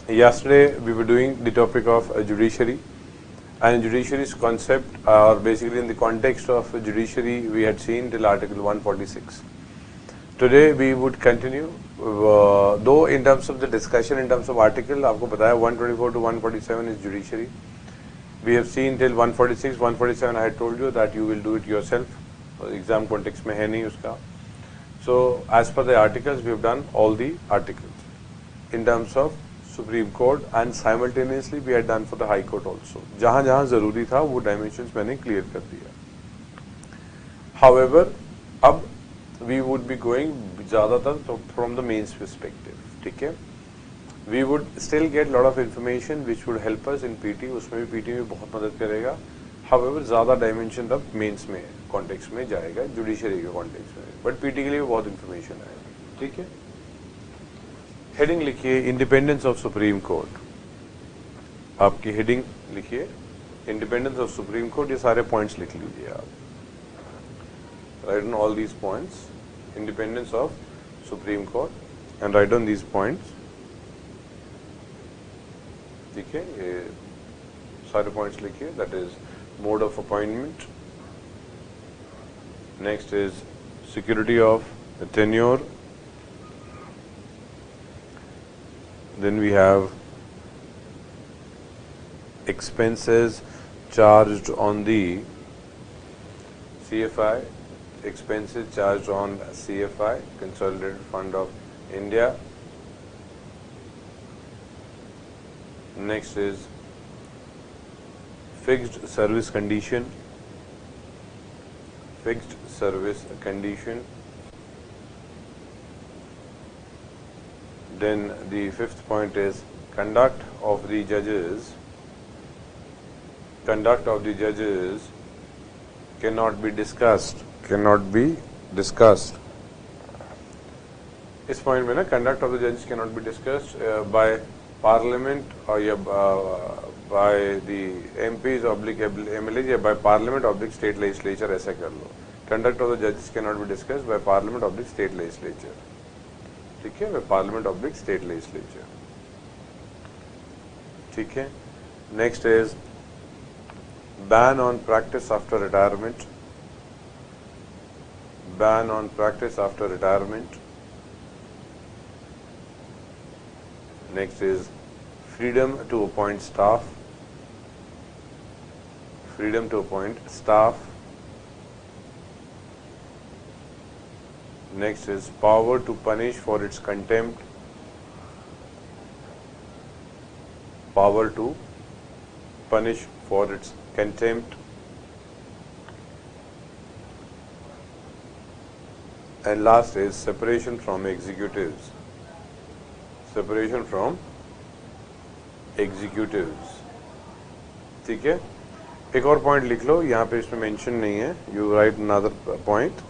Yesterday we were doing the topic of judiciary, and judiciary's concept, or basically in the context of judiciary, we had seen till Article 146. Today we would continue, though in terms of the discussion, in terms of article, आपको पता है 124 to 147 is judiciary. We have seen till 146, 147. I had told you that you will do it yourself. Exam context में है नहीं उसका. So as per the articles, we have done all the articles in terms of Supreme Court, and simultaneously we had done for the High Court also. जहाँ जहाँ ज़रूरी था वो dimensions मैंने clear कर दिया. However, अब we would be going ज़्यादातर from the mains perspective, ठीक है? We would still get lot of information which would help us in PT. उसमें भी PT में बहुत मदद करेगा. However, ज़्यादा dimension तब mains में context में जाएगा, judiciary के context में. But PT के लिए बहुत information आएगा, ठीक है? Heading लिखिए Independence of Supreme Court. आपकी heading लिखिए Independence of Supreme Court. ये सारे points लिख लीजिए आप. Write down all these points. Independence of Supreme Court, and write down these points. ठीक है, ये सारे points लिखिए. That is mode of appointment. Next is security of the tenure. Then we have expenses charged on the CFI, expenses charged on CFI, Consolidated Fund of India. Next is fixed service condition, fixed service condition. Then the fifth point is conduct of the judges. Conduct of the judges cannot be discussed. Cannot be discussed. इस point में ना conduct of the judges cannot be discussed by Parliament or by the MPs oblique MLAs या by Parliament oblique state legislature. ऐसा कर लो. Conduct of the judges cannot be discussed by Parliament oblique state legislature. ठीक है, by Parliament oblique state legislature. ठीक है. Next is ban on practice after retirement. Ban on practice after retirement. Next is freedom to appoint staff. Freedom to appoint staff. Next is power to punish for its contempt. Power to punish for its contempt. And last is separation from executives. Separation from executives. ठीक है, एक और point लिख लो, यहाँ पे इसमें mention नहीं है. You write another point.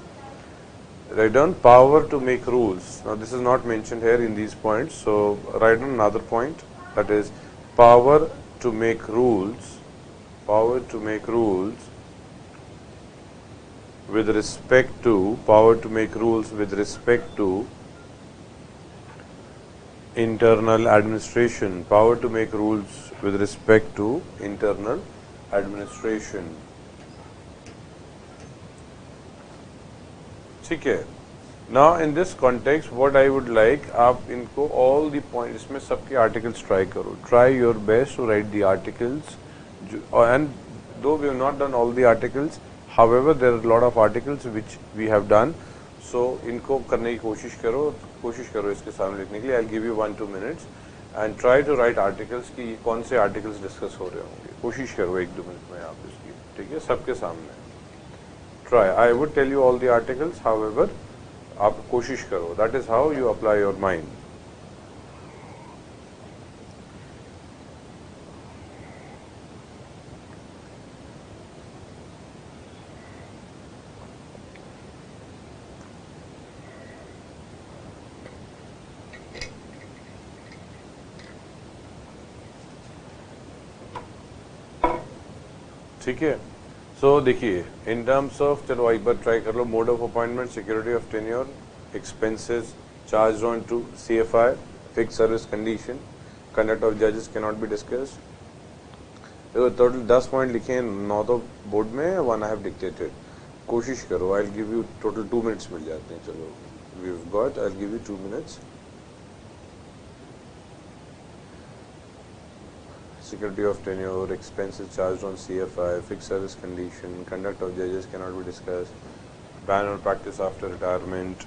Write down power to make rules. Now this is not mentioned here in these points, so write down another point, that is power to make rules. Power to make rules with respect to, power to make rules with respect to internal administration. Power to make rules with respect to internal administration. ठीक है. Now in this context, what I would like, आप इनको all the points, इसमें सबके articles try करो. Try your best to write the articles. And though we have not done all the articles, however there are a lot of articles which we have done. So इनको करने की कोशिश करो इसके सामने लिखने के लिए. I'll give you 1-2 minutes and try to write articles कि कौन से articles discuss हो रहे होंगे. कोशिश करो 1-2 मिनट में आप इसकी, ठीक है, सबके सामने. Try. I would tell you all the articles, however, आप कोशिश करो. That is how you apply your mind. ठीक है. सो देखिए, इन टर्म्स ऑफ, चलो एक बार ट्राई कर लो. Mode of appointment, security of tenure, expenses charged on to CFI, fixed service condition, conduct of judges cannot be discussed. देखो total 10 point लिखे हैं, 9 तो बोर्ड में, 1 आई हैव डिक्टेटेड. कोशिश करो, I will give you total 2 minutes मिल जाते हैं. चलो we have got, I will give you 2 minutes. Security of tenure, expenses charged on CFI, fixed service condition, conduct of judges cannot be discussed, ban on practice after retirement.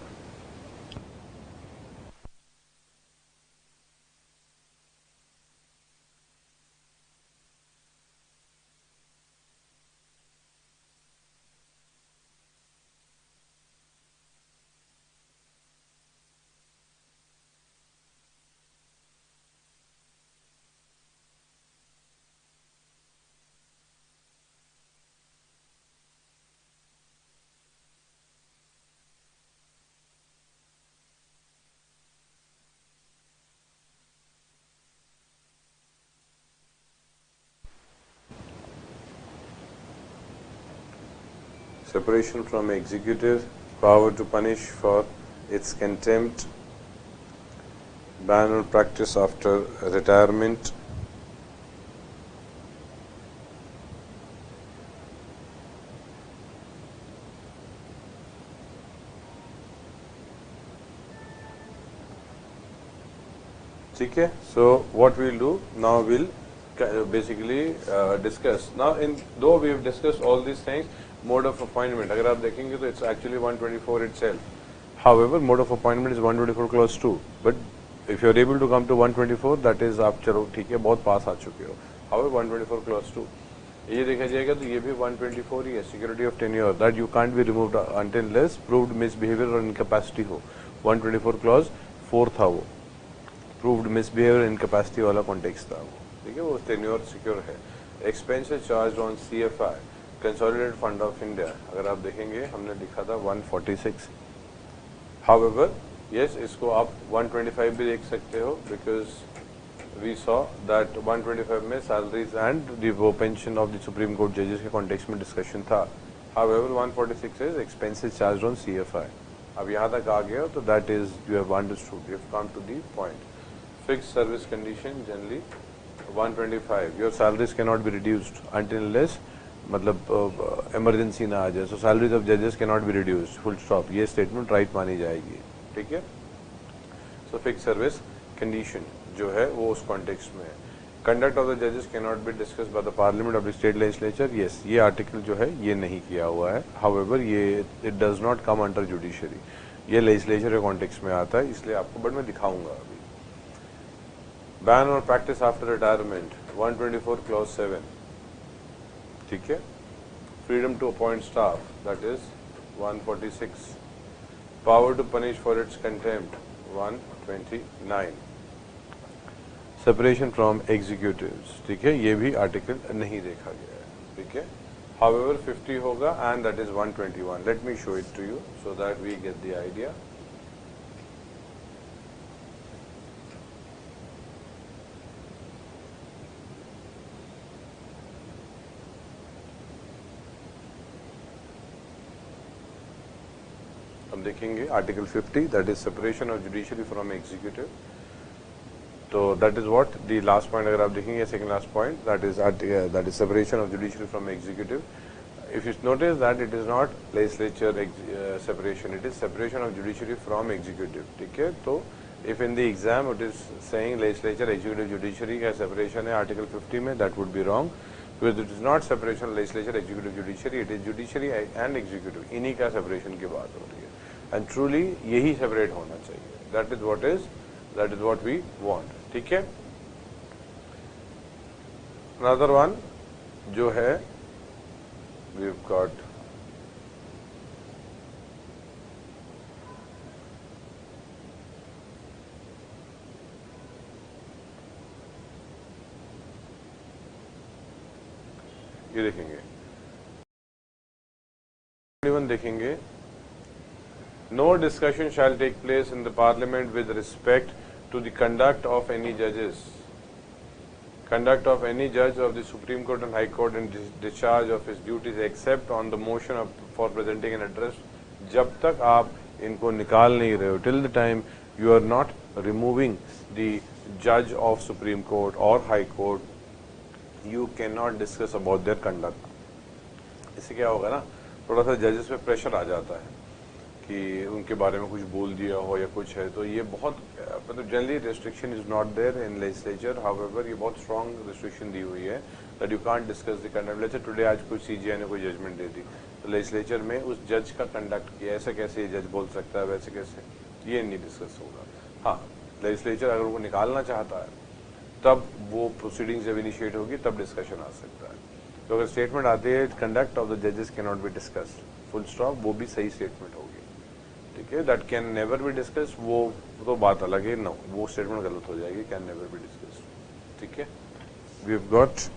Separation from executive, power to punish for its contempt, ban on practice after retirement. ठीक है. So what we'll do now, we'll basically discuss. Now though we have discussed all these things, mode of appointment अगर आप देखेंगे तो it's actually 124 itself. However, mode of appointment is 124 clause 2. But if you are able to come to 124, that is आप चलो ठीक है, बहुत पास आ चुके हो. However, 124 clause 2 ये देखा जाएगा तो ये भी 124 ही है. Security of tenure, that you can't be removed until unless proved misbehavior or incapacity हो. 124 clause 4 था वो, proved misbehavior incapacity वाला कॉन्टेक्स्ट था वो. ठीक है, वो टेन्योर सिक्योर है. Expenses charge on CFI, consolidated fund of India, अगर आप देखेंगे हमने लिखा था 146. However, yes, इसको आप 125 भी देख सकते हो, because we saw that 125 में salaries and the pension of the Supreme Court judges के कॉन्टेक्स्ट में डिस्कशन था. However, 146 is expenses charged on CFI. अब यहाँ तक आ गया तो that is you have understood, you have come to the point. Fixed service condition generally 125. Your salaries cannot be reduced until unless मतलब emergency ना आ जाए. So salaries of judges cannot be reduced. Full stop. ये statement right मानी जाएगी. ठीक है. So fixed service condition जो है वो उस context में है. Conduct of the judges cannot be discussed by the parliament of the state legislature. Yes, ये article जो है ये नहीं किया हुआ है. However, ये it does not come under judiciary. ये legislature के context में आता है, इसलिए आपको बट मैं दिखाऊंगा अभी. Ban on practice after retirement 124 clause 7. ठीक है. Freedom to appoint staff, that is 146. Power to punish for its contempt 129. Separation from executives, ठीक है, ये भी आर्टिकल नहीं देखा गया है. ठीक है. However, 50 होगा and that is 121. Let me show it to you so that we get the idea. हम देखेंगे article 50, that is separation of judiciary from executive. तो that is what the last point अगर आप देखेंगे, second last point, that is separation of judiciary from executive. If you notice that it is not legislature separation, it is separation of judiciary from executive. ठीक है. तो if in the exam it is saying legislature, executive, judiciary का separation है article 50 में, that would be wrong, because it is not separation legislature, executive, judiciary, it is judiciary and executive. इन्हीं का separation की बात हो रही है. And truly यही separate होना चाहिए. That is what we want. ठीक है. Another one जो है, we've got ये देखेंगे, 21 देखेंगे. No discussion shall take place in the parliament with respect to the conduct of any judges. Conduct of any judge of the Supreme Court and High Court in discharge of his duties except on the motion for presenting an address. जब तक आप इनको निकाल नहीं रहे हो, till the time you are not removing the judge of Supreme Court or High Court, you cannot discuss about their conduct. इससे क्या होगा ना, थोड़ा सा जजेस पे प्रेशर आ जाता है कि उनके बारे में कुछ बोल दिया हो या कुछ है, तो ये बहुत मतलब generally restriction is not there in legislature. However ये बहुत स्ट्रॉन्ग रेस्ट्रिक्शन दी हुई है that you can't discuss the conduct. Let's say today आज कोई सीजीआई ने कोई जजमेंट दे दी, तो लेजिस्लेचर में उस जज का कंडक्ट किया, ऐसा कैसे ये जज बोल सकता है, वैसे कैसे, ये नहीं डिस्कस होगा. हाँ, लेजिस्लेचर अगर वो निकालना चाहता है तब वो प्रोसीडिंग जब इनिशिएट होगी तब डिस्कशन आ सकता है. तो अगर स्टेटमेंट आती है कंडक्ट ऑफ द जजेस can not be discussed, full stop, वो भी सही स्टेटमेंट होगी. ठीक है, that can never be discussed, वो तो बात अलग है. नो, वो स्टेटमेंट गलत हो जाएगी, कैन नेवर बी डिस्कस्ड. ठीक है, we have got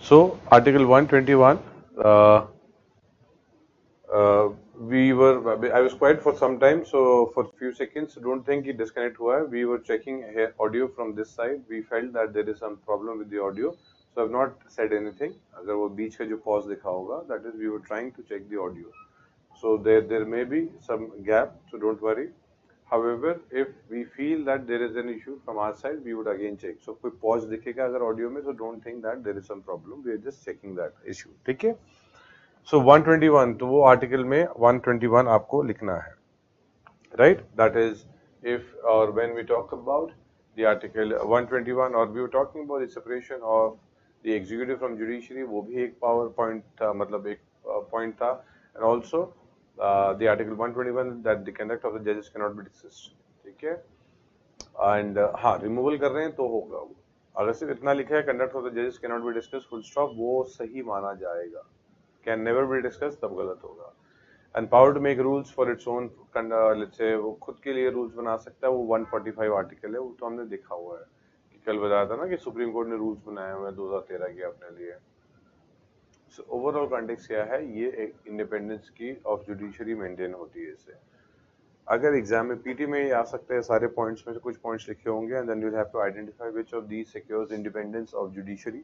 so Article 121. We were, I was quiet for some time, so for few seconds, don't think it disconnect हुआ है. We were checking audio from this side. We felt that there is some problem with the audio, so I've not said anything. अगर वो बीच का जो pause दिखा होगा, that is we were trying to check the audio. So there may be some gap, so don't worry. However, if we feel that there is an issue from our side, we would again check. So कोई pause दिखेगा अगर audio में, so don't think that there is some problem. We are just checking that issue. ठीक है? So 121, तो वो article में 121 आपको लिखना है, right? That is if or when we talk about the article 121 or we were talking about the separation of the executive from judiciary, वो भी एक पावर पॉइंट था, मतलब एक पॉइंट था. and also the article 121 that the conduct of the judges cannot be discussed. ठीक है, and हाँ, रिमूवल कर रहे हैं तो होगा वो. अगर सिर्फ इतना लिखा है कंडक्ट ऑफ द जजेस can not be discuss full stop, वो सही माना जाएगा. कैन नेवर बी डिस्कस तब गलत होगा. And power to make rules for its own, let's say वो खुद के लिए रूल्स बना सकता है, वो 145 आर्टिकल है, वो तो हमने देखा हुआ है कि कल बताया था ना कि सुप्रीम कोर्ट ने रूल्स बनाए हुए हैं 2013 के अपने लिए. सो ओवरऑल कॉन्टेक्स्ट क्या है, ये एक इंडिपेंडेंस की ऑफ जुडिशरी मेंटेन होती है इससे. अगर एग्जाम में पीटी में आ सकते हैं सारे पॉइंट्स में से कुछ पॉइंट्स लिखे होंगे, and then you will have to identify which of these secures independence of judiciary.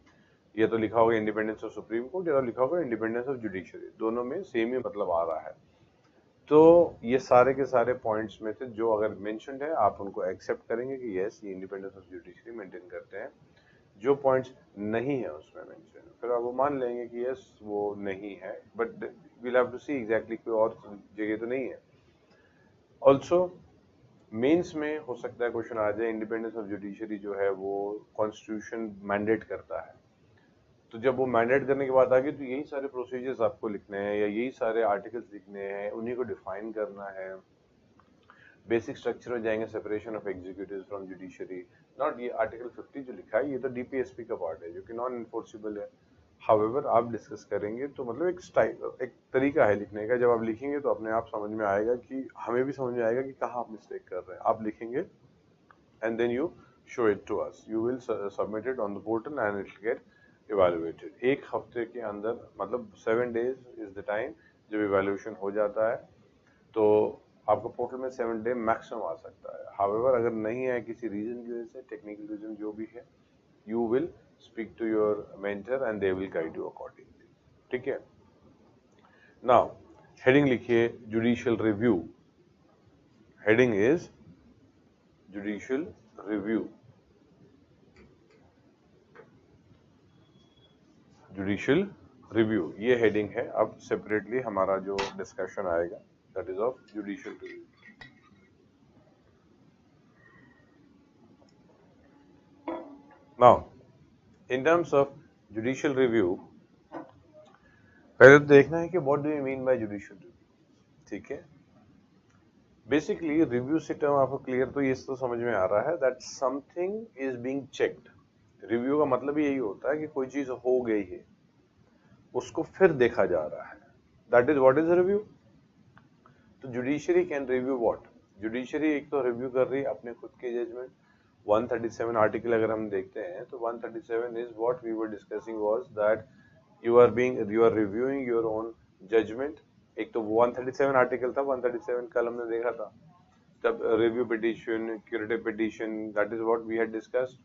ये तो लिखा होगा इंडिपेंडेंस ऑफ सुप्रीम कोर्ट, या तो लिखा होगा इंडिपेंडेंस ऑफ जुडिशरी, दोनों में सेम ही मतलब आ रहा है. तो ये सारे के सारे पॉइंट्स में से जो अगर मेंशन्ड है, आप उनको एक्सेप्ट करेंगे कि यस ये इंडिपेंडेंस ऑफ जुडिशरी मेंटेन करते हैं. जो पॉइंट्स नहीं है उसमें मेंशन, फिर आप वो मान लेंगे कि यस वो नहीं है, but we'll have to see exactly कोई और जगह तो नहीं है. ऑल्सो मेंस में हो सकता है क्वेश्चन आ जाए, इंडिपेंडेंस ऑफ जुडिशरी जो है वो कॉन्स्टिट्यूशन मैंडेट करता है. तो जब वो मैंडेट करने की बात आ गई, तो यही सारे प्रोसीजर्स आपको लिखने हैं या यही सारे आर्टिकल्स लिखने हैं, उन्हीं को डिफाइन करना है. बेसिक स्ट्रक्चर में जाएंगे, separation of executive from judiciary. Not ये आर्टिकल 50 जो लिखा है, ये तो डीपीएसपी का पार्ट है जो कि नॉन इन्फोर्सिबल है. हाउएवर आप डिस्कस करेंगे तो मतलब एक स्टाइल, एक तरीका है लिखने का. जब आप लिखेंगे तो अपने आप समझ में आएगा, कि हमें भी समझ में आएगा कि कहाँ आप मिस्टेक कर रहे हैं. आप लिखेंगे and then you show it to us. You will submit it on the portal and it will get evaluated. एक हफ्ते के अंदर, मतलब 7 days is the time जब evaluation हो जाता है, तो आपको पोर्टल में 7 day मैक्सिमम आ सकता है. However, अगर नहीं है किसी रीजन की वजह से, टेक्निकल रीजन जो भी है, you will speak to your mentor and they will guide you accordingly. ठीक है. Now heading लिखिए judicial review. Heading is judicial review. Judicial review ये हेडिंग है. अब सेपरेटली हमारा जो डिस्कशन आएगा that is of judicial review. Now in terms of judicial review, पहले तो देखना है कि what do you mean bye judicial review, ठीक है। बेसिकली रिव्यू से टर्म आपको क्लियर तो ये तो समझ में आ रहा है that something is being checked. Review का मतलब यही होता है कि कोई चीज हो गई है उसको फिर देखा जा रहा है, that is what is review. तो judiciary can review what, judiciary एक तो रिव्यू कर रही है अपने खुद के जजमेंट। 137 आर्टिकल अगर हम देखते हैं तो 137 is what we were discussing was that you are reviewing your own judgement. एक तो 137 आर्टिकल था, 137 कल हमने देखा था, तब review petition, curative petition, that is what we had discussed.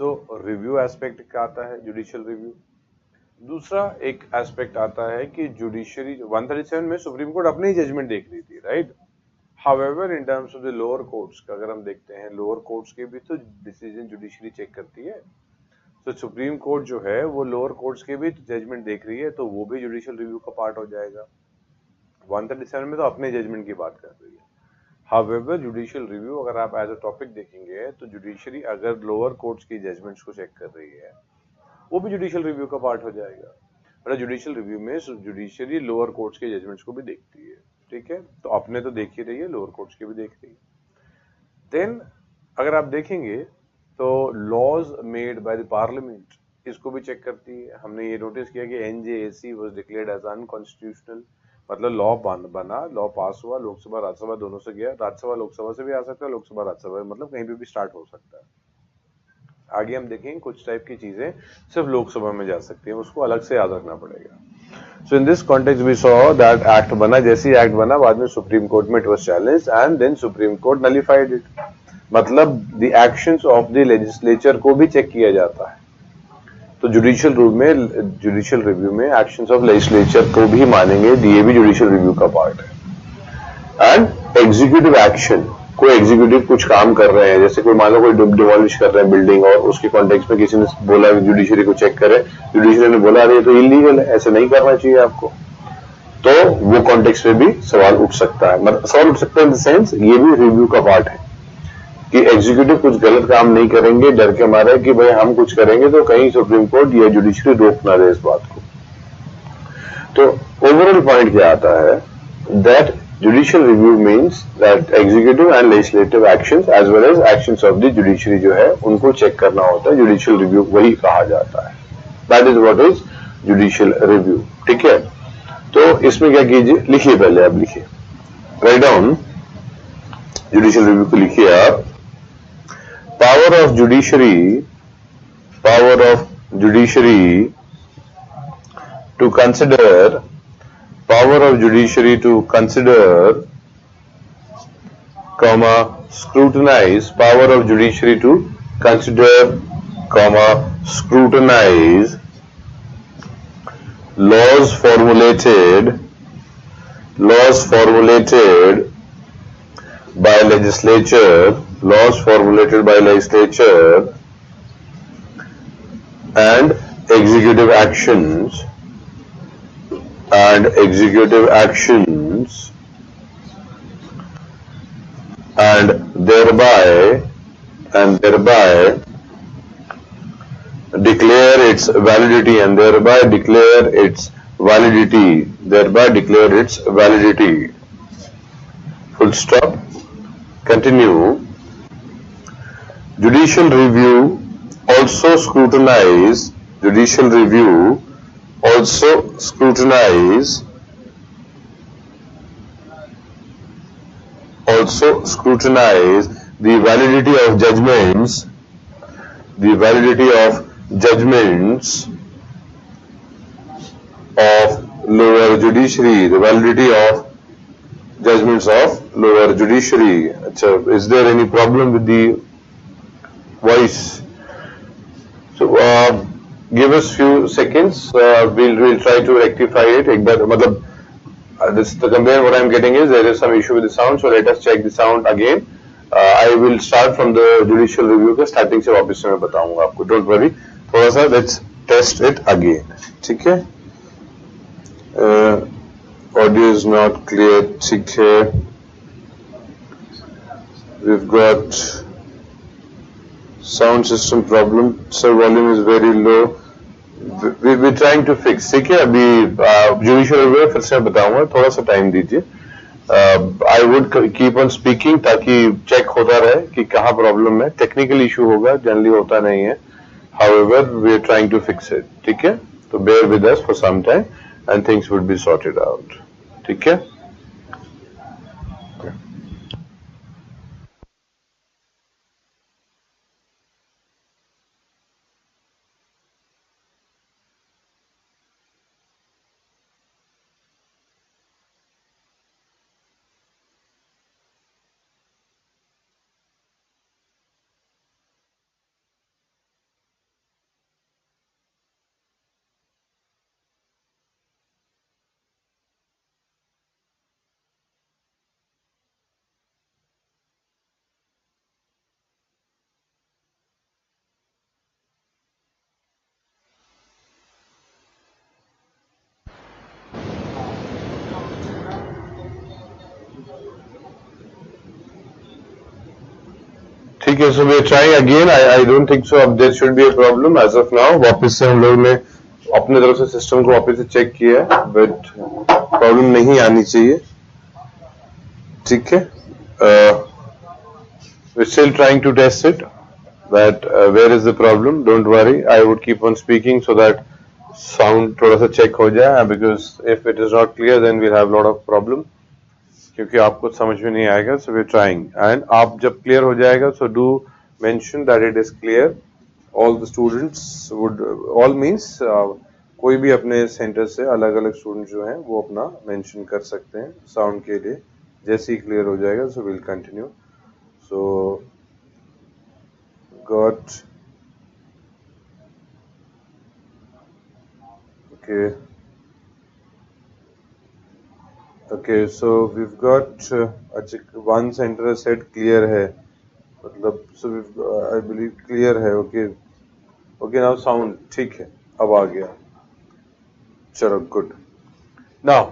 So review aspect का आता है जुडिशियल रिव्यू। दूसरा एक एस्पेक्ट आता है कि जुडिशरी 137 में सुप्रीम कोर्ट अपने ही जजमेंट देख रही थी, right. However in terms of the lower courts का अगर हम देखते हैं, लोअर कोर्ट्स के भी तो डिसीजन जुडिशरी चेक करती है। तो सुप्रीम कोर्ट जो है वो लोअर कोर्ट्स के भी जजमेंट देख रही है, तो वो भी जुडिशियल रिव्यू का पार्ट हो जाएगा। 137 में तो अपने जजमेंट की बात कर रही है। हाउएवर जुडिशियल रिव्यू अगर आप एज अ टॉपिक देखेंगे तो जुडिशरी अगर लोअर कोर्ट्स की जजमेंट्स को चेक कर रही है वो भी जुडिशियल रिव्यू का पार्ट हो जाएगा। पर जुडिशियल रिव्यू में जुडिशरी लोअर कोर्ट्स के जजमेंट्स को भी देखती है, ठीक है। तो अपने तो देख ही रही है, लोअर कोर्ट्स के भी देख रही है। देन अगर आप देखेंगे तो laws made by the parliament इसको भी चेक करती है। हमने ये नोटिस किया कि NJAC was declared as unconstitutional, मतलब लॉ बना, लॉ पास हुआ, लोकसभा राज्यसभा दोनों से गया, राज्यसभा लोकसभा से भी आ सकता है, लोकसभा राज्यसभा मतलब कहीं पे भी स्टार्ट हो सकता है। आगे हम देखेंगे कुछ टाइप की चीजें सिर्फ लोकसभा में जा सकती हैं, उसको अलग से याद रखना पड़ेगा। So in this context we saw that act बना, जैसे ही एक्ट बना बाद में सुप्रीम कोर्ट में it was challenged and then supreme court nullified it. मतलब the actions of the legislature को भी चेक किया जाता है। तो जुडिशियल रिव्यू में एक्शंस ऑफ लेजिस्लेचर को भी मानेंगे, ये भी जुडिशियल रिव्यू का पार्ट है। एंड एग्जीक्यूटिव एक्शन, कोई एग्जीक्यूटिव कुछ काम कर रहे हैं, जैसे कोई मान लो कोई डिमोलिश कर रहे हैं बिल्डिंग और उसके कॉन्टेक्स्ट में किसी ने बोला जुडिशरी को चेक करे, जुडिशरी ने बोला अरे तो इलीगल है, ऐसे नहीं करना चाहिए आपको, तो वो कॉन्टेक्स्ट में भी सवाल उठ सकता है। मतलब सवाल उठ सकता है इन द सेंस ये भी रिव्यू का पार्ट है कि एग्जीक्यूटिव कुछ गलत काम नहीं करेंगे, डर के मारे कि भाई हम कुछ करेंगे तो कहीं सुप्रीम कोर्ट या जुडिशरी रोक ना दे इस बात को। तो ओवरऑल पॉइंट क्या आता है that judicial review means that executive and legislative actions as well as actions of the judiciary जो है उनको चेक करना होता है, judicial review वही कहा जाता है। That is what is judicial review, ठीक है। तो इसमें क्या कीजिए, लिखिए पहले आप लिखिए, राइट डाउन judicial review को लिखिए आप। Power of judiciary to consider, power of judiciary to consider, comma, scrutinize, power of judiciary to consider, comma, scrutinize laws formulated by legislature and executive actions and thereby declare its validity, full stop. Continue. Judicial review also scrutinize the validity of judgments of lower judiciary, अच्छा, is there any problem with the voice? So give us few seconds, we'll try to rectify it. एक बार मतलब the complaint what I'm getting is there is some issue with the sound, so let us check the sound again. I will start from the judicial review के starting से वापस से मैं बताऊंगा आपको, don't worry, थोड़ा सा let's test it again, ठीक है। Audio is not clear, ठीक है। We've got sound system problem, sir, volume is very low, we trying to fix, ठीक है। अभी जुडिशियल रिव्यू फिर से बताऊंगा, थोड़ा सा टाइम दीजिए। I would keep on speaking ताकि चेक होता रहे कि कहाँ प्रॉब्लम है। टेक्निकल इशू होगा, जनरली होता नहीं है। However, we are trying to fix it, ठीक है। तो bear with us for some time and things would be sorted out, ठीक है। ठीक है, so we are trying again. I don't think so. अब there should be a problem as of now. वापस से हम लोग ने अपने तरफ से सिस्टम को वापस से चेक किया, बट प्रॉब्लम नहीं आनी चाहिए, ठीक है। We're still trying to test it. That where is the problem? Don't worry. I would keep on speaking so that sound थोड़ा सा चेक हो जाए, because if it is not clear, then we'll have a lot of problem. क्योंकि आपको समझ में नहीं आएगा, so we're trying. And आप जब clear हो जाएगा, so do mention that it is clear. All the students would, all means कोई भी अपने सेंटर से अलग अलग स्टूडेंट जो हैं वो अपना मेंशन कर सकते हैं साउंड के लिए। जैसे ही क्लियर हो जाएगा, so we'll continue. So got okay. Okay, so we've got one center said clear है, मतलब so we've I believe clear है। Okay, okay, now sound ठीक है, अब आ गया, चलो good. Now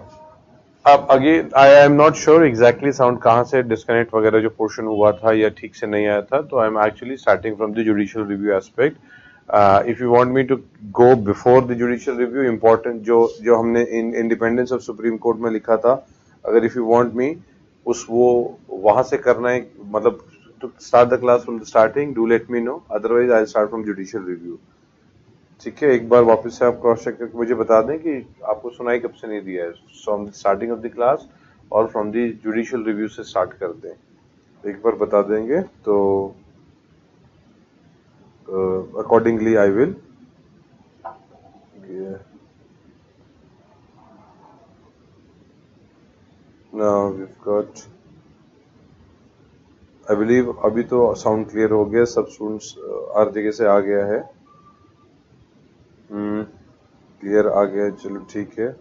अब again I am not sure exactly sound कहाँ से डिस्कनेक्ट वगैरह जो पोर्शन हुआ था या ठीक से नहीं आया था, तो I am actually starting from the judicial review aspect. If you want me to go before the judicial review, important जो हमने इंडिपेंडेंस ऑफ सुप्रीम कोर्ट में लिखा था, अगर इफ यू वांट मी उस वो वहां से करना है, मतलब to start the class from the starting, do let me know, otherwise I start from judicial review, ठीक है। एक बार वापस से आप क्रॉस चेक करके मुझे बता दें कि आपको सुनाई कब से नहीं दिया है, from the starting of the class और फ्रॉम द जुडिशियल रिव्यू से स्टार्ट कर दें, एक बार बता देंगे तो accordingly I will. Now we got, I believe अभी तो साउंड क्लियर हो गया, सब स्टूडेंट्स हर जगह से आ गया है, क्लियर आ गया, चलो ठीक है।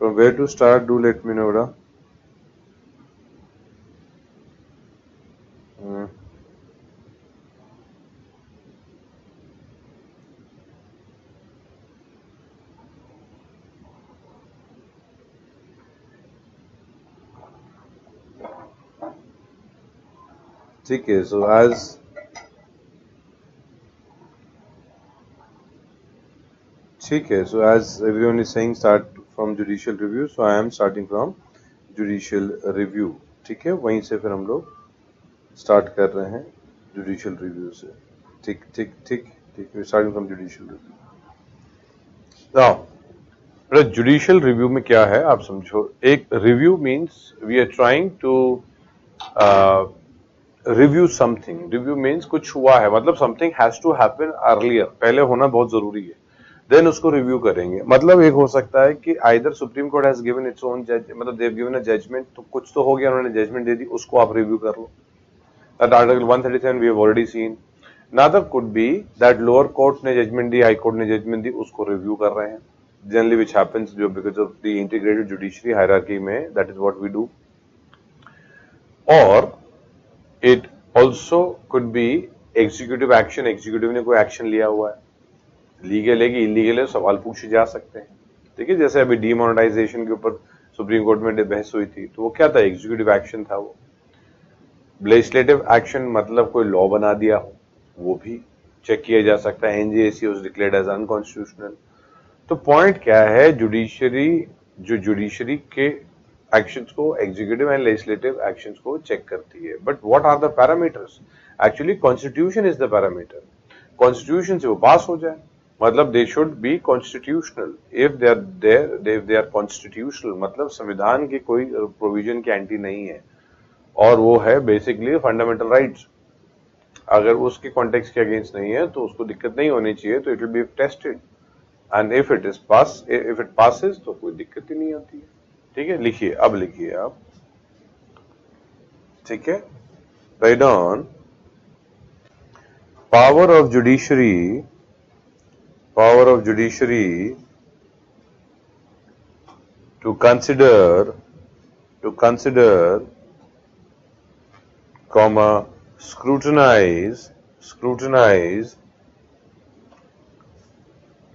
From where to start, do let me know बेटा। ठीक है, सो एज ठीक है, so as everyone is saying start from judicial review, so I am starting from judicial review, ठीक है। वहीं से फिर हम लोग स्टार्ट कर रहे हैं judicial review से, ठीक ठीक ठीक ठीक, starting from judicial review। now judicial review में क्या है आप समझो। एक review means we are trying to review something. review means कुछ हुआ है, मतलब something has to happen earlier, पहले होना बहुत जरूरी है, देन उसको रिव्यू करेंगे। मतलब एक हो सकता है कि either supreme court has given its own जज, मतलब देव गिवन अ जजमेंट, तो कुछ तो हो गया, उन्होंने जजमेंट दे दी, उसको आप रिव्यू कर लो। That article 137 we have already seen. Another could be that lower court ने जजमेंट दी, हाई कोर्ट ने जजमेंट दी, उसको रिव्यू कर रहे हैं, जनरली विच हैपेंस जो because of the integrated judiciary hierarchy में, that is what we do. और it also could be executive action, executive ने कोई एक्शन लिया हुआ है, लीगल है कि इलीगल है, सवाल पूछे जा सकते हैं, ठीक है। जैसे अभी डीमोनेटाइजेशन के ऊपर सुप्रीम कोर्ट में बहस हुई थी, तो वो क्या था, एग्जीक्यूटिव एक्शन था वो। लेजिस्लेटिव एक्शन मतलब कोई लॉ बना दिया हो, वो भी चेक किया जा सकता है, NJAC was declared as unconstitutional, तो पॉइंट क्या है, जुडिशरी के एक्शंस को एग्जीक्यूटिव एंड लेजिस्लेटिव एक्शंस को चेक करती है. But what are the parameters? Actually constitution is the parameter. Constitution से वो पास हो जाए, मतलब they should be constitutional. If they are constitutional मतलब संविधान के कोई प्रोविजन के एंटी नहीं है और वो है बेसिकली फंडामेंटल राइट्स. अगर उसके कॉन्टेक्स्ट के अगेंस्ट नहीं है तो उसको दिक्कत नहीं होनी चाहिए. तो it will be tested and if it passes तो कोई दिक्कत ही नहीं होती है. ठीक है, लिखिए, अब लिखिए आप. ठीक है, right on. Power of judiciary to consider, comma, scrutinize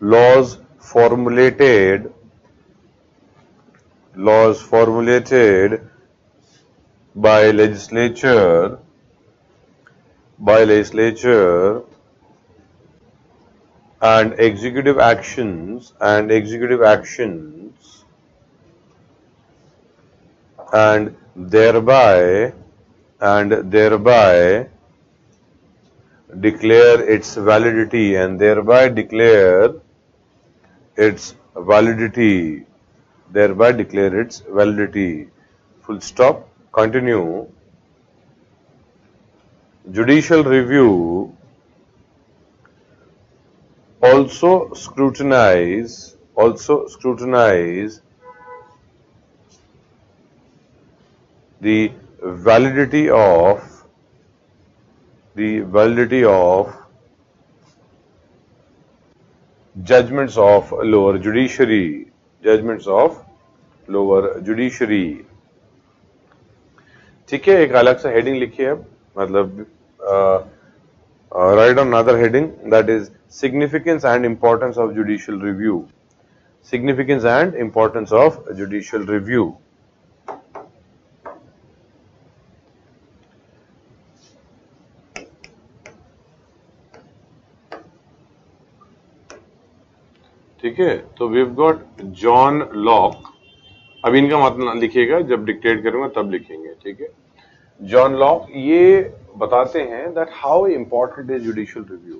laws formulated by legislature and executive actions and thereby declare its validity full stop. Continue. Judicial review also scrutinize the validity of judgments of lower judiciary. ठीक है, एक अलग सा heading लिखिए अब, मतलब write on another heading, that is significance and importance of judicial review. ठीक है, तो we have got John Locke. अब इनका मतलब लिखिएगा, जब डिक्टेट करूंगा तब लिखेंगे. ठीक है, जॉन लॉक ये बताते हैं that how important is judicial review.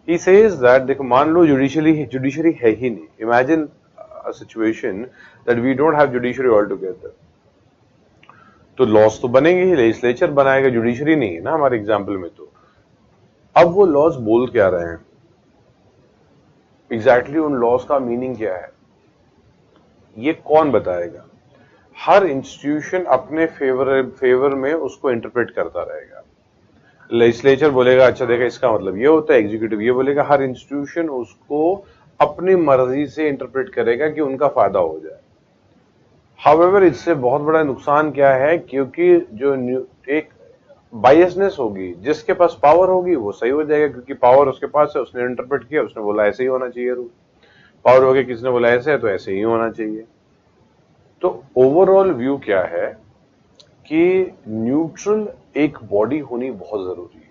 He says that, देखो मान लो जुडिशरी है ही नहीं. Imagine a situation that we don't have judiciary all together. तो लॉज तो बनेंगे ही, लेजिस्लेचर बनाएगा, जुडिशरी नहीं है ना हमारे एग्जाम्पल में. तो अब वो लॉज बोल क्या रहे हैं, एग्जैक्टली उन लॉज का मीनिंग क्या है, ये कौन बताएगा? हर इंस्टीट्यूशन अपने फेवर में उसको इंटरप्रेट करता रहेगा. लेजिस्लेचर बोलेगा अच्छा देखा इसका मतलब ये होता है, एग्जीक्यूटिव ये बोलेगा, हर इंस्टीट्यूशन उसको अपनी मर्जी से इंटरप्रेट करेगा कि उनका फायदा हो जाए. हाउएवर इससे बहुत बड़ा नुकसान क्या है, क्योंकि जो एक बायसनेस होगी, जिसके पास पावर होगी वो सही हो जाएगा, क्योंकि पावर उसके पास है, उसने इंटरप्रेट किया, उसने बोला ऐसे ही होना चाहिए रूल. पावर हो गया, किसने बोला ऐसे है तो ऐसे ही होना चाहिए. तो ओवरऑल व्यू क्या है कि न्यूट्रल एक बॉडी होनी बहुत जरूरी है.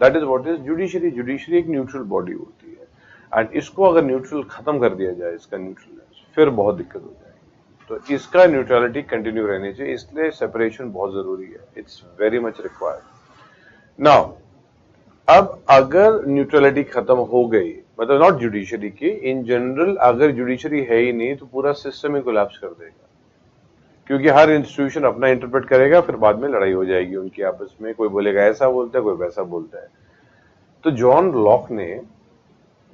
That is what is judiciary. Judiciary एक न्यूट्रल बॉडी होती है एंड इसको अगर न्यूट्रल खत्म कर दिया जाए, इसका न्यूट्रलनेस, फिर बहुत दिक्कत हो जाएगी. तो इसका न्यूट्रलिटी कंटिन्यू रहनी चाहिए, इसलिए सेपरेशन बहुत जरूरी है. It's very much required. Now अब अगर न्यूट्रलिटी खत्म हो गई, मतलब नॉट जुडिशरी की, इन जनरल अगर जुडिशरी है ही नहीं तो पूरा सिस्टम ही कोलैप्स कर देगा, क्योंकि हर इंस्टीट्यूशन अपना इंटरप्रेट करेगा, फिर बाद में लड़ाई हो जाएगी उनकी आपस में. कोई बोलेगा ऐसा बोलता है, कोई वैसा बोलता है. तो जॉन लॉक ने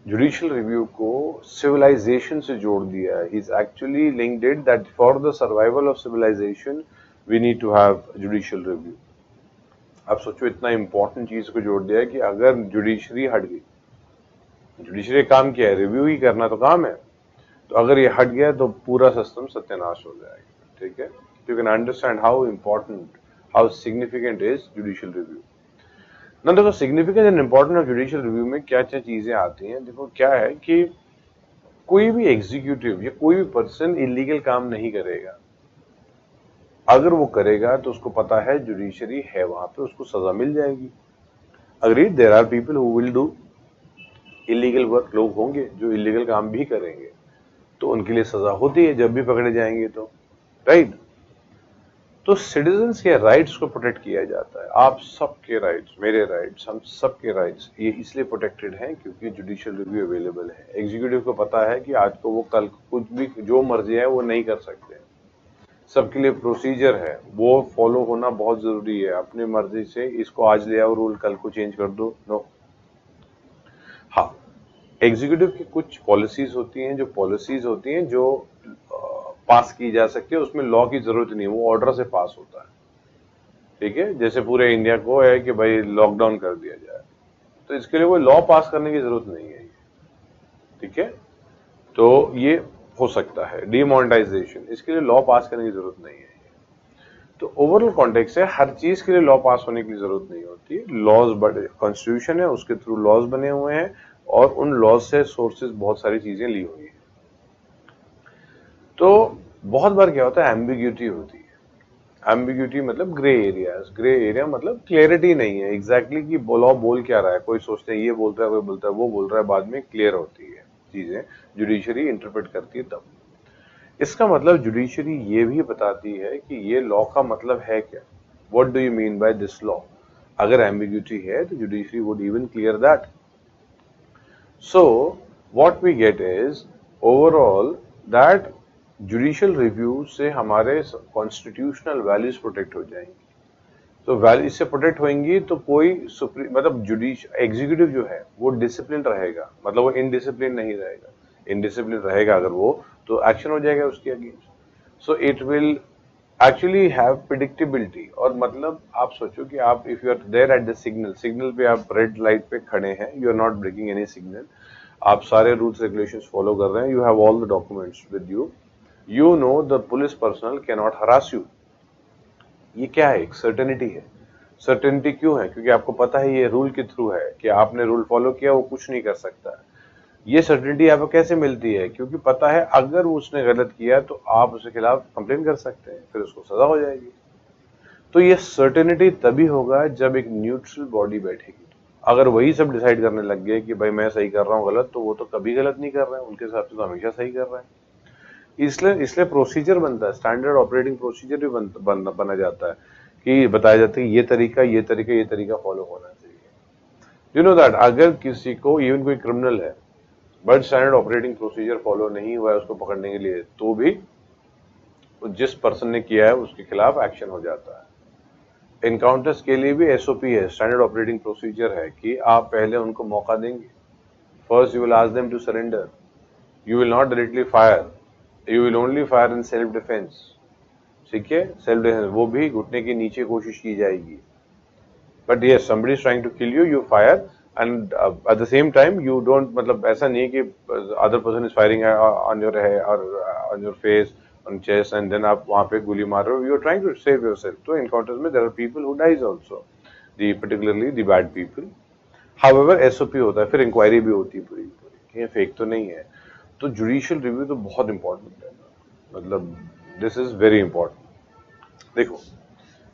जुडिशियल रिव्यू को सिविलाइजेशन से जोड़ दिया है. He is actually linked it that for the survival of civilization we need to have judicial review. अब सोचो, इतना इंपॉर्टेंट चीज को जोड़ दिया है कि अगर जुडिशरी हट गई, जुडिशरी काम क्या है, रिव्यू ही करना तो काम है, तो अगर ये हट गया तो पूरा सिस्टम सत्यानाश हो जाएगा. ठीक है, you can understand how important, how significant is judicial review. ना देखो, significant and important of judicial review में क्या क्या चीजें आती हैं. देखो क्या है कि कोई भी एग्जीक्यूटिव या कोई भी पर्सन इलीगल काम नहीं करेगा. अगर वो करेगा तो उसको पता है जुडिशरी है वहां पे, उसको सजा मिल जाएगी. Agreed, there are people who will do illegal work. लोग होंगे जो इलीगल काम भी करेंगे, तो उनके लिए सजा होती है जब भी पकड़े जाएंगे तो, राइट। तो सिटीजन्स के राइट्स को प्रोटेक्ट किया जाता है। आप सबके राइट्स, मेरे राइट्स, हम सबके राइट्स ये इसलिए प्रोटेक्टेड हैं क्योंकि जुडिशियल रिव्यू अवेलेबल है। एग्जीक्यूटिव को पता है कि आज को वो कल कुछ भी जो मर्जी है वो नहीं कर सकते। सबके लिए प्रोसीजर है, वो फॉलो होना बहुत जरूरी है। अपनी मर्जी से इसको आज ले आओ रूल, कल को चेंज कर दो, नो। हाँ, एग्जीक्यूटिव की कुछ पॉलिसीज होती हैं जो पास की जा सकती है, उसमें लॉ की जरूरत नहीं है, वो ऑर्डर से पास होता है, ठीक है। जैसे पूरे इंडिया को है कि भाई लॉकडाउन कर दिया जाए, तो इसके लिए कोई लॉ पास करने की जरूरत नहीं है, ठीक है। तो ये हो सकता है डीमोनेटाइजेशन, इसके लिए लॉ पास करने की जरूरत नहीं है। तो ओवरऑल कॉन्टेक्स्ट है, हर चीज के लिए लॉ पास होने की जरूरत नहीं होती है। लॉज बड़े कॉन्स्टिट्यूशन है, उसके थ्रू लॉज बने हुए हैं और उन लॉज से सोर्सेज बहुत सारी चीजें ली हुई है। तो बहुत बार क्या होता है, एम्बिग्यूटी होती है। एम्बिग्यूटी मतलब ग्रे एरियाज। ग्रे एरिया मतलब क्लियरिटी नहीं है एग्जैक्टली कि लॉ बोल क्या रहा है। कोई सोचते हैं ये बोलता है, कोई बोलता है वो बोल रहा है, बाद में क्लियर होती है चीजें, जुडिशरी इंटरप्रेट करती है तब। इसका मतलब जुडिशरी ये भी बताती है कि ये लॉ का मतलब है क्या, what do you mean by this law. अगर एम्बिग्यूटी है तो judiciary would even clear that. So what we get is overall that judicial review से हमारे कॉन्स्टिट्यूशनल वैल्यूज प्रोटेक्ट हो जाएंगी। तो वैल्यूज से प्रोटेक्ट होंगी तो कोई मतलब एग्जीक्यूटिव जो है वो डिसिप्लिन रहेगा, मतलब वो इनडिसिप्लिन नहीं रहेगा। इनडिसिप्लिन रहेगा अगर वो, तो एक्शन हो जाएगा उसके against. So it will actually have predictability. और मतलब आप सोचो कि आप if you are there at the signal पे आप रेड लाइट पे खड़े हैं, you are not breaking any signal, आप सारे रूल्स रेगुलेशंस फॉलो कर रहे हैं, you have all the documents with you, you know the police personnel can not harass you. ये क्या है, एक सर्टेनिटी है। सर्टेनिटी क्यों है, क्योंकि आपको पता है ये रूल के थ्रू है कि आपने रूल फॉलो किया, वो कुछ नहीं कर सकता। ये सर्टेनिटी आपको कैसे मिलती है, क्योंकि पता है अगर उसने गलत किया तो आप उसके खिलाफ कंप्लेन कर सकते हैं, फिर उसको सजा हो जाएगी। तो ये सर्टेनिटी तभी होगा जब एक न्यूट्रल बॉडी बैठेगी। अगर वही सब डिसाइड करने लग गए कि भाई मैं सही कर रहा हूँ गलत, तो वो तो कभी गलत नहीं कर रहे हैं, उनके हिसाब से तो हमेशा सही कर रहे हैं। इसलिए प्रोसीजर बनता है, स्टैंडर्ड ऑपरेटिंग प्रोसीजर भी बना जाता है कि बताया जाता है ये तरीका फॉलो होना चाहिए। यू नो दैट अगर किसी को इवन कोई क्रिमिनल है but standard operating procedure follow नहीं हुआ है उसको पकड़ने के लिए, तो भी जिस पर्सन ने किया है उसके खिलाफ एक्शन हो जाता है। एनकाउंटर्स के लिए भी एसओपी है, स्टैंडर्ड ऑपरेटिंग प्रोसीजर है कि आप पहले उनको मौका देंगे। First you will ask them to surrender, you will not directly fire, you will only fire in self defence, ठीक है। सेल्फ डिफेंस वो भी घुटने के नीचे कोशिश की जाएगी। But yes, somebody is trying to kill you, you fire and at the same time you don't, मतलब ऐसा नहीं कि other person is firing on your head और on your face, on chest, and then आप वहां पे गोली मार रहे हो, you are trying to save yourself. तो एनकाउंटर्स में there are people who dies also, the particularly the bad people. However SOP होता है, फिर इंक्वायरी भी होती है पूरी पूरी, ये फेक तो नहीं है। तो जुडिशियल रिव्यू तो बहुत इंपॉर्टेंट है, मतलब दिस इज वेरी इंपॉर्टेंट। देखो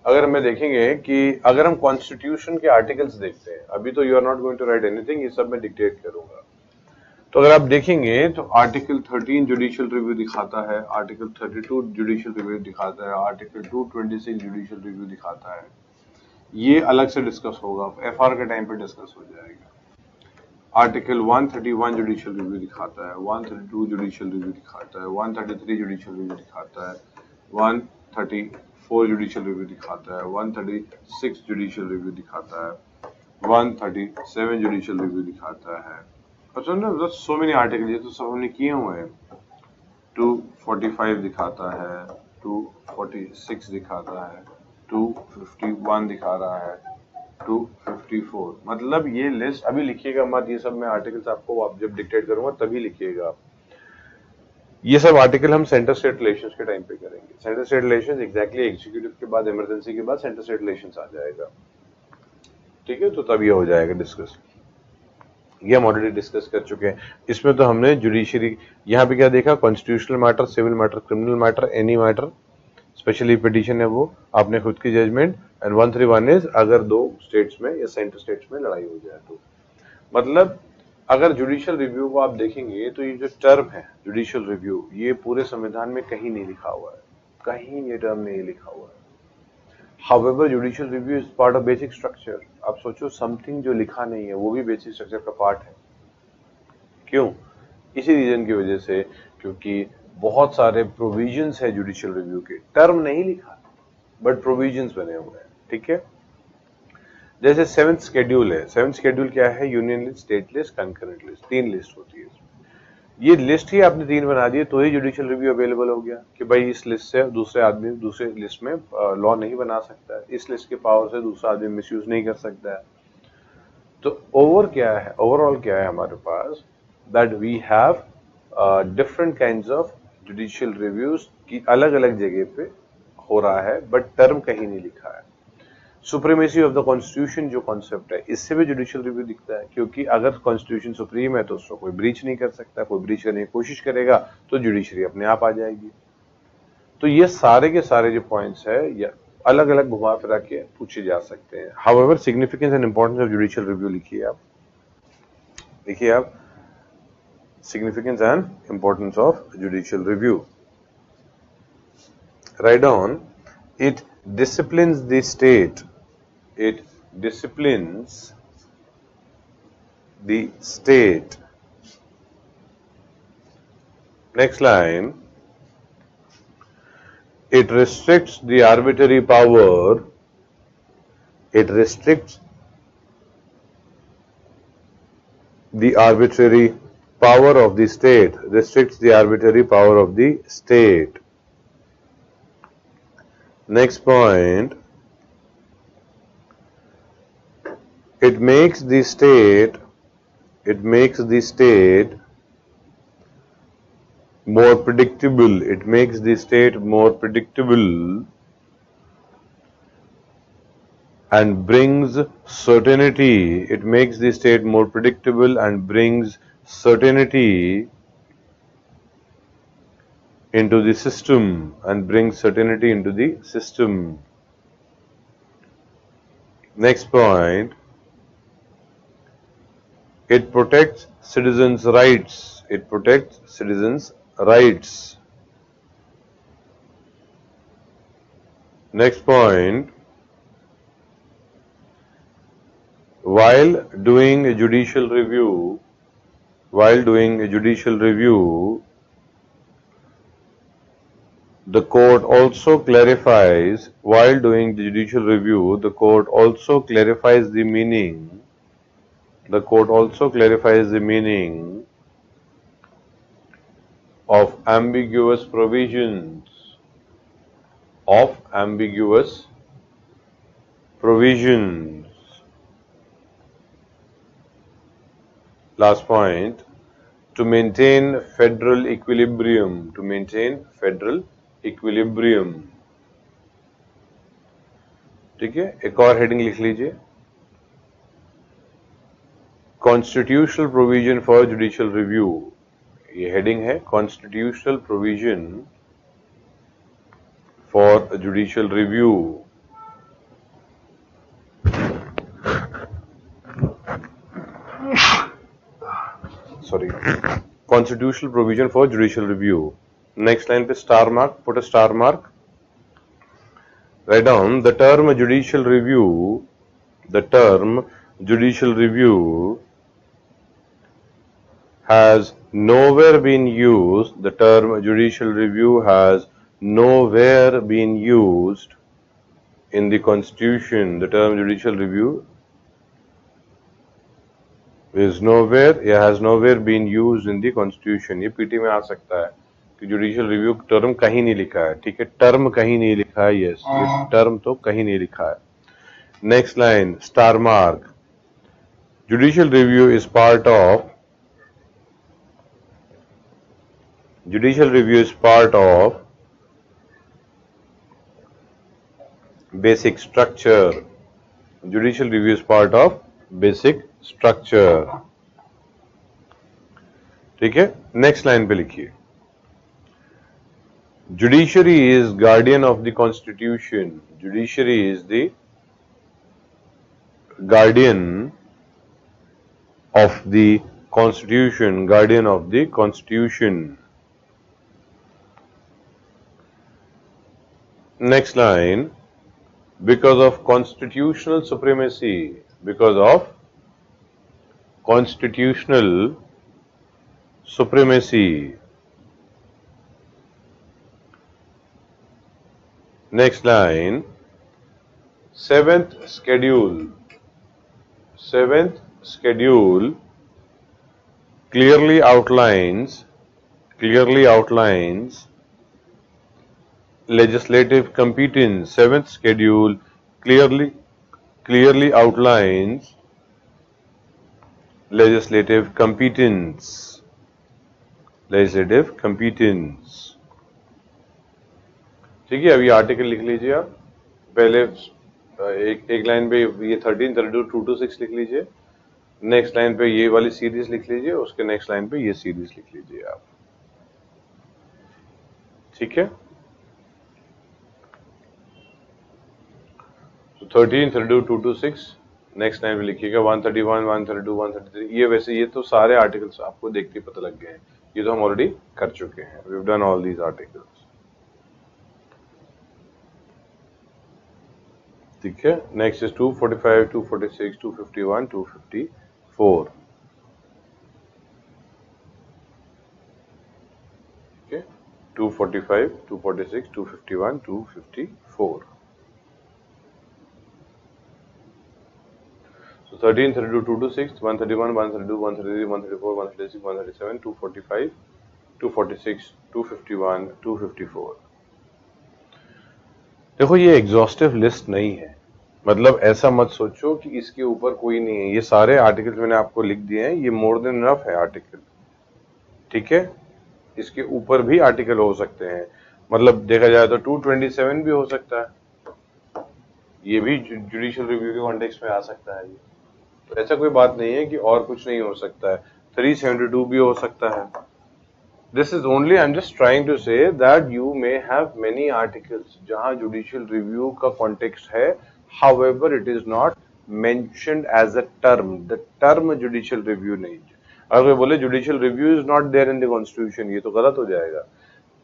अगर हमें देखेंगे कि अगर हम कॉन्स्टिट्यूशन के आर्टिकल्स देखते हैं, अभी तो you are not going to write anything, ये सब मैं डिक्टेट करूंगा। तो अगर आप देखेंगे तो आर्टिकल 13 जुडिशियल रिव्यू दिखाता है, आर्टिकल 32 जुडिशियल रिव्यू दिखाता है, आर्टिकल 226 जुडिशियल रिव्यू दिखाता है। ये अलग से डिस्कस होगा, एफआर के टाइम पे डिस्कस हो जाएगा। आर्टिकल 131 जुडिशियल रिव्यू दिखाता है, 132 जुडिशियल रिव्यू दिखाता है, 133 जुडिशियल रिव्यू दिखाता है, 134 जुडिशियल रिव्यू दिखाता है, 136 जुडिशियल रिव्यू दिखाता है, 137 जुडिशियल रिव्यू दिखाता है। अच्छा ना, सो मेनी आर्टिकल, ये तो सब हमने किए हुए हैं। 245 दिखाता है, 246 दिखाता है, 251 दिखा रहा है, 254। मतलब ये लिस्ट अभी लिखिएगा मत, ये सब मैं आर्टिकल्स आपको आप जब डिक्टेट करूंगा तभी लिखिएगा आप। ये सब आर्टिकल हम सेंटर स्टेट रिलेशंस के टाइम पे करेंगे। Centre state relations exactly executive के बाद, इमरजेंसी के बाद सेंटर स्टेट रिलेशंस आ जाएगा, ठीक है। तो तब ये हो जाएगा डिस्कस, ये हम ऑलरेडी डिस्कस कर चुके हैं। इसमें तो हमने जुडिशरी, यहाँ पे क्या देखा, constitutional matter, civil matter, criminal matter, any matter, specially petition है वो, आपने खुद की जजमेंट, एंड 131 इज अगर दो स्टेट्स में या सेंटर स्टेट्स में लड़ाई हो जाए तो। मतलब अगर जुडिशियल रिव्यू को आप देखेंगे तो ये जो टर्म है जुडिशियल रिव्यू, ये पूरे संविधान में कहीं नहीं लिखा हुआ है, कहीं ये टर्म नहीं लिखा हुआ है। However judicial review is part of basic structure. आप सोचो समथिंग जो लिखा नहीं है वो भी बेसिक स्ट्रक्चर का पार्ट है। क्यों? इसी रीजन की वजह से, क्योंकि बहुत सारे प्रोविजंस है जुडिशियल रिव्यू के, टर्म नहीं लिखा बट प्रोविजंस बने हुए हैं। ठीक है, जैसे 7th शेड्यूल है। 7th शेड्यूल क्या है? Union list, state list, concurrent list, 3 list होती है। ये लिस्ट ही आपने 3 बना दिए तो ही जुडिशियल रिव्यू अवेलेबल हो गया कि भाई इस लिस्ट से दूसरे आदमी दूसरे लिस्ट में लॉ नहीं बना सकता है, इस लिस्ट के पावर से दूसरा आदमी मिसयूज नहीं कर सकता है। तो ओवरऑल क्या है हमारे पास, that we have different kinds of judicial reviews की अलग अलग जगह पे हो रहा है, बट टर्म कहीं नहीं लिखा है। सुप्रीमेसी ऑफ द कॉन्स्टिट्यूशन जो कॉन्सेप्ट है, इससे भी जुडिशियल रिव्यू दिखता है, क्योंकि अगर कॉन्स्टिट्यूशन सुप्रीम है तो उसको कोई ब्रीच नहीं कर सकता, कोई ब्रीच करने की कोशिश करेगा तो जुडिशरी अपने आप आ जाएगी। तो ये सारे के सारे जो पॉइंट्स है या अलग अलग घुमा फिरा के पूछे जा सकते हैं। However significance and importance of judicial review लिखिए आप, significance and importance of judicial review. Write down, it disciplines the state. It disciplines the state. Next line. It restricts the arbitrary power. It restricts the arbitrary power of the state. Restricts the arbitrary power of the state. Next point, it makes the state more predictable. It makes the state more predictable and brings certainty. It makes the state more predictable and brings certainty into the system and brings certainty into the system. Next point, it protects citizens' rights. It protects citizens' rights. Next point, while doing a judicial review, the court also clarifies, while doing the judicial review, the court also clarifies the meaning. The court also clarifies the meaning of ambiguous provisions. Of ambiguous provisions. Last point, to maintain federal equilibrium. To maintain federal equilibrium. ठीक है, एक और heading लिख लीजिए, constitutional provision for judicial review. ये heading है constitutional provision for judicial review. Sorry, constitutional provision for judicial review. Next line पे star mark, put a star mark. Write down the term judicial review. The term judicial review has nowhere been used. The term judicial review has nowhere been used in the Constitution. The term judicial review is nowhere, has nowhere been used in the Constitution. ये PT में आ सकता है कि judicial review term कहीं नहीं लिखा है। ठीक है, टर्म कहीं नहीं लिखा है, यस, ये टर्म तो कहीं नहीं लिखा है। Next line, star mark, judicial review is part of basic structure. Judicial review is part of basic structure. ठीक है, नेक्स्ट लाइन पे लिखिए, Judiciary is guardian of the Constitution. Judiciary is the guardian of the Constitution, guardian of the Constitution. Next line, because of constitutional supremacy, because of constitutional supremacy. Next line, seventh schedule clearly outlines legislative competence. Seventh schedule clearly outlines legislative competence. ठीक है, अभी article लिख लीजिए आप। पहले एक line पे ये 13, 32, 2 to 6 लिख लीजिए। नेक्स्ट लाइन पे ये वाली सीरीज लिख लीजिए, उसके नेक्स्ट लाइन पे ये सीरीज लिख लीजिए आप। ठीक है, तो 13, 32, 2 to 6 नेक्स्ट लाइन पे लिखिएगा। 131, 132, 133, ये वैसे ये तो सारे आर्टिकल्स आपको देखते ही पता लग गए हैं, ये तो हम ऑलरेडी कर चुके हैं। We have done all these articles. ठीक है, नेक्स्ट इज 245, 246, 251, 254। ठीक है, 245, 246, 251, 254। So 13, 32, 2 to 6, 131, 132, 133, 134, 136, 137, 245, 246, 251, 254। देखो ये एग्जॉस्टिव लिस्ट नहीं है, मतलब ऐसा मत सोचो कि इसके ऊपर कोई नहीं है। ये सारे आर्टिकल्स मैंने आपको लिख दिए हैं, ये मोर देन इनफ है आर्टिकल। ठीक है, इसके ऊपर भी आर्टिकल हो सकते हैं, मतलब देखा जाए तो 227 भी हो सकता है, ये भी जुडिशियल रिव्यू के कॉन्टेक्स्ट में आ सकता है। ये तो ऐसा कोई बात नहीं है कि और कुछ नहीं हो सकता है। 372 भी हो सकता है। This is only, I'm just trying to say that you may have many articles जहां judicial review का context है, however it is not mentioned as a term. The term judicial review नहीं है। अगर कोई बोले judicial review is not there in the constitution, ये तो गलत हो जाएगा।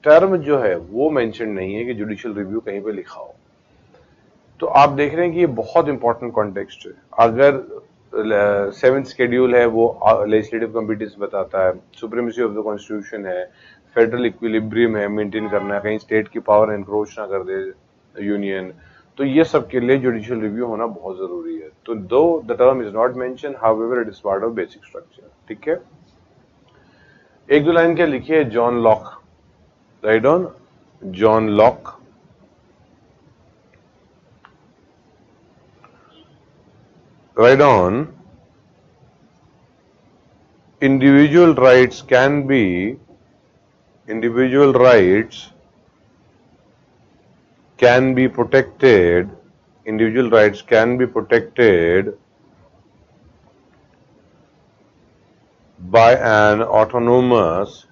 term जो है वो mention नहीं है कि judicial review कहीं पे लिखा हो। तो आप देख रहे हैं कि ये बहुत इंपॉर्टेंट कॉन्टेक्स्ट है। अगर 7th शेड्यूल है वो लेजिस्लेटिव कॉम्पिटेंस बताता है, सुप्रीमेसी ऑफ द कॉन्स्टिट्यूशन है, फेडरल इक्विलिब्रियम है, मेंटेन करना है, कहीं स्टेट की पावर एनक्रोच ना कर दे यूनियन, तो ये सब के लिए जुडिशियल रिव्यू होना बहुत जरूरी है। तो दो the term is not mention, however it is part of basic structure. ठीक है, एक दो लाइन क्या लिखी है, John Locke, write down John Locke. Write on, individual rights can be protected, individual rights can be protected by an autonomous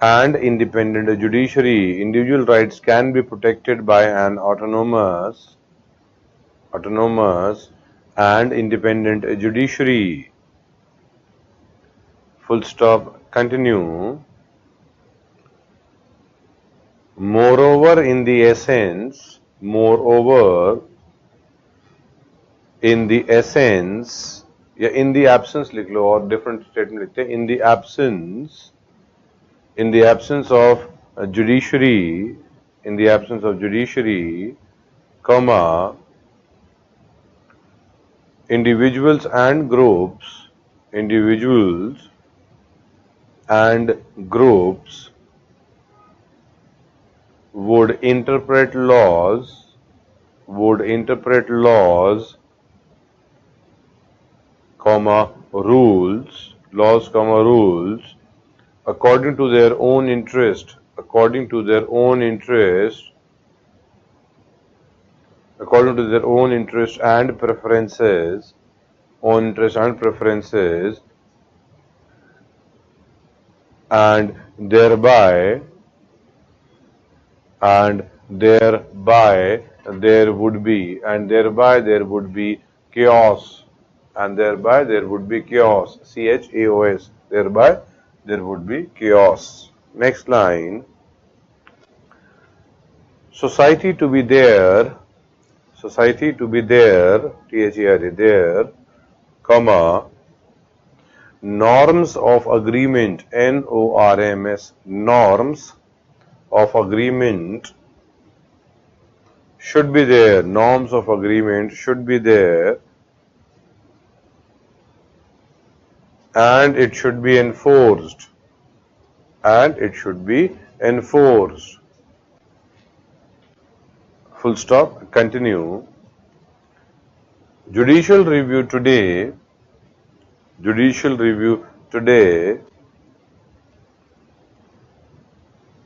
and independent judiciary. Individual rights can be protected by an autonomous and independent judiciary. Full stop. Continue. Moreover, in the essence, या in the absence लिख लो, और different statement लिखते हैं, in the absence of judiciary, comma, individuals and groups would interpret laws, rules, according to their own interest, and preferences, and thereby there would be chaos, and thereby there would be chaos. CHAOS. Thereby there would be chaos. Next line. Society to be there. Society to be there. THERE there. Comma. Norms of agreement. NORMS. Norms of agreement should be there. Norms of agreement should be there. And it should be enforced. And it should be enforced. Full stop. Continue. Judicial review today. Judicial review today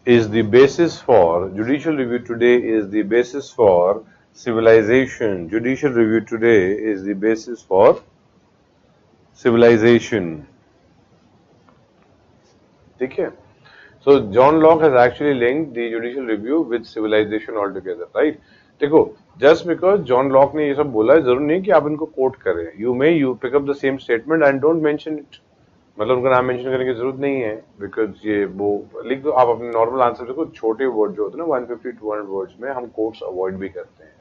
is the basis for. Judicial review today is the basis for civilization. Judicial review today is the basis for civilization. Okay. So John Locke has actually linked the judicial review with civilization altogether, right? देखो, just because John Locke ने ये सब बोला है, जरूर नहीं कि आप इनको कोट करें. You pick up the same statement and don't mention it. मतलब उनका नाम मेंशन करने की जरूरत नहीं है, because ये वो लिख दो. आप अपने नॉर्मल आंसर देखो, छोटे वर्ड जो होते हैं ना 150-200 वर्ड्स में हम कोट्स अवॉइड भी करते हैं.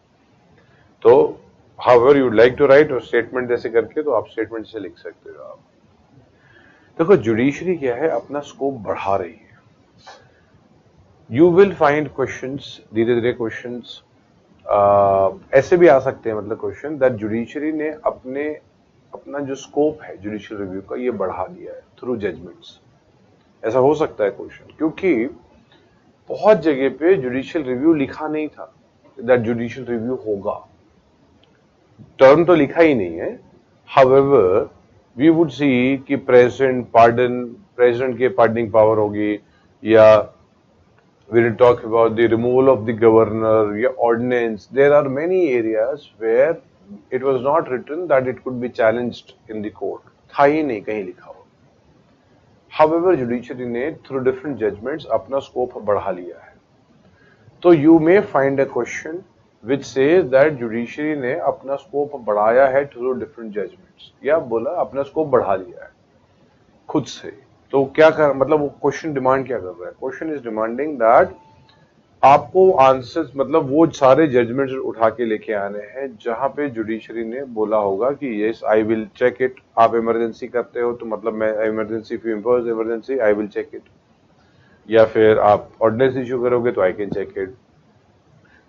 तो however you would like to write और स्टेटमेंट जैसे करके, तो आप स्टेटमेंट से लिख सकते हो. आप देखो, जुडिशरी क्या है, अपना स्कोप बढ़ा रही है. You will find questions, धीरे धीरे क्वेश्चंस ऐसे भी आ सकते हैं, मतलब क्वेश्चन दैट जुडिशरी ने अपना जो स्कोप है जुडिशियल रिव्यू का ये बढ़ा दिया है थ्रू जजमेंट्स. ऐसा हो सकता है क्वेश्चन, क्योंकि बहुत जगह पे जुडिशियल रिव्यू लिखा नहीं था दैट जुडिशियल रिव्यू होगा. टर्म तो लिखा ही नहीं है. हाउएवर वी वुड सी कि प्रेसिडेंट के पार्डनिंग पावर होगी, या we will talk about the removal of the governor, या ordinance. There are many areas where it was not written that it could be challenged in the court. था ही नहीं कहीं लिखा हो. However, judiciary ने through different judgments अपना scope बढ़ा लिया है. तो you may find a question which says that judiciary ने अपना scope बढ़ाया है through different judgments, या बोला अपना scope बढ़ा लिया है खुद से. तो क्या कर, मतलब वो क्वेश्चन डिमांड क्या कर रहा है? क्वेश्चन इज डिमांडिंग दैट आपको आंसर्स, मतलब वो सारे जजमेंट्स उठा के लेके आने हैं जहां पे जुडिशरी ने बोला होगा कि yes I will check it. आप इमरजेंसी करते हो तो मतलब मैं emergency, if you impose emergency I will check it. या फिर आप ऑर्डिनेंस इशू करोगे तो आई कैन चेक इट.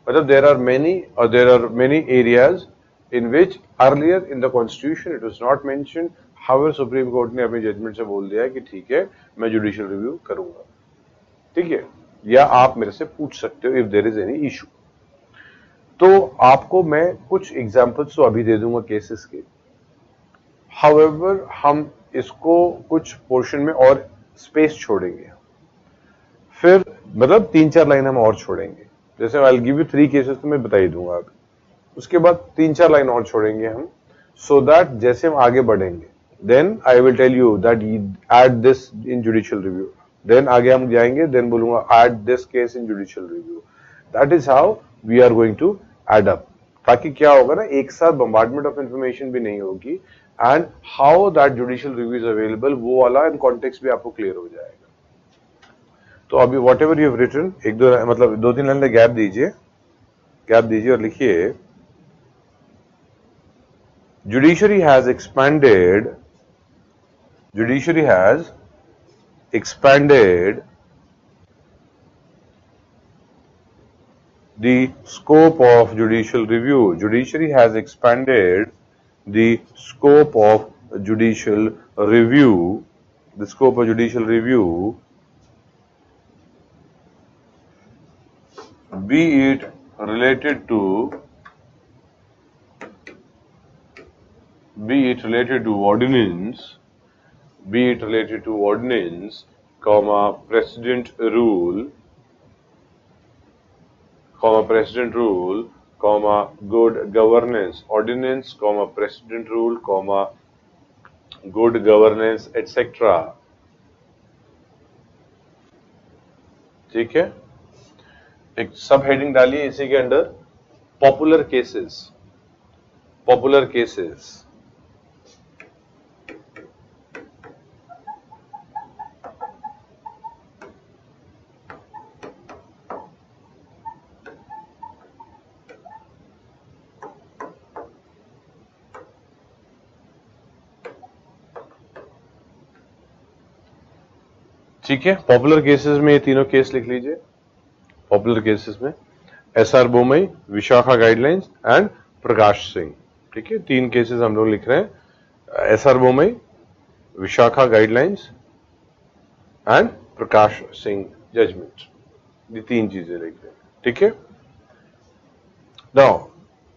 मतलब there are many areas in which earlier in the constitution it was not mentioned. However Supreme court ने अपने judgement से बोल दिया है कि ठीक है, मैं जुडिशियल रिव्यू करूंगा. ठीक है, या आप मेरे से पूछ सकते हो if there is any issue. तो आपको मैं कुछ एग्जांपल्स तो अभी दे दूंगा केसेस के. हाउएवर हम इसको कुछ पोर्शन में और स्पेस छोड़ेंगे, फिर मतलब 3-4 लाइन हम और छोड़ेंगे. जैसे आई विल गिव यू 3 केसेस तो मैं बता ही दूंगा अभी. उसके बाद 3-4 लाइन और छोड़ेंगे हम, सो दैट जैसे हम आगे बढ़ेंगे then I will tell you that you add this in judicial review. Then आगे हम जाएंगे, then बोलूंगा add this case in judicial review. That is how we are going to add up. ताकि क्या होगा ना, एक साथ bombardment of information भी नहीं होगी, and how that judicial review is available, वो वाला in context भी आपको clear हो जाएगा. तो अभी whatever you have written, एक दो मतलब 2-3 लाइन गैप दीजिए और लिखिए Judiciary has expanded the scope of judicial review. Judiciary has expanded the scope of judicial review. The scope of judicial review, be it related to ordinance, comma, precedent rule, comma, good governance. Ordinance, comma, precedent rule, comma, good governance, etc. ठीक है, एक सब heading डालिए इसी के under popular cases. Popular cases. ठीक है, popular cases में ये तीनों केस लिख लीजिए। पॉपुलर केसेस में SR Bommai, Vishaka guidelines and Prakash Singh. ठीक है, तीन केसेस हम लोग लिख रहे हैं, SR Bommai, Vishaka guidelines and Prakash Singh judgment. ये तीन चीजें लिख रहे हैं। ठीक है, नाउ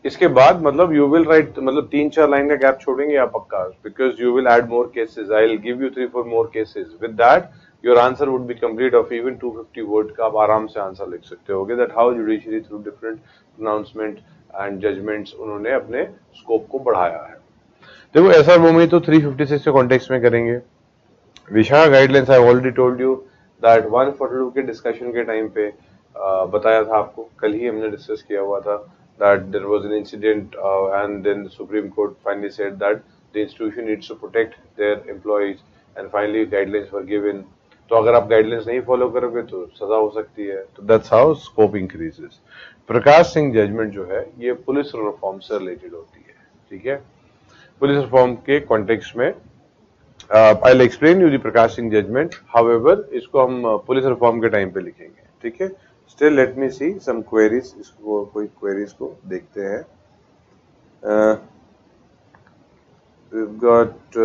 इसके बाद मतलब यू विल राइट, मतलब 3-4 लाइन का गैप छोड़ेंगे आप पक्का, because you will add more cases. I will give you 3-4 more cases. With that your answer would be complete of even 250 word का आप आराम से आंसर लिख सकते होगे। That how judiciary through different pronouncement and judgments उन्होंने अपने स्कोप को बढ़ाया है। देखो एसआर बोमई तो 356 के कॉन्टेक्स्ट में करेंगे। Vishakha guidelines I already told you that 142 के डिस्कशन के टाइम पे बताया था आपको, कल ही हमने डिस्कस किया हुआ था that there was an incident and then the Supreme Court finally said that the institution needs to protect their employees and finally guidelines were given। तो अगर आप गाइडलाइंस नहीं फॉलो करोगे तो सजा हो सकती है। तो that's how scope increases. Prakash Singh judgment जो है ये पुलिस रिफॉर्म से रिलेटेड होती है। ठीक है, पुलिस रिफॉर्म के कॉन्टेक्स्ट में I will explain you the Prakash Singh judgment, however इसको हम पुलिस रिफॉर्म के टाइम पे लिखेंगे। ठीक है, स्टिल लेट मी सी सम क्वेरीज, इसको कोई क्वेरीज को देखते हैं। we've got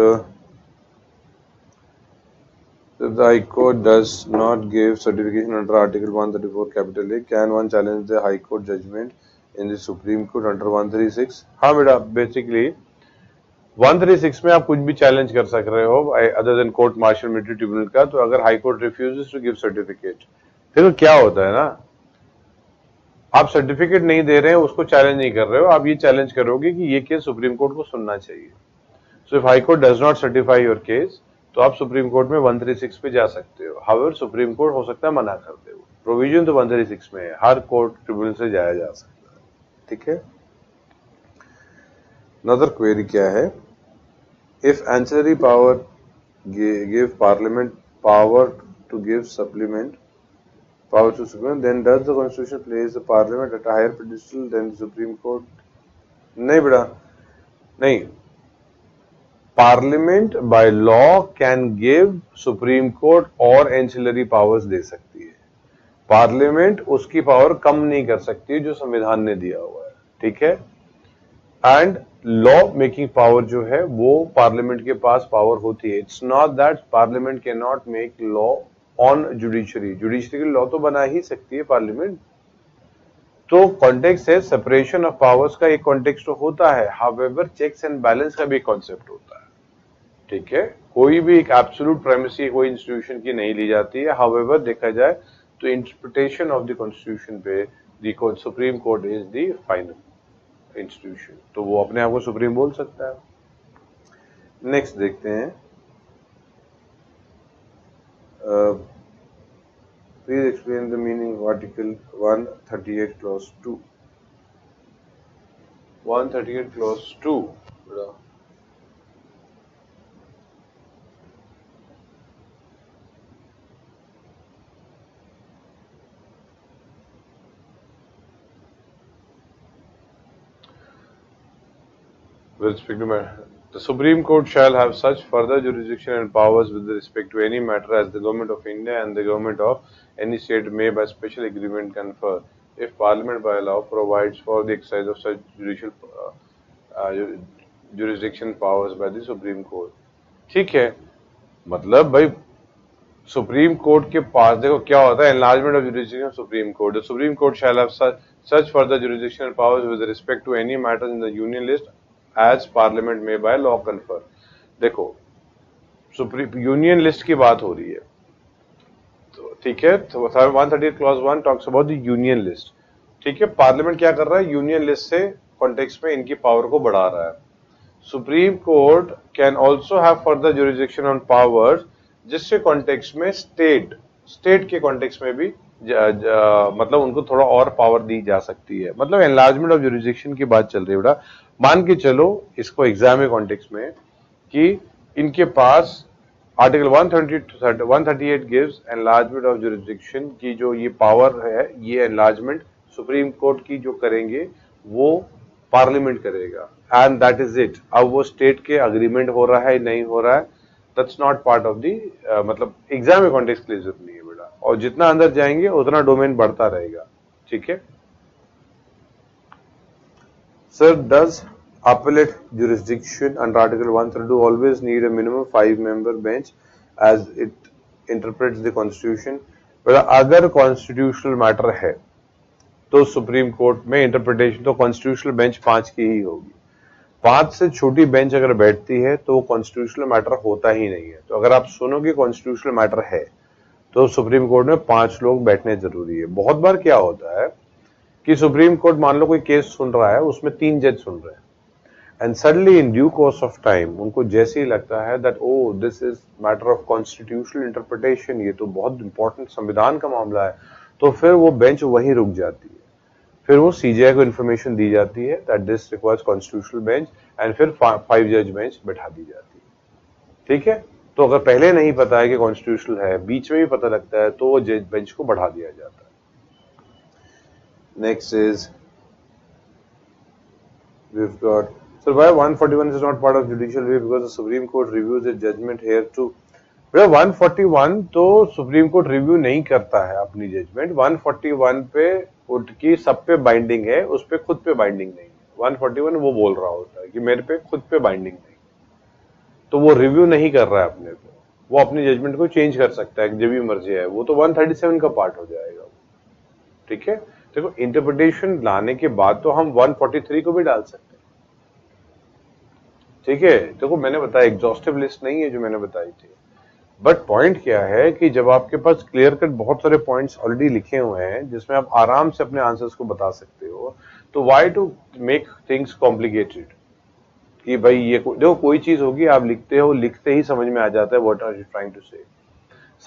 if the High Court does not give certification under Article 134 capital A, can one challenge the High Court judgment in the Supreme Court under 136? हाँ बेटा, basically 136 में आप कुछ भी चैलेंज कर सक रहे हो other than court martial military tribunal का। तो अगर high court refuses to give certificate, फिर क्या होता है ना, आप सर्टिफिकेट नहीं दे रहे हैं, उसको चैलेंज नहीं कर रहे हो, आप ये चैलेंज करोगे कि ये केस सुप्रीम कोर्ट को सुनना चाहिए। So if high court does not certify your case, तो आप सुप्रीम कोर्ट में 136 पे जा सकते हो। हाउएवर सुप्रीम कोर्ट हो सकता है मना कर दे, प्रोविजन तो 136 में है, हर कोर्ट ट्रिब्यूनल से जाया जा सकता है। ठीक है, अनदर क्वेरी क्या है, if ancillary power give parliament power to give supplement power to Supreme, then does the Constitution place the Parliament at a higher pedestal than the Supreme Court? नहीं बेटा, नहीं। Parliament by law can give Supreme Court और ancillary powers दे सकती है। Parliament उसकी power कम नहीं कर सकती जो संविधान ने दिया हुआ है। ठीक है, एंड लॉ मेकिंग पावर जो है वो पार्लियामेंट के पास पावर होती है। It's not that parliament can not make law on judiciary, judiciary law तो बना ही सकती है पार्लियामेंट। तो कॉन्टेक्स्ट है, सेपरेशन ऑफ पावर्स का एक कॉन्टेक्स्ट तो होता है, हाउएवर चेक्स एंड बैलेंस का भी कॉन्सेप्ट होता है। ठीक है, कोई भी एक एब्सोल्यूट प्राइमेसी कोई इंस्टीट्यूशन की नहीं ली जाती है। हाउएवर देखा जाए तो इंटरप्रिटेशन ऑफ द कॉन्स्टिट्यूशन पे the supreme court is the final institution, तो वो अपने आप को सुप्रीम बोल सकता है। नेक्स्ट देखते हैं, please explain the meaning of Article 138 Clause 2. 138 Clause 2. With respect to the Supreme Court shall have such further jurisdiction and powers with respect to any matter as the Government of India and the Government of any state may by special agreement confer, if Parliament by law provides for the exercise of such judicial jurisdiction powers by the Supreme Court। ठीक है, मतलब भाई supreme court के पास देखो क्या होता है, enlargement of jurisdiction of supreme court. The supreme court shall have such further jurisdiction and powers with respect to any matter in the union list as Parliament may by law confer। देखो supreme union list की बात हो रही है, तो ठीक है, तो 138 clause 1 talks about the union list. ठीक है, पार्लियामेंट क्या कर रहा है, यूनियन लिस्ट से कॉन्टेक्स्ट में इनकी पावर को बढ़ा रहा है। Supreme court can also have further jurisdiction on powers, जिससे कॉन्टेक्स्ट में स्टेट के कॉन्टेक्स्ट में भी मतलब उनको थोड़ा और पावर दी जा सकती है। मतलब एनलार्जमेंट ऑफ जुरिसडिक्शन की बात चल रही है बेटा। मान के चलो इसको एग्जाम में कॉन्टेक्स्ट में कि इनके पास article 138 gives enlargement of jurisdiction की जो ये पावर है, ये एनलार्जमेंट सुप्रीम कोर्ट की जो करेंगे वो पार्लियामेंट करेगा, एंड दैट इज इट। अब वो स्टेट के अग्रीमेंट हो रहा है नहीं हो रहा है, that's not part of the, मतलब एग्जाम में कॉन्टेक्स्ट के लिए जरूरत नहीं है बेटा। और जितना अंदर जाएंगे उतना डोमेन बढ़ता रहेगा, ठीक है। Sir, does appellate jurisdiction under Article 132 always need a minimum 5-member bench as it interprets the Constitution? अगर कॉन्स्टिट्यूशनल मैटर है तो सुप्रीम कोर्ट में इंटरप्रिटेशन तो कॉन्स्टिट्यूशनल बेंच 5 की ही होगी। 5 से छोटी बेंच अगर बैठती है तो कॉन्स्टिट्यूशनल मैटर होता ही नहीं है। तो अगर आप सुनोगे कॉन्स्टिट्यूशनल मैटर है तो सुप्रीम कोर्ट में 5 लोग बैठने जरूरी है। बहुत बार क्या होता है कि सुप्रीम कोर्ट मान लो कोई केस सुन रहा है, उसमें 3 जज सुन रहे हैं, and suddenly in due course of time उनको जैसे ही लगता है that oh this is matter of constitutional interpretation, ये तो बहुत इंपॉर्टेंट संविधान का मामला है, तो फिर वो बेंच वहीं रुक जाती है। फिर वो सीजीआई को इन्फॉर्मेशन दी जाती है that this requires constitutional bench, and फिर 5 जज बेंच बैठा दी जाती है, ठीक है। तो अगर पहले नहीं पता है कि कॉन्स्टिट्यूशनल है, बीच में भी पता लगता है, तो वो जज बेंच को बढ़ा दिया जाता है। Next is we've got, so why 141 is not part of judicial review? Because the Supreme Court reviews the judgment here too. बेटा 141 तो सुप्रीम कोर्ट रिव्यू नहीं करता है अपनी जजमेंट। 141 पे उनकी सब पे बाइंडिंग है, उस पे खुद पे बाइंडिंग नहीं है। 141 वो बोल रहा होता है कि मेरे पे खुद पे बाइंडिंग नहीं, तो वो रिव्यू नहीं कर रहा है अपने पे। वो अपनी जजमेंट को चेंज कर सकता है जब भी मर्जी है, वो तो 137 का पार्ट हो जाएगा, ठीक है। देखो इंटरप्रिटेशन लाने के बाद तो हम 143 को भी डाल सकते हैं, ठीक है। देखो मैंने बताया एग्जॉस्टिव लिस्ट नहीं है जो मैंने बताई थी, बट पॉइंट क्या है कि जब आपके पास क्लियर कट बहुत सारे पॉइंट्स ऑलरेडी लिखे हुए हैं जिसमें आप आराम से अपने आंसर्स को बता सकते हो, तो why to make things complicated कि भाई ये देखो कोई चीज होगी आप लिखते हो, लिखते ही समझ में आ जाता है what are you trying to say.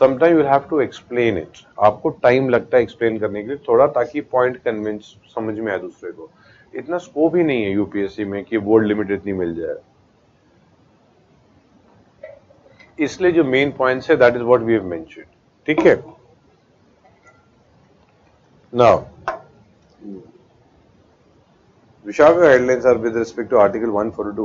Sometime you have to explain it, आपको टाइम लगता है एक्सप्लेन करने के लिए थोड़ा, ताकि पॉइंट कन्विंस समझ में आए दूसरे को। इतना स्कोप ही नहीं है यूपीएससी में कि वर्ड लिमिट इतनी मिल जाए, इसलिए जो मेन पॉइंट्स है that is what we have mentioned, ठीक है। Now Vishaka guidelines are with respect to Article 142,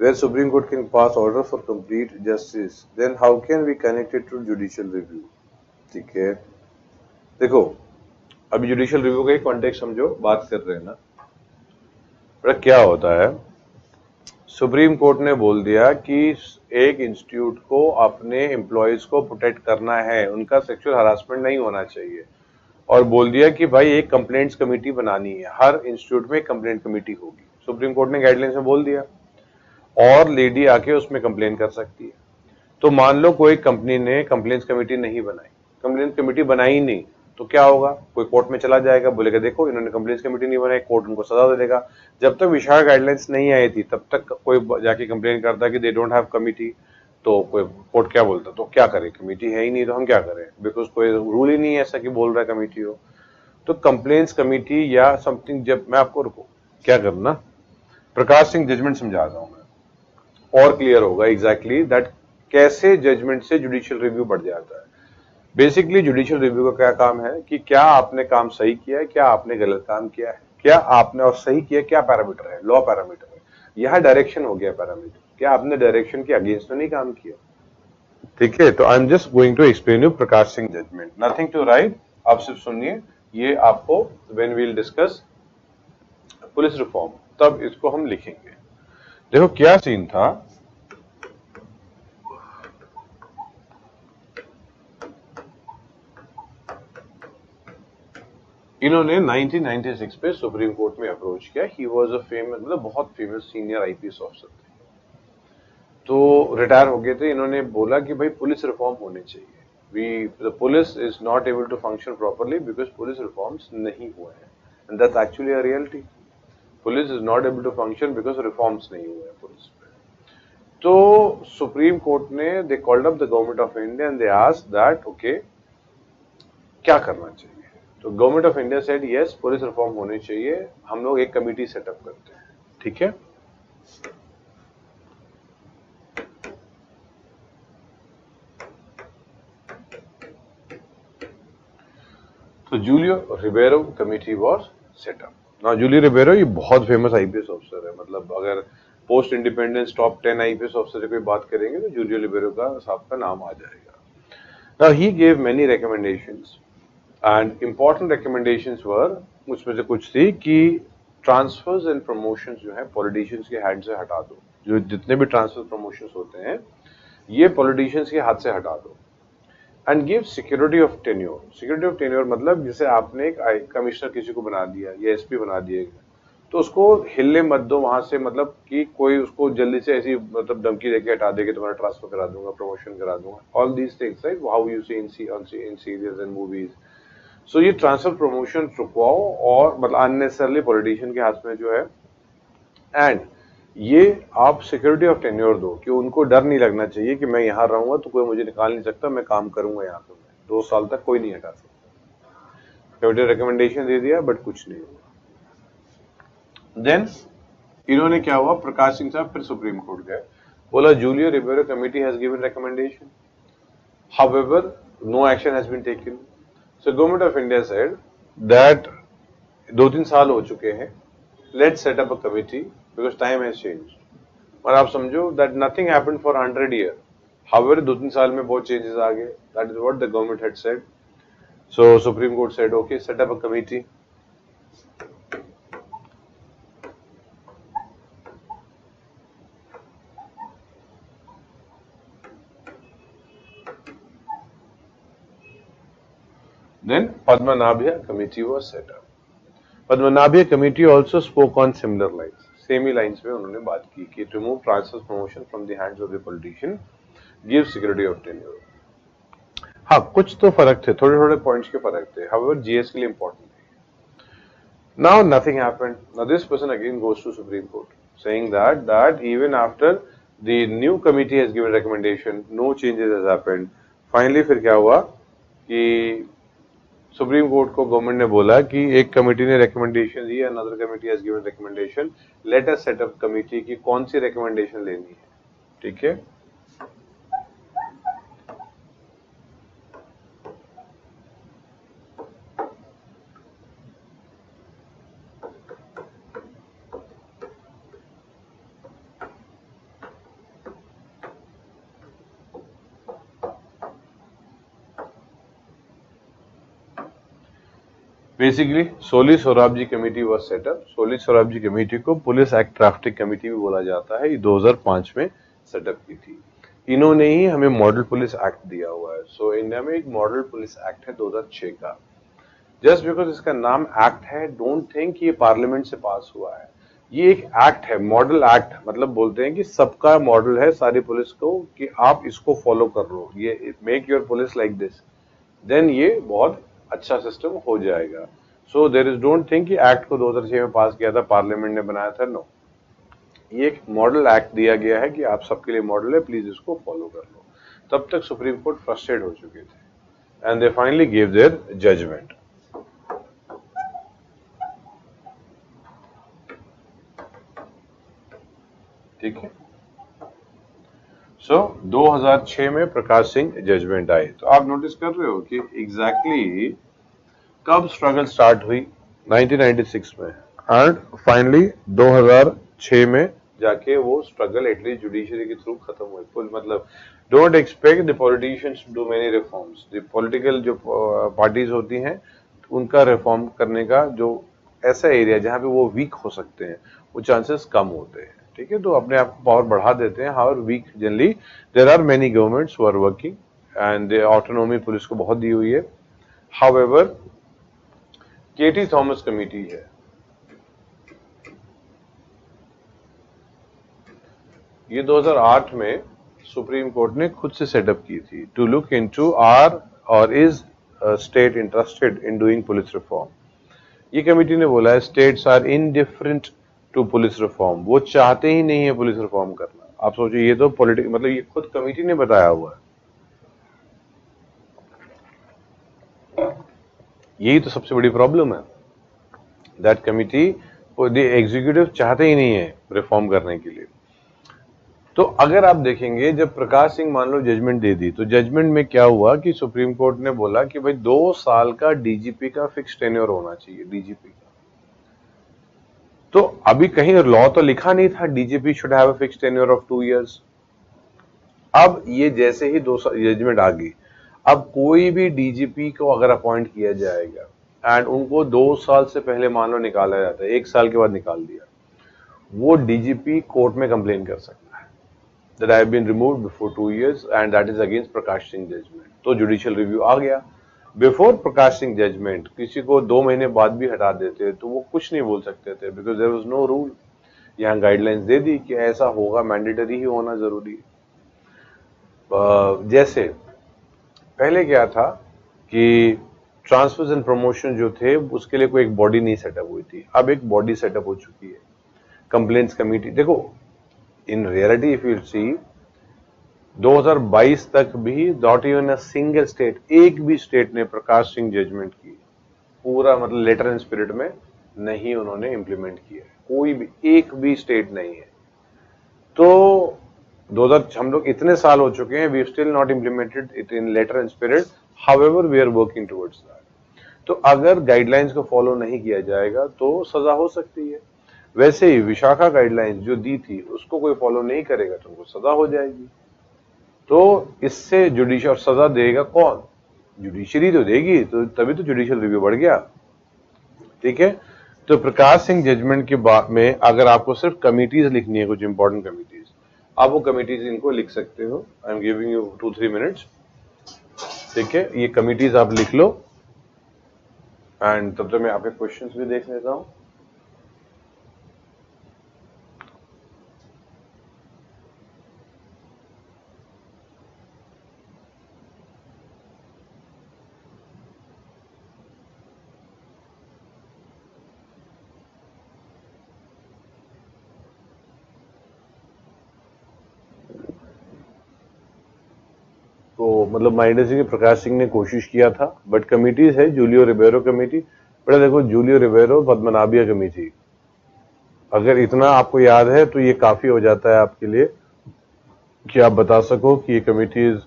where Supreme Court can pass order for complete justice. Then how can we connect it to judicial review? ठीक है, देखो अभी judicial review का एक context समझो, बात कर रहे हैं ना। बड़ा क्या होता है, सुप्रीम कोर्ट ने बोल दिया कि एक इंस्टीट्यूट को अपने एम्प्लॉयज को प्रोटेक्ट करना है, उनका सेक्सुअल हरासमेंट नहीं होना चाहिए, और बोल दिया कि भाई एक कंप्लेंट्स कमेटी बनानी है, हर इंस्टीट्यूट में एक कंप्लेंट कमेटी होगी। सुप्रीम कोर्ट ने गाइडलाइंस में बोल दिया, और लेडी आके उसमें कंप्लेन कर सकती है। तो मान लो कोई कंपनी ने कंप्लेंट्स कमेटी नहीं बनाई, कंप्लेंट कमेटी बनाई नहीं, तो क्या होगा, कोई कोर्ट में चला जाएगा, बोलेगा देखो इन्होंने कंप्लेंट्स कमेटी नहीं बनाई, कोर्ट उनको सजा दे देगा। जब तक विशाखा गाइडलाइंस नहीं आई थी तब तक कोई जाके कंप्लेन करता कि दे डोंट हैव कमिटी, तो कोई कोर्ट क्या बोलता, तो क्या करें, कमेटी है ही नहीं तो हम क्या करें, बिकॉज कोई रूल ही नहीं है ऐसा कि बोल रहा है कमेटी हो। तो कंप्लेंट्स कमेटी या समथिंग, जब मैं आपको रुको क्या करना, प्रकाश सिंह जजमेंट समझाता हूं मैं, और क्लियर होगा एग्जैक्टली दैट कैसे जजमेंट से जुडिशियल रिव्यू बढ़ जाता है। बेसिकली जुडिशियल रिव्यू का क्या काम है कि क्या आपने काम सही किया है, क्या आपने गलत काम किया है, क्या आपने और सही किया, क्या पैरामीटर है, लॉ पैरामीटर है, यहां डायरेक्शन हो गया पैरामीटर, क्या आपने डायरेक्शन के अगेंस्ट तो नहीं काम किया, ठीक है। तो I am just going to explain you Prakash Singh judgment, nothing to write, आप सिर्फ सुनिए, ये आपको when we will discuss police reform तब इसको हम लिखेंगे। देखो क्या सीन था, इन्होंने 1996 पे सुप्रीम कोर्ट में अप्रोच किया। ही वाज अ फेमस, मतलब बहुत फेमस सीनियर आईपीएस ऑफिसर थे, तो रिटायर हो गए थे। इन्होंने बोला कि भाई पुलिस रिफॉर्म होने चाहिए, the police is not able to function properly because police reforms नहीं हुए हैं, and that's actually a reality. Police is not able to function because reforms नहीं हुए हैं पुलिस में। तो सुप्रीम कोर्ट ने they called up the government of India and they asked that okay क्या करना चाहिए? तो government of India said yes, police reform होनी चाहिए, हम लोग एक कमेटी सेटअप करते हैं, ठीक है। तो Julio Ribeiro committee was setup. Now Julio Ribeiro ये बहुत फेमस आईपीएस ऑफिसर है, मतलब अगर post independence top 10 IPS officer की बात करेंगे तो जूलियो रिबेरो का साहब का नाम आ जाएगा। Now he gave many recommendations and important recommendations were, उसमें से कुछ थी कि ट्रांसफर्स एंड प्रमोशंस जो है पॉलिटिशियंस के हैंड से हटा दो। जो जितने भी ट्रांसफर प्रमोशंस होते हैं ये पॉलिटिशियंस के हाथ से हटा दो। And give security of tenure. Security of tenure मतलब जैसे आपने एक कमिश्नर किसी को बना दिया या एसपी बना दिया तो उसको हिलने मत दो वहां से, मतलब कि कोई उसको जल्दी से ऐसी मतलब धमकी देके हटा दे कि तुम्हारा ट्रांसफर करा दूंगा, प्रमोशन करा दूंगा, all these things right, how you see in series and movies. So ये ट्रांसफर प्रमोशन रुकवाओ और मतलब अननेसेसरली पॉलिटिशियन के हाथ में जो है। एंड ये आप सिक्योरिटी ऑफ टेन्योर दो कि उनको डर नहीं लगना चाहिए कि मैं यहाँ रहूंगा तो कोई मुझे निकाल नहीं सकता, मैं काम करूंगा यहाँ पे, मैं 2 साल तक कोई नहीं हटा सकता। कैबिनेट रिकमेंडेशन दे दिया बट कुछ नहीं हुआ। देन इन्होंने क्या हुआ, प्रकाश सिंह साहब फिर सुप्रीम कोर्ट गए, बोला Julio Ribeiro committee has given recommendation, however no action has been taken. So government of India said that 2-3 साल हो चुके हैं, let's set up a committee because time has changed. और आप समझो that nothing happened for 100 year, however 2-3 साल में बहुत चेंजेस आ गए। That is what the government had said. So Supreme Court said okay, set up a committee. Then Padmanabhiya committee was set up. Padmanabhiya committee also spoke on similar lines. Same he lines में उन्होंने बात की कि remove transfer promotion from the hands of the politician, give security of tenure. हाँ कुछ तो फर्क थे, थोड़े थोड़े पॉइंट्स के फर्क थे, however GS के लिए important थे। Now nothing happened. Now this person again goes to Supreme Court saying that even after the new committee has given recommendation, no changes has happened. Finally फिर क्या हुआ कि सुप्रीम कोर्ट को government ने बोला कि एक कमेटी ने रिकमेंडेशन दी, another committee has given recommendation, let us set up committee की कौन सी रिकमेंडेशन लेनी है, ठीक है। Basically Soli Sorabjee committee was set up. Soli Sorabjee committee को पुलिस एक्ट ड्राफ्टिंग कमेटी भी बोला जाता है, ये 2005 में सेटअप की थी। इन्होंने ही हमें मॉडल पुलिस एक्ट दिया हुआ है। सो इंडिया में एक मॉडल पुलिस एक्ट है 2006 का। जस्ट बिकॉज इसका नाम एक्ट है, डोंट थिंक ये पार्लियामेंट से पास हुआ है, ये एक एक्ट है, मॉडल एक्ट, मतलब बोलते हैं कि सबका मॉडल है सारी पुलिस को कि आप इसको फॉलो कर लो, ये make your police like this, then ये बहुत अच्छा सिस्टम हो जाएगा। So there is don't think कि एक्ट को 2006 में पास किया था, पार्लियामेंट ने बनाया था, नो, ये एक मॉडल एक्ट दिया गया है कि आप सबके लिए मॉडल है, प्लीज इसको फॉलो कर लो। तब तक सुप्रीम कोर्ट फ्रस्ट्रेट हो चुके थे and they finally give their judgment. ठीक है, सो 2006 में प्रकाश सिंह जजमेंट आए। तो आप नोटिस कर रहे हो कि एग्जैक्टली कब स्ट्रगल स्टार्ट हुई, 1996 में, एंड फाइनली 2006 में जाके वो स्ट्रगल एटलीस्ट जुडिशरी के थ्रू खत्म हुई। फुल मतलब don't expect the politicians to do many reforms. The political जो पार्टीज होती हैं उनका रिफॉर्म करने का जो ऐसा एरिया जहां पे वो वीक हो सकते हैं वो चांसेस कम होते हैं, ठीक है। तो अपने आप को पावर बढ़ा देते हैं, however weak generally there are many governments who are working and autonomy police को बहुत दी हुई है। हाउएवर केटी थॉमस कमेटी है, ये 2008 में सुप्रीम कोर्ट ने खुद से सेटअप की थी टू लुक इनटू आर और is state interested in doing police reform. ये कमेटी ने बोला है states are indifferent to police reform, वो चाहते ही नहीं है पुलिस रिफॉर्म करना। आप सोचिए, ये तो पॉलिटिक मतलब ये खुद कमेटी ने बताया हुआ है। यही तो सबसे बड़ी प्रॉब्लम है, दैट कमिटी द एग्जीक्यूटिव चाहते ही नहीं है रिफॉर्म करने के लिए। तो अगर आप देखेंगे जब प्रकाश सिंह मान लो जजमेंट दे दी, तो जजमेंट में क्या हुआ कि सुप्रीम कोर्ट ने बोला कि भाई 2 साल का डीजीपी का फिक्स टेन्योर होना चाहिए, डीजीपी का। तो अभी कहीं लॉ तो लिखा नहीं था DGP should have a fix tenure of 2 years. अब ये जैसे ही 2 साल जजमेंट आ गई, अब कोई भी डीजीपी को अगर अपॉइंट किया जाएगा एंड उनको 2 साल से पहले मान लो निकाला जाता है, 1 साल के बाद निकाल दिया, वो डीजीपी कोर्ट में कंप्लेन कर सकता है that I have been removed before 2 years and that is against Prakash Singh judgment. तो जुडिशियल रिव्यू आ गया। बिफोर प्रकाश सिंह जजमेंट किसी को 2 महीने बाद भी हटा देते तो वो कुछ नहीं बोल सकते थे, because there was no rule. यहाँ गाइडलाइंस दे दी कि ऐसा होगा, मैंडेटरी ही होना जरूरी है। जैसे पहले क्या था कि ट्रांसफर्स एंड प्रमोशन जो थे उसके लिए कोई एक बॉडी नहीं सेटअप हुई थी, अब एक बॉडी सेटअप हो चुकी है, कंप्लेंट्स कमेटी। देखो in reality if you see 2022 तक भी not even a single state, एक भी स्टेट ने प्रकाश सिंह जजमेंट की पूरा मतलब लेटर एंड स्पिरिट में नहीं उन्होंने इंप्लीमेंट किया, कोई भी एक भी स्टेट नहीं है। तो 2000 हम लोग इतने साल हो चुके हैं, we still not implemented it in letter and spirit, however we are working towards that. तो अगर गाइडलाइंस को फॉलो नहीं किया जाएगा तो सजा हो सकती है। वैसे ही विशाखा गाइडलाइंस जो दी थी उसको कोई फॉलो नहीं करेगा तो उनको सजा हो जाएगी। तो इससे जुडिशियल सजा देगा कौन? जुडिशरी तो देगी, तो तभी तो जुडिशियल रिव्यू बढ़ गया। ठीक है, तो प्रकाश सिंह जजमेंट के बाद में अगर आपको सिर्फ कमिटीज लिखनी है, कुछ इंपॉर्टेंट कमिटीज, आप वो कमिटीज इनको लिख सकते हो। I am giving you 2-3 minutes. ठीक है, ये कमिटीज आप लिख लो एंड तब तक मैं आपके क्वेश्चंस भी देख लेता हूं। तो मतलब माइंड से प्रकाश सिंह ने कोशिश किया था, बट कमिटीज है जूलियो रिबेरो कमेटी। बेटा देखो, जूलियो रिबेरो पद्मनाभिया कमेटी, अगर इतना आपको याद है तो ये काफी हो जाता है आपके लिए कि आप बता सको कि ये कमिटीज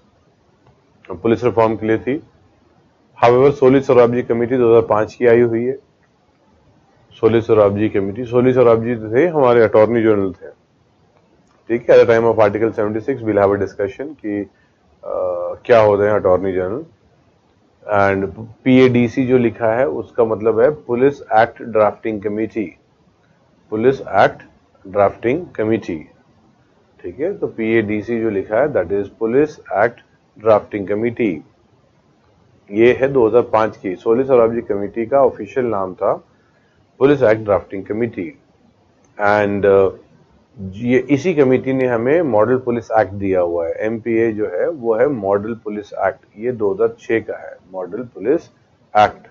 पुलिस रिफॉर्म के लिए थी। हाउएवर सोली सोराबजी कमेटी 2005 की आई हुई है। सोली सोराबजी कमेटी, सोली सोराबजी थे हमारे अटॉर्नी जनरल थे। ठीक है, eight the time of article 76 will have a discussion कि क्या होते हैं अटॉर्नी जनरल। एंड पीएडीसी जो लिखा है उसका मतलब है police act drafting committee, police act drafting committee. ठीक है, तो पीएडीसी जो लिखा है that is police act drafting committee. ये है 2005 की। सोली सोराबजी कमेटी का ऑफिशियल नाम था police act drafting committee. And ये इसी कमेटी ने हमें मॉडल पुलिस एक्ट दिया हुआ है। एमपीए जो है वो है मॉडल पुलिस एक्ट, ये 2006 का है मॉडल पुलिस एक्ट।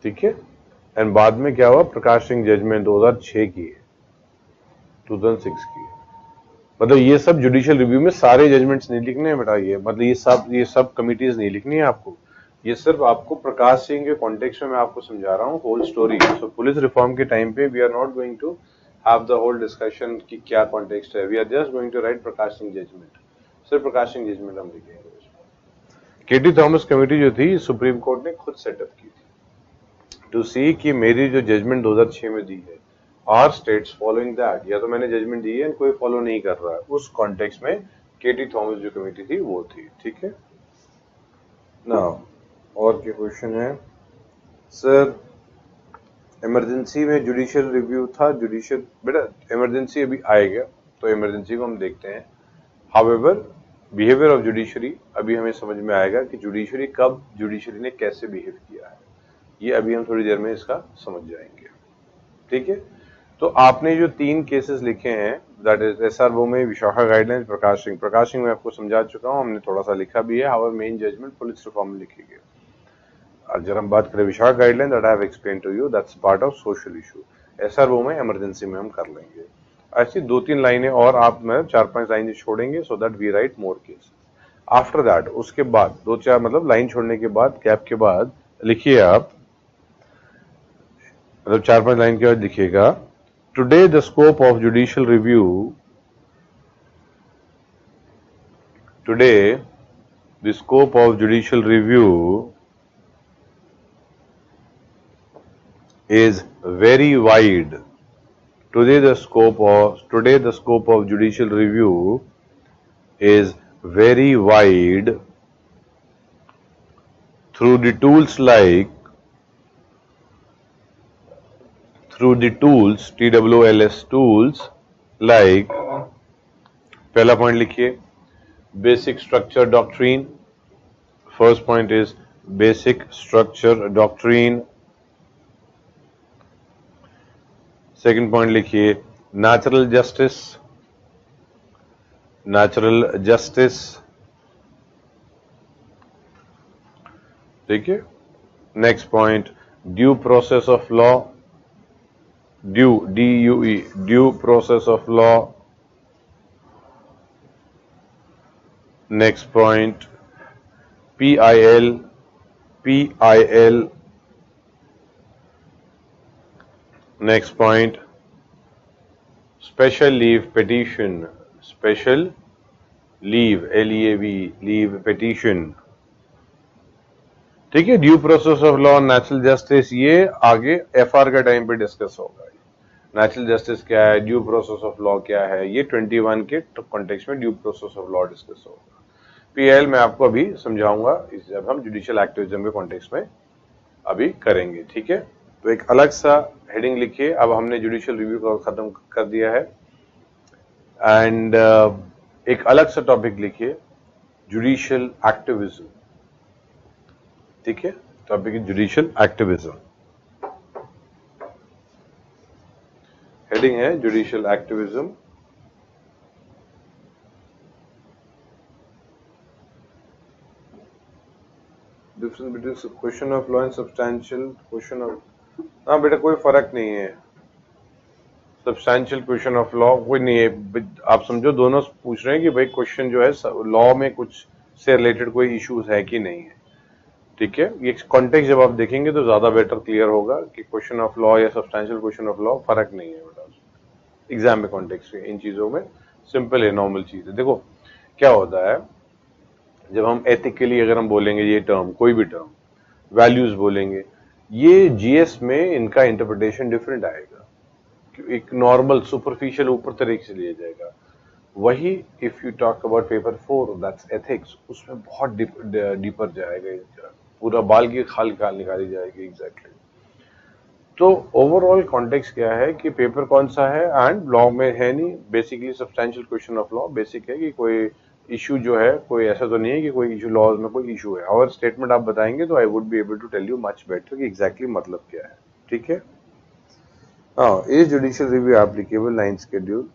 ठीक है, एंड बाद में क्या हुआ, प्रकाश सिंह जजमेंट 2006 की है, 2006 की। मतलब ये सब जुडिशियल रिव्यू में सारे जजमेंट्स नहीं लिखने हैं बेटा, ये मतलब ये सब कमिटीज नहीं लिखनी है आपको, ये सिर्फ आपको प्रकाश सिंह के कॉन्टेक्स्ट में मैं आपको समझा रहा हूँ whole story. So police reform के टाइम पे we are not going to have the whole discussion कि क्या कॉन्टेक्स्ट है, we are just going to write Prakash Singh judgment, सिर्फ प्रकाश सिंह जजमेंट हम लिखेंगे। केटी थॉमस कमेटी जो थी सुप्रीम कोर्ट ने खुद सेटअप की थी टू सी कि मेरी जो जजमेंट 2006 में दी है आर स्टेट्स फॉलोइंग दैट, या तो मैंने जजमेंट दी है कोई फॉलो नहीं कर रहा है, उस कॉन्टेक्स्ट में केटी थॉमस जो कमेटी थी वो थी। ठीक है ना, और क्या क्वेश्चन है सर? इमरजेंसी में जुडिशियल रिव्यू था, जुडिशियल बेटा इमरजेंसी अभी आएगा तो इमरजेंसी को हम देखते हैं। हाउएवर बिहेवियर ऑफ जुडिशरी अभी हमें समझ में आएगा कि जुडिशरी कब, जुडिशरी ने कैसे बिहेव किया है, ये अभी हम थोड़ी देर में इसका समझ जाएंगे। ठीक है, तो आपने जो 3 केसेस लिखे हैं दैट इज एसआरओ में विशाखा गाइडलाइंस, प्रकाश सिंह मैं आपको समझा चुका हूं, हमने थोड़ा सा लिखा भी है। However main judgment police reform में लिखी गई। अगर हम बात करें Vishakha guideline that I have explain to you, that's part of social issue. SRO में इमरजेंसी में हम कर लेंगे। ऐसी 2-3 लाइनें और आप में 4-5 लाइनें छोड़ेंगे so that we write more cases. After that, उसके बाद 2-4 मतलब लाइन छोड़ने के बाद, गैप के बाद लिखिए आप, मतलब 4-5 लाइन के बाद लिखिएगा, today the scope of judicial review, today the scope of judicial review is very wide. Today the scope of judicial review is very wide through the tools TWLS tools like, पहला point लिखिए, basic structure doctrine. First point is basic structure doctrine. Second point लिखिए natural justice. ठीक है. Next point due process of law, due process of law. Next point PIL. Next point special leave petition, special leave leave petition. ठीक है. Due process of law, natural justice, ये आगे FR का time पे discuss होगा. Natural justice क्या है, due process of law क्या है, ये 21 के कॉन्टेक्स्ट में due process of law discuss होगा. PIL मैं आपको अभी समझाऊंगा जब हम जुडिशियल एक्टिविज्म के कॉन्टेक्स्ट में अभी करेंगे. ठीक है. तो एक अलग सा हेडिंग लिखिए. अब हमने जुडिशियल रिव्यू को खत्म कर दिया है एंड एक अलग सा टॉपिक लिखिए, जुडिशियल एक्टिविज्म. ठीक है. टॉपिक है जुडिशियल एक्टिविज्म. हेडिंग है judicial activism. Difference between question of law and substantial question of, हाँ बेटा कोई फर्क नहीं है. सब्सटैंशियल क्वेश्चन ऑफ लॉ कोई नहीं है. आप समझो दोनों पूछ रहे हैं कि भाई क्वेश्चन जो है लॉ में कुछ से रिलेटेड कोई इश्यूज है कि नहीं है. ठीक है. ये कॉन्टेक्स्ट जब आप देखेंगे तो ज्यादा बेटर क्लियर होगा कि क्वेश्चन ऑफ लॉ या सब्सटैंशियल क्वेश्चन ऑफ लॉ फर्क नहीं है बेटा. एग्जाम में कॉन्टेक्स्ट इन चीजों में सिंपल है, नॉर्मल चीज है. देखो क्या होता है, जब हम एथिकली अगर हम बोलेंगे ये टर्म, कोई भी टर्म, वैल्यूज बोलेंगे, ये GS में इनका इंटरप्रिटेशन डिफरेंट आएगा. एक नॉर्मल सुपरफिशियल ऊपर तरीके से लिया जाएगा. वही if you talk about paper 4 that's ethics, उसमें बहुत डीपर जाएगा, पूरा बाल की खाल निकाली जाएगी. एग्जैक्टली. तो ओवरऑल कॉन्टेक्स्ट क्या है कि पेपर कौन सा है एंड लॉ में है नहीं. Basically substantial question of law basic है कि कोई इशू जो है, कोई ऐसा तो नहीं है कि कोई इशू लॉज में कोई इशू है. और स्टेटमेंट आप बताएंगे तो I would be able to tell you much better कि एग्जैक्टली मतलब क्या है. ठीक है. हाँ, is judicial review applicable, 9 schedule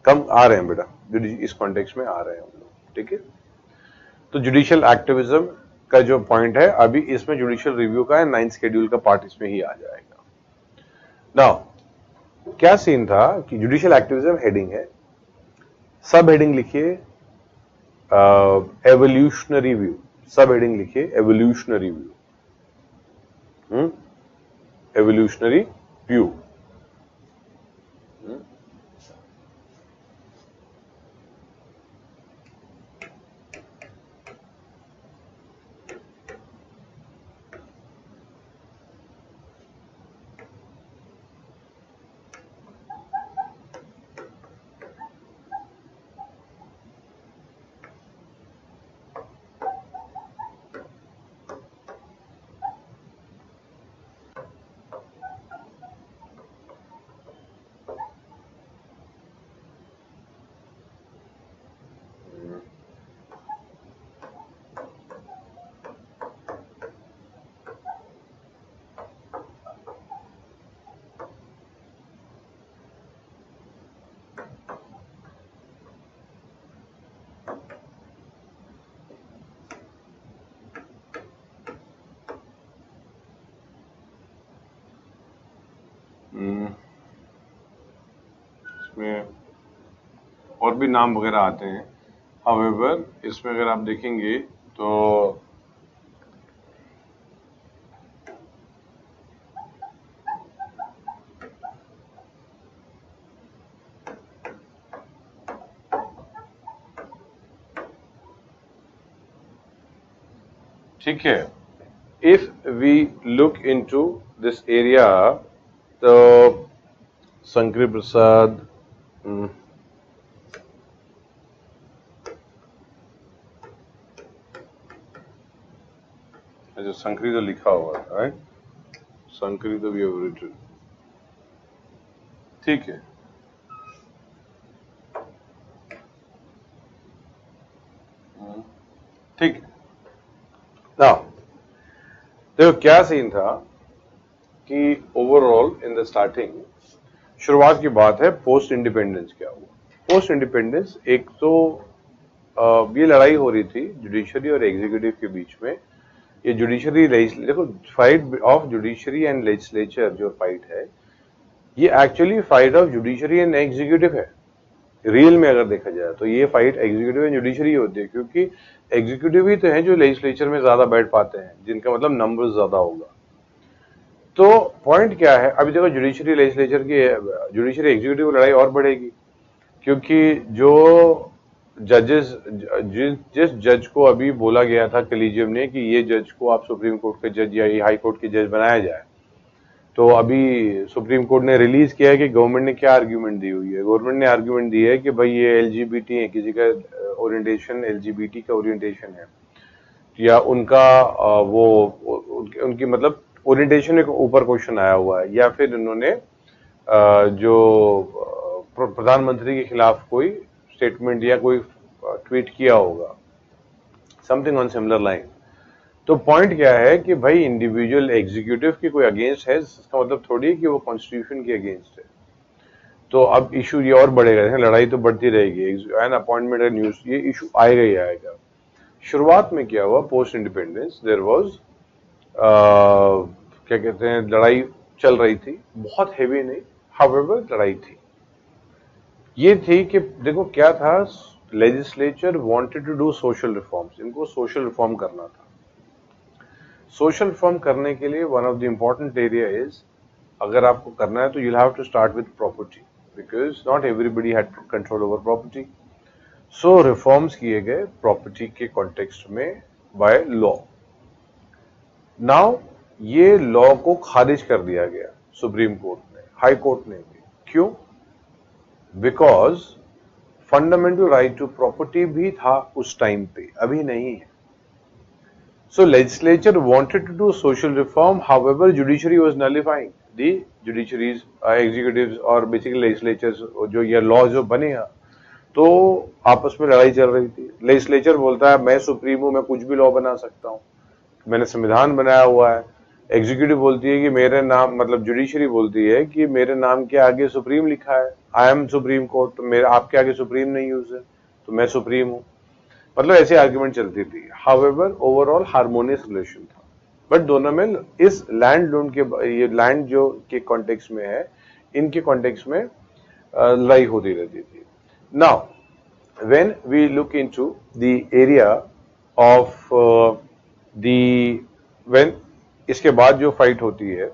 कम आ रहे हैं बेटा, इस कॉन्टेक्स्ट में आ रहे हैं हम लोग. ठीक है. तो जुडिशियल एक्टिविज्म का जो पॉइंट है अभी इसमें जुडिशियल रिव्यू का है, 9 शेड्यूल का पार्ट इसमें ही आ जाएगा. नाउ क्या सीन था कि जुडिशियल एक्टिविज्म हेडिंग है, सब हेडिंग लिखिए एवोल्यूशनरी व्यू. सब हेडिंग लिखिए एवोल्यूशनरी व्यू. Evolutionary view. इसमें और भी नाम वगैरह आते हैं. However, इसमें अगर आप देखेंगे तो ठीक है, if we look into this area, तो शंकरी प्रसाद अच्छा, शंकरी तो लिखा हुआ है, राइट? शंकरी तो भी रिटन, ठीक है। ठीक है। नाउ देखो क्या सीन था कि ओवरऑल इन द स्टार्टिंग, शुरुआत की बात है, पोस्ट इंडिपेंडेंस क्या हुआ। पोस्ट इंडिपेंडेंस एक तो ये लड़ाई हो रही थी जुडिशरी और एग्जीक्यूटिव के बीच में। ये जुडिशरी, देखो fight of judiciary and legislature जो फाइट है, ये actually fight of judiciary and executive है। रियल में अगर देखा जाए तो ये फाइट एग्जीक्यूटिव एंड जुडिशरी होती है, क्योंकि एग्जीक्यूटिव ही तो है जो लेजिस्लेचर में ज्यादा बैठ पाते हैं, जिनका मतलब नंबर ज्यादा होगा। तो पॉइंट क्या है, अभी देखो जुडिशरी लेजिस्लेचर की, जुडिशरी एग्जीक्यूटिव लड़ाई और बढ़ेगी, क्योंकि जो जजेस, जिस जज को अभी बोला गया था कलीजियम ने कि ये जज को आप सुप्रीम कोर्ट के जज या हाई कोर्ट के जज बनाया जाए, तो अभी सुप्रीम कोर्ट ने रिलीज किया है कि गवर्नमेंट ने क्या आर्ग्यूमेंट दी हुई है। गवर्नमेंट ने आर्ग्यूमेंट दी है कि भाई ये एलजीबीटी है, किसी का ओरिएंटेशन एलजीबीटी का ओरिएंटेशन है, या उनका उनकी मतलब ओरिएंटेशन के ऊपर क्वेश्चन आया हुआ है, या फिर उन्होंने जो प्रधानमंत्री के खिलाफ कोई स्टेटमेंट या कोई ट्वीट किया होगा, समथिंग ऑन सिमिलर लाइन। तो पॉइंट क्या है कि भाई इंडिविजुअल एग्जीक्यूटिव की कोई अगेंस्ट है, इसका मतलब थोड़ी है कि वो कॉन्स्टिट्यूशन के अगेंस्ट है। तो अब इशू ये और बढ़ेगा, लड़ाई तो बढ़ती रहेगी, एन अपॉइंटमेंट न्यूज, ये इशू आएगा ही आएगा। शुरुआत में क्या हुआ, पोस्ट इंडिपेंडेंस देयर वाज क्या कहते हैं, लड़ाई चल रही थी, बहुत हेवी नहीं, हाउएवर लड़ाई थी। ये थी कि देखो क्या था, legislature wanted to do social reforms, इनको सोशल रिफॉर्म करना था। सोशल रिफॉर्म करने के लिए one of the important area is, अगर आपको करना है तो you have to start with property, because not everybody had control over property. So reforms किए गए प्रॉपर्टी के कॉन्टेक्स्ट में बाय लॉ। नाउ ये लॉ को खारिज कर दिया गया सुप्रीम कोर्ट ने, हाई कोर्ट ने भी। क्यों? Because fundamental right to property भी था उस टाइम पे, अभी नहीं है। So legislature wanted to do social reform, however judiciary was nullifying the judiciaries, executives और basically legislatures जो ये laws जो बने हैं, तो आपस में लड़ाई चल रही थी। लेजिस्लेचर बोलता है मैं सुप्रीम हूं, मैं कुछ भी लॉ बना सकता हूं, मैंने संविधान बनाया हुआ है। एग्जीक्यूटिव बोलती है कि मेरे नाम, मतलब जुडिशरी बोलती है कि मेरे नाम के आगे सुप्रीम लिखा है, आई एम सुप्रीम कोर्ट, तो मेरे आपके आगे सुप्रीम नहीं यूज है, तो मैं सुप्रीम हूं। मतलब ऐसी आर्ग्यूमेंट चलती थी। हाउएवर ओवरऑल हार्मोनियस रिलेशन था, बट दोनों में इस लैंड लोन के, ये लैंड जो के कॉन्टेक्स्ट में है, इनके कॉन्टेक्स्ट में लड़ाई होती रहती थी। Now when we look into the area of when, इसके बाद जो फाइट होती है,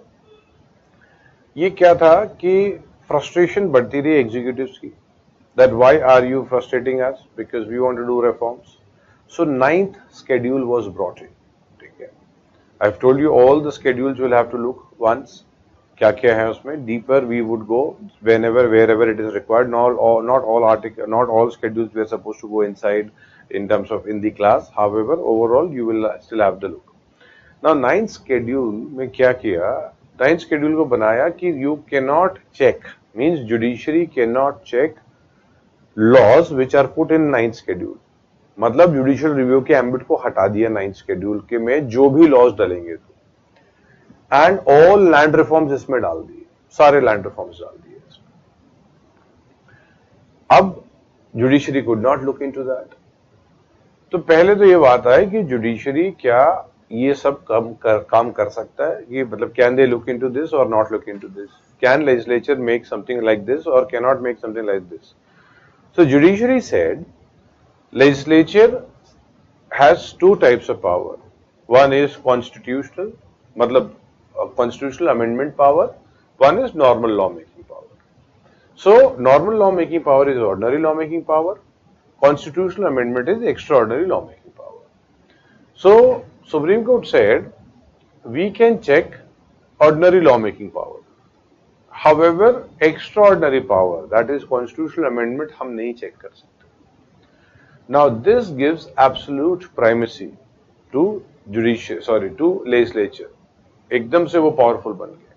ये क्या था कि फ्रस्ट्रेशन बढ़ती रही एग्जीक्यूटिव्स की, that why are you frustrating us, because we want to do reforms. So 9th schedule was brought in. ठीक है, I've told you all the schedules will have to look once, क्या क्या है उसमें, deeper we would go whenever wherever it is required. Not all schedules we are supposed to go inside in terms of in the class, however overall you will still have the look. Now 9th schedule में क्या किया, 9th schedule को बनाया कि you cannot check, means judiciary cannot check laws which are put in 9th schedule। मतलब judicial review के ambit को हटा दिया 9th schedule के में जो भी लॉज डलेंगे, तो एंड ऑल लैंड रिफॉर्म्स इसमें डाल दिए, सारे लैंड रिफॉर्म्स डाल दिए इसमें। अब judiciary could not look into that. तो पहले तो ये बात है कि जुडिशरी क्या ये सब काम कर सकता है, कि मतलब can they look into this or not look into this, can legislature make something like this or can not make something like this. So judiciary said Legislature has two types of power. One is constitutional, मतलब constitutional amendment power. One is normal law making power. So normal law making power is ordinary law making power. Constitutional amendment is extraordinary law making power. So Supreme Court said we can check ordinary law making power. However, extraordinary power, that is constitutional amendment, हम नहीं check कर सकते. Now this gives absolute primacy to legislature. एकदम से वो powerful बन गए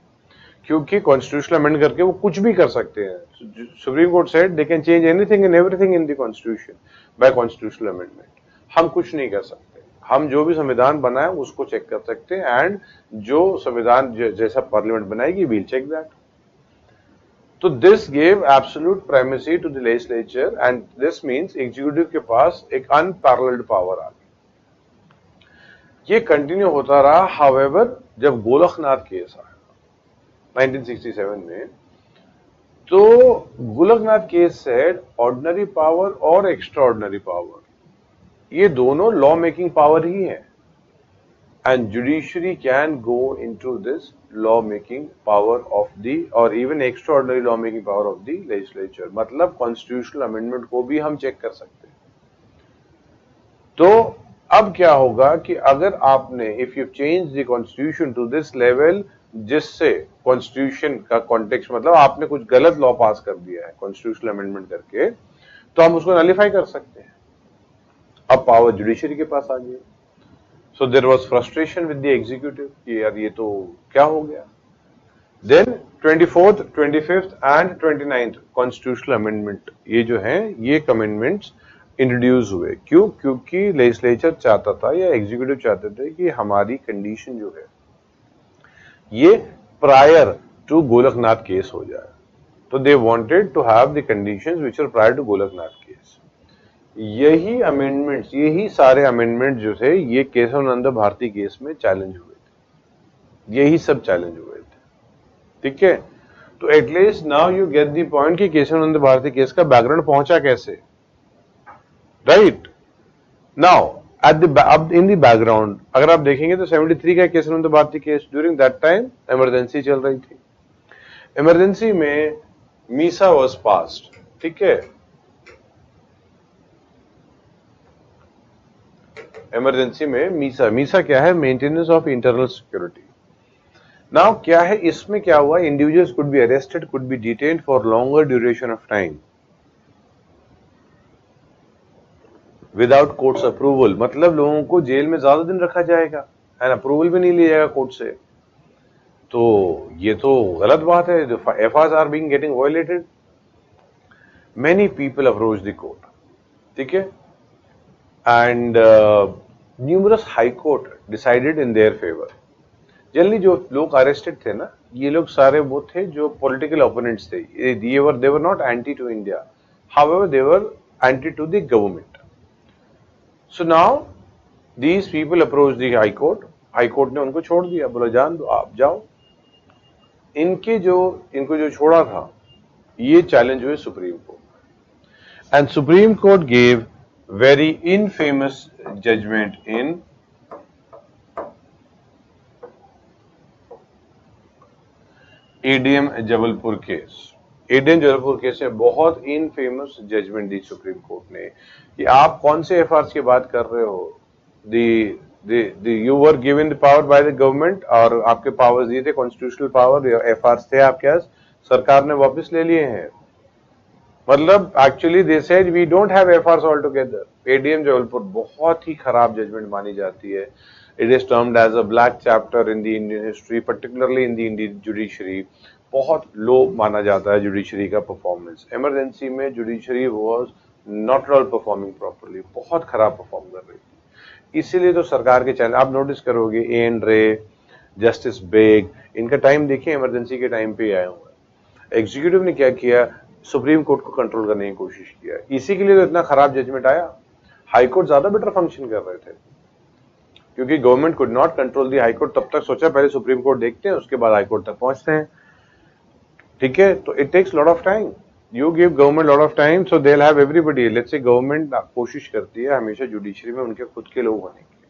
क्योंकि constitutional amendment करके वो कुछ भी कर सकते हैं. Supreme Court said they can change anything and everything in the constitution by constitutional amendment. हम कुछ नहीं कर सकते. हम जो भी संविधान बनाए उसको चेक कर सकते हैं एंड जो संविधान जैसा पार्लियामेंट बनाएगी we'll check that. तो this gave absolute primacy to the legislature and this means executive के पास एक unparalleled power आ गई. ये कंटिन्यू होता रहा. However, जब गोलकनाथ केस आया 1967 में, तो Golaknath case said ordinary power और extraordinary power ये दोनों law making power ही है. And judiciary can go into this law making power of the or even extraordinary law making power of the legislature. मतलब constitutional amendment को भी हम check कर सकते हैं. तो अब क्या होगा कि अगर आपने if you change the constitution to this level जिससे constitution का context मतलब आपने कुछ गलत law पास कर दिया है constitutional amendment करके, तो हम उसको nullify कर सकते हैं. अब power judiciary के पास आ गई. So there was frustration with the executive कि यार ये तो क्या हो गया. Then 24th, 25th and 29th constitutional amendment ये जो हैं ये amendments introduce हुए. क्यों? क्योंकि legislature चाहता था या executive चाहते थे कि हमारी condition जो है ये prior to गोलकनाथ case हो जाए. तो they wanted to have the conditions which are prior to Golaknath case. यही अमेंडमेंट्स, यही सारे अमेंडमेंट जो थे ये केशवानंद भारती केस में चैलेंज हुए थे. यही सब चैलेंज हुए थे. ठीक है. तो at least now you get the point कि केशवानंद भारती केस का बैकग्राउंड पहुंचा कैसे. राइट नाउ अब इन द बैकग्राउंड अगर आप देखेंगे तो 73 का Keshavananda Bharati case during that time emergency चल रही थी. इमरजेंसी में मीसा वाज पास्ड. ठीक है. इमरजेंसी में मीसा क्या है? Maintenance of internal security. Now क्या है इसमें? क्या हुआ? Individuals could be arrested, could be detained for longer duration of time without courts approval. मतलब लोगों को जेल में ज्यादा दिन रखा जाएगा एंड अप्रूवल भी नहीं लिया जाएगा कोर्ट से. तो ये तो गलत बात है. FIRs are being getting violated. Many people approach the court. ठीक है. And numerous high court decided in their favor. Generally जो लोग अरेस्टेड थे ना, ये लोग सारे वो थे जो पॉलिटिकल ओपोनेंट्स थे. they were not anti to India. However, they were anti to the government. So now these people approached the high court. High court ने उनको छोड़ दिया. बोला जान दो, आप जाओ. इनको जो छोड़ा था ये चैलेंज हुए supreme court. And supreme court gave very infamous judgment in ADM Jabalpur case. ADM Jabalpur case में बहुत infamous judgment दी सुप्रीम कोर्ट ने कि आप कौन से एफआईआर की बात कर रहे हो. you were given the power by the government और आपके पावर्स दिए थे, कॉन्स्टिट्यूशनल पावर, एफआईआर थे आपके पास, सरकार ने वापस ले लिए हैं. मतलब actually they said we don't have FIRs all together. ADM Jabalpur बहुत ही खराब जजमेंट मानी जाती है. It is termed as a black chapter in the Indian history, particularly in the Indian judiciary. बहुत लो माना जाता है जुडिशरी का परफॉर्मेंस. इमरजेंसी में judiciary was not all performing properly, बहुत खराब परफॉर्म कर रही थी. इसीलिए तो सरकार के चैनल आप नोटिस करोगे, एन रे, जस्टिस बेग, इनका टाइम देखिए इमरजेंसी के टाइम पे आया हुआ है. एग्जीक्यूटिव ने क्या किया? सुप्रीम कोर्ट को कंट्रोल करने की कोशिश किया. इसी के लिए तो इतना खराब जजमेंट आया. हाई कोर्ट ज्यादा बेटर फंक्शन कर रहे थे क्योंकि government could not control the high court. तब तक सोचा पहले सुप्रीम कोर्ट देखते हैं, उसके बाद हाई कोर्ट तक पहुंचते हैं. ठीक है. तो it takes lot of time. you give government lot of time, so they'll have everybody. Let's say government कोशिश करती है हमेशा जुडिशरी में उनके खुद के लोग होने की,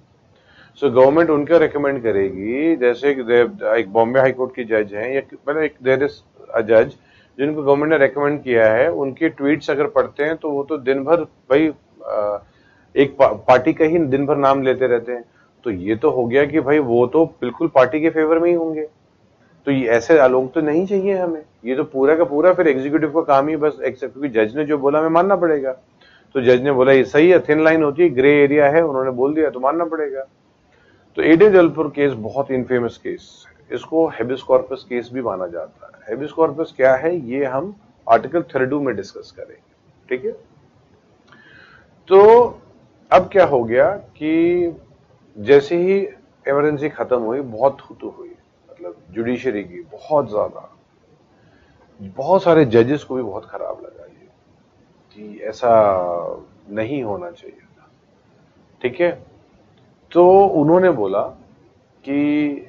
सो गवर्नमेंट उनका रेकमेंड करेगी, जैसे एक बॉम्बे हाई कोर्ट की जज हैं या मतलब एक देयर इज अ जज जिनको गवर्नमेंट ने रेकमेंड किया है, उनके ट्वीट्स अगर पढ़ते हैं तो वो तो दिन भर भाई एक पार्टी का ही दिन भर नाम लेते रहते हैं, तो ये तो हो गया कि भाई वो तो बिल्कुल पार्टी के फेवर में ही होंगे, तो ये ऐसे लोग तो नहीं चाहिए हमें, ये तो पूरा का पूरा फिर एग्जीक्यूटिव का काम ही बस एक्सेप्ट, क्योंकि जज ने जो बोला हमें मानना पड़ेगा, तो जज ने बोला ये सही है, थिन लाइन होती है, ग्रे एरिया है, उन्होंने बोल दिया तो मानना पड़ेगा। तो एडी जलपुर केस बहुत इनफेमस केस, इसको हेबिस कॉर्पस केस भी माना जाता है। हेबिस कॉर्पस क्या है ये हम आर्टिकल 32 में डिस्कस करेंगे, ठीक है। तो अब क्या हो गया कि जैसे ही इमरजेंसी खत्म हुई, बहुत थूथू हुई, मतलब जुडिशरी की बहुत ज्यादा, बहुत सारे जजेस को भी बहुत खराब लगा ये कि ऐसा नहीं होना चाहिए था, ठीक है। तो उन्होंने बोला कि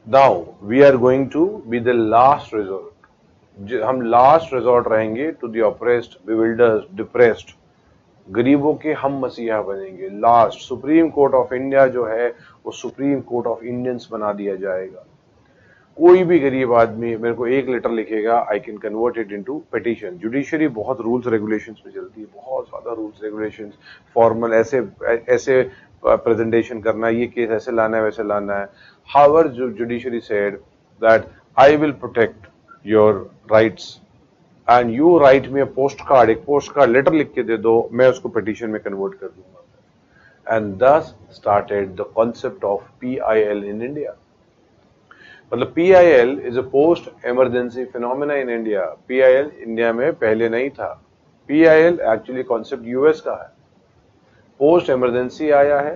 now we are going to be the last resort, हम लास्ट रिजॉर्ट रहेंगे to the oppressed, bewildered, depressed, गरीबों के हम मसीहा बनेंगे। Last Supreme Court of India जो है वो सुप्रीम कोर्ट ऑफ इंडियंस बना दिया जाएगा। कोई भी गरीब आदमी मेरे को एक लेटर लिखेगा, I can convert it into petition. Judiciary बहुत रूल्स रेगुलेशंस में चलती है, बहुत ज्यादा रूल्स रेगुलेशंस, फॉर्मल ऐसे ऐसे प्रेजेंटेशन करना है, ये केस ऐसे लाना है वैसे लाना है। However judiciary said that I will protect your rights and you right me a post card, एक पोस्ट कार्ड लेटर लिख के दे दो, मैं उसको पिटीशन में कन्वर्ट कर दूंगा। एंड दस started the concept of PIL in India. मतलब PIL is a post emergency phenomena in India. PIL India में पहले नहीं था, PIL एक्चुअली कॉन्सेप्ट US का है, पोस्ट इमरजेंसी आया है,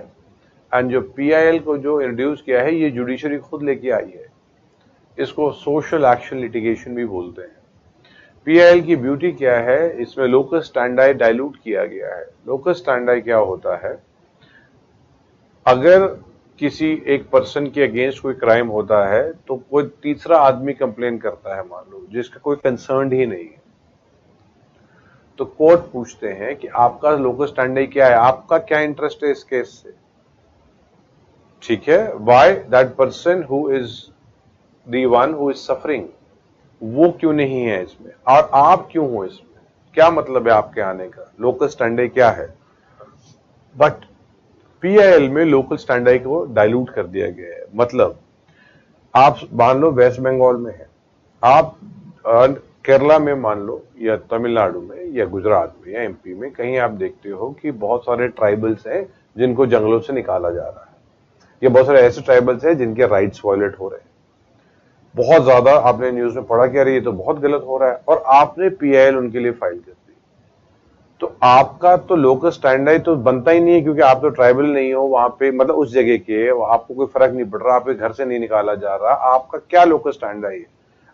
एंड जो PIL को जो इंट्रोड्यूस किया है ये जुडिशरी खुद लेके आई है। इसको सोशल एक्शन लिटिगेशन भी बोलते हैं। PIL की ब्यूटी क्या है, इसमें लोकस स्टैंडाई डाइल्यूट किया गया है। लोकस स्टैंडाई क्या होता है, अगर किसी एक पर्सन के अगेंस्ट कोई क्राइम होता है तो कोई तीसरा आदमी कंप्लेन करता है, मान लो जिसका कोई कंसर्न ही नहीं है, तो कोर्ट पूछते हैं कि आपका लोकस स्टैंडाई क्या है, आपका क्या इंटरेस्ट है इस केस से, ठीक है। Why that person who is the one who is suffering, वो क्यों नहीं है इसमें और आप क्यों हो इसमें, क्या मतलब है आपके आने का, लोकस स्टैंडाई क्या है। बट PIL में लोकल स्टैंडाई को डाइल्यूट कर दिया गया है। मतलब आप मान लो वेस्ट बंगाल में है, आप केरला में मान लो या तमिलनाडु में या गुजरात में या MP में, कहीं आप देखते हो कि बहुत सारे ट्राइबल्स हैं जिनको जंगलों से निकाला जा रहा है, या बहुत सारे ऐसे ट्राइबल्स हैं जिनके राइट्स वायलेट हो रहे हैं, बहुत ज्यादा आपने न्यूज में पढ़ा कि अरे ये तो बहुत गलत हो रहा है, और आपने PIL उनके लिए फाइल कर दी, तो आपका तो लोकस स्टैंडाई तो बनता ही नहीं है, क्योंकि आप तो ट्राइबल नहीं हो वहां पे, मतलब उस जगह के, आपको कोई फर्क नहीं पड़ रहा, आपके घर से नहीं निकाला जा रहा, आपका क्या लोकस स्टैंडाई है।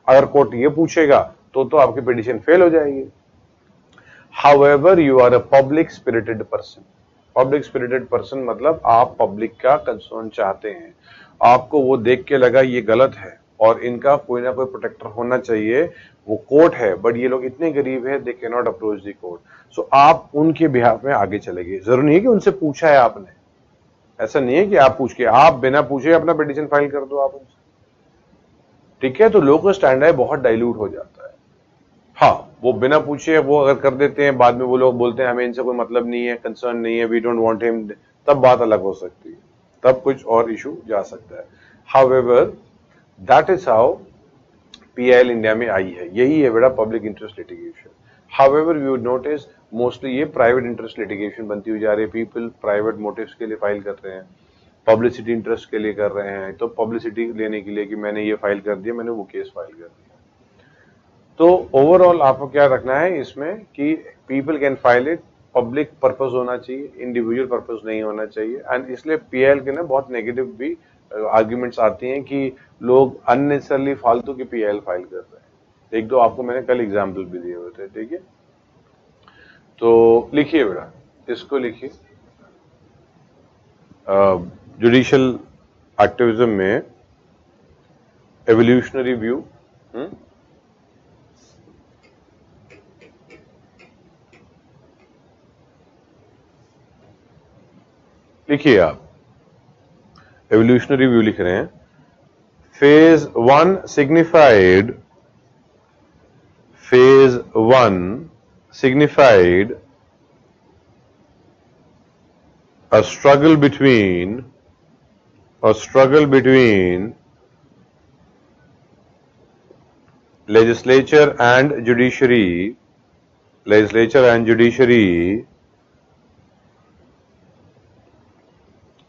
अगर कोर्ट ये पूछेगा तो आपकी पिटीशन फेल हो जाएगी। However you are a public spirited person. Public spirited person मतलब आप पब्लिक का कंसर्न चाहते हैं, आपको वो देख के लगा ये गलत है और इनका कोई ना कोई प्रोटेक्टर होना चाहिए, वो कोर्ट है, बट ये लोग इतने गरीब है they can not approach the court, so आप उनके बिहाफ में आगे चले गए। जरूरी नहीं है कि उनसे पूछा है आपने, ऐसा नहीं है कि आप पूछ के, आप बिना पूछे अपना पिटीशन फाइल कर दो आप उनसे, ठीक है। तो लोकल स्टैंडाई बहुत डाइल्यूट हो जाता है। हाँ, वो बिना पूछे वो अगर कर देते हैं, बाद में वो लोग बोलते हैं हमें इनसे कोई मतलब नहीं है, कंसर्न नहीं है, वी डोंट वांट हिम, तब बात अलग हो सकती है, तब कुछ और इशू जा सकता है। However that is how PIL India में आई है, यही है बेटा public interest litigation. However we would notice mostly ये प्राइवेट इंटरेस्ट लिटिगेशन बनती हुई जा रही है, पीपल प्राइवेट मोटिव्स के लिए फाइल कर रहे हैं, पब्लिसिटी इंटरेस्ट के लिए कर रहे हैं, तो पब्लिसिटी लेने के लिए कि मैंने ये फाइल कर दिया, मैंने वो केस फाइल कर दिया। तो ओवरऑल आपको क्या रखना है इसमें कि people can file it, public purpose होना चाहिए, इंडिविजुअल पर्पस नहीं होना चाहिए। एंड इसलिए PIL के ना बहुत नेगेटिव भी आर्ग्यूमेंट्स आती हैं कि लोग अननेसेसरली फालतू की PIL फाइल कर रहे हैं। एक दो आपको मैंने कल एग्जाम्पल भी दिए हुए थे, ठीक है। तो लिखिए बेटा, इसको लिखिए, जुडिशियल एक्टिविज्म में एवोल्यूशनरी व्यू, लिखिए आप, एवोल्यूशनरी व्यू लिख रहे हैं। Phase 1 signified a struggle between legislature and judiciary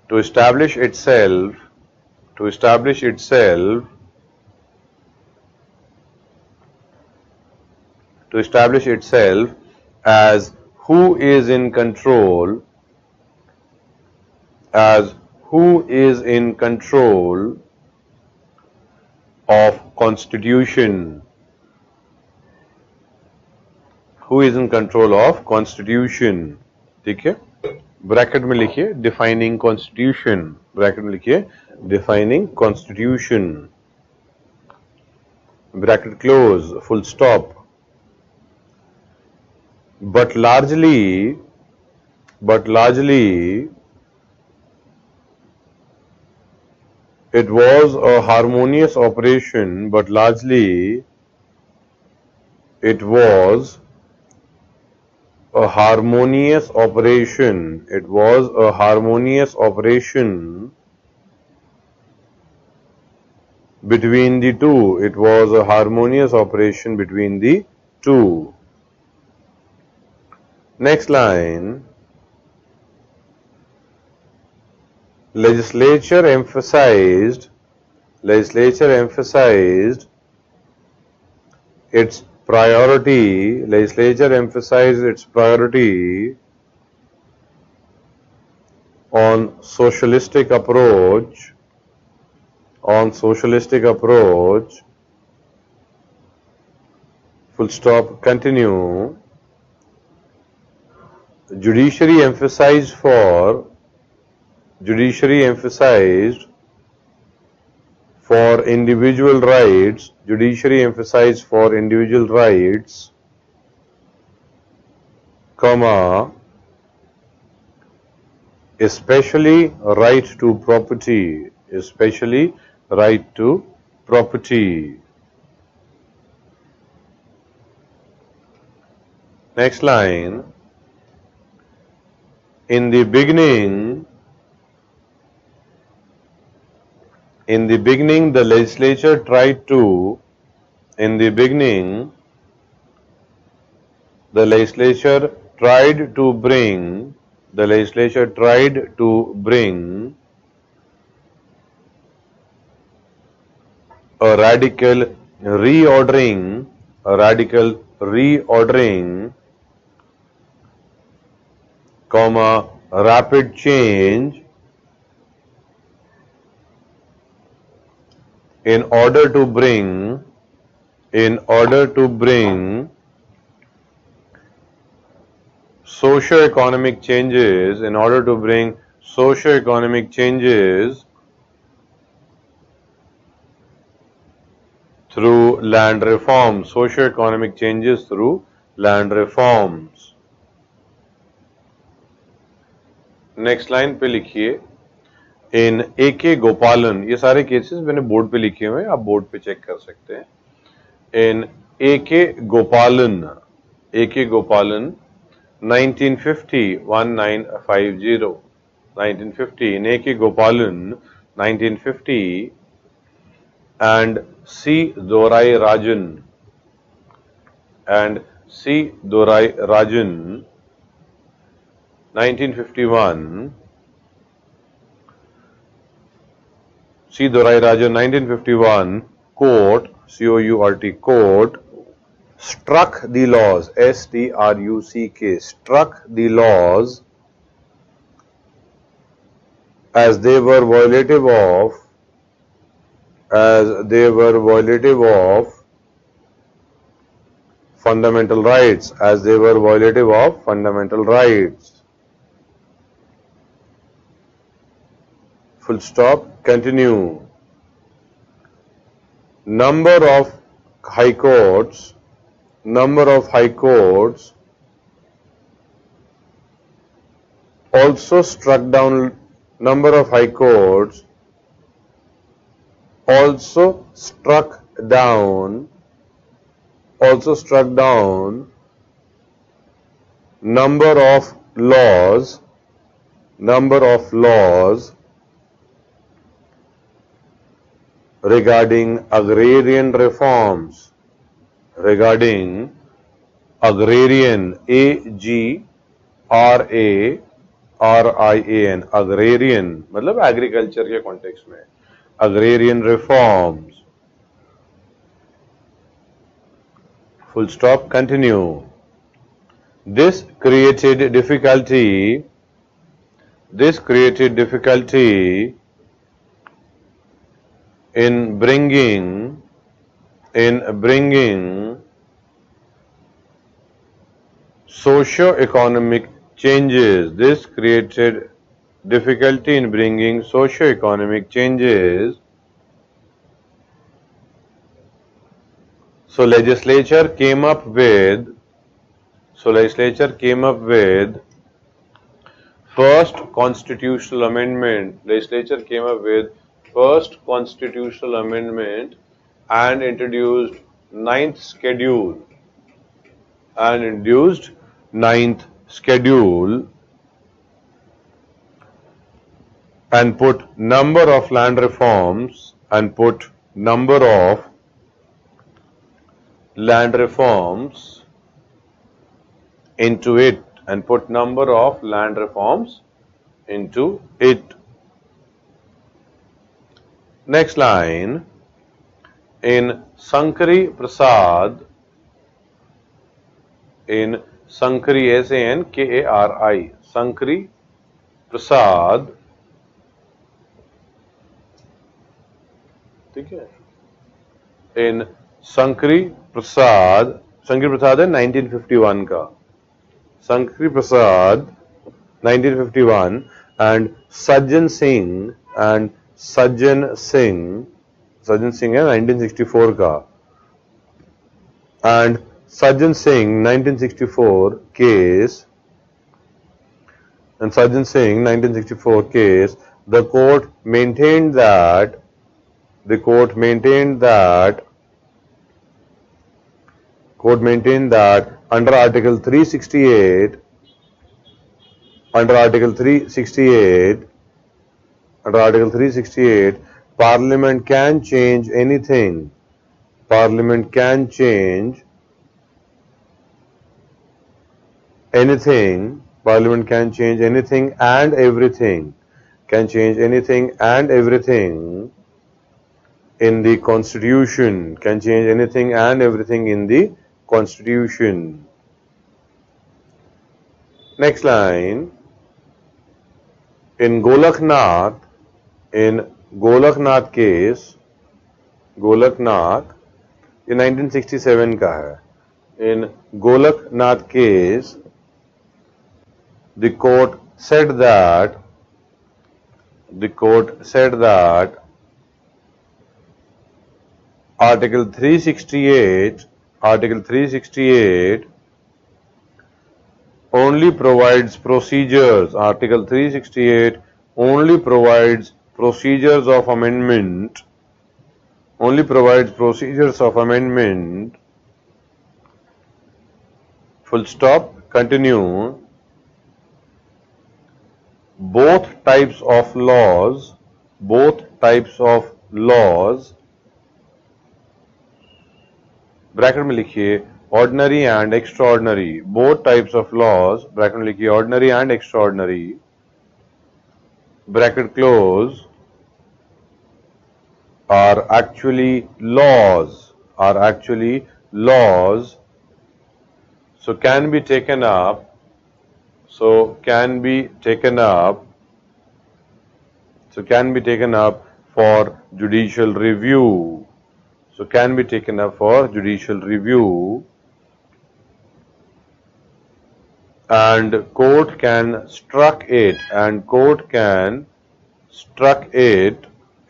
to establish itself as who is in control of constitution, ठीक है। ब्रैकेट में लिखिए डिफाइनिंग कॉन्स्टिट्यूशन, ब्रैकेट में लिखिए defining constitution, bracket close, full stop. but largely it was a harmonious operation, between the two. Next line, legislature emphasized its priority on socialistic approach, full stop, continue. Judiciary emphasized for individual rights, comma, especially right to property, Next line, in the beginning the legislature tried to bring a radical reordering, comma, rapid change in order to bring socio-economic changes, through land reforms, next line पे लिखिए, इन A.K. गोपालन, ये सारे cases मैंने board पे लिखे हुए हैं, आप बोर्ड पे चेक कर सकते हैं। इन A.K. गोपालन 1950 in A.K. गोपालन 1950 and C. Dorai Rajan 1951, C. Dorai Rajan 1951, court, C-O-U-R-T, court, struck the laws, S-T-R-U-C-K, struck the laws as they were violative of fundamental rights, full stop, continue. Number of high courts also struck down number of high courts also struck down number of laws regarding agrarian reforms, agrarian, AGRARIAN, agrarian मतलब agriculture के context में, agrarian reforms. Full stop, continue. This created difficulty in bringing socio-economic changes. This created difficulty in bringing socio-economic changes. So legislature came up with first constitutional amendment. Legislature came up with first constitutional amendment and introduced ninth schedule. And put number of land reforms into it, Next line, in Sankari Prasad, SANKARI, Sankari Prasad, in Sankari Prasad है 1951 का, Sankari Prasad 1951 and Sajjan Singh है 1964 का, and Sajjan Singh 1964 case, the court maintained that under Article 368, Parliament can change anything. Parliament can change anything and everything. In the Constitution. Can change anything and everything in the Constitution. Next line. In Golaknath case, ये 1967 का है. In Golaknath case, the court said that Article 368 only provides procedures. Article 368 only provides procedures of amendment. Full stop. Continue. Both types of laws bracket में लिखिए ordinary and extraordinary. Both types of laws, bracket में लिखिए ordinary and extraordinary, bracket close, are actually laws, so can be taken up for judicial review. And court can struck it,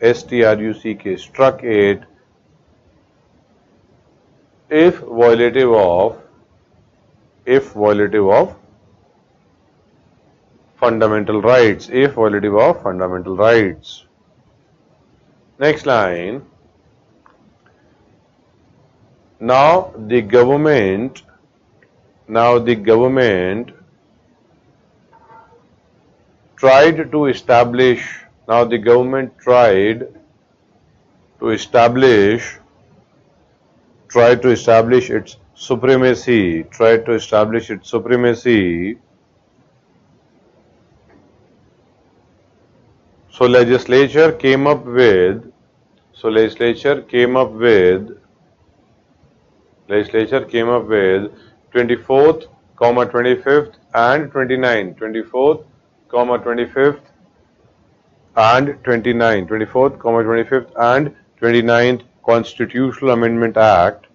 STRUCK, struck it if violative of fundamental rights, a violative of fundamental rights. Next line. Now the government tried to establish its supremacy, So legislature came up with 24th, 25th and 29th, 24th, 25th and 29th, 24th, 25th and 29th Constitutional Amendment Act,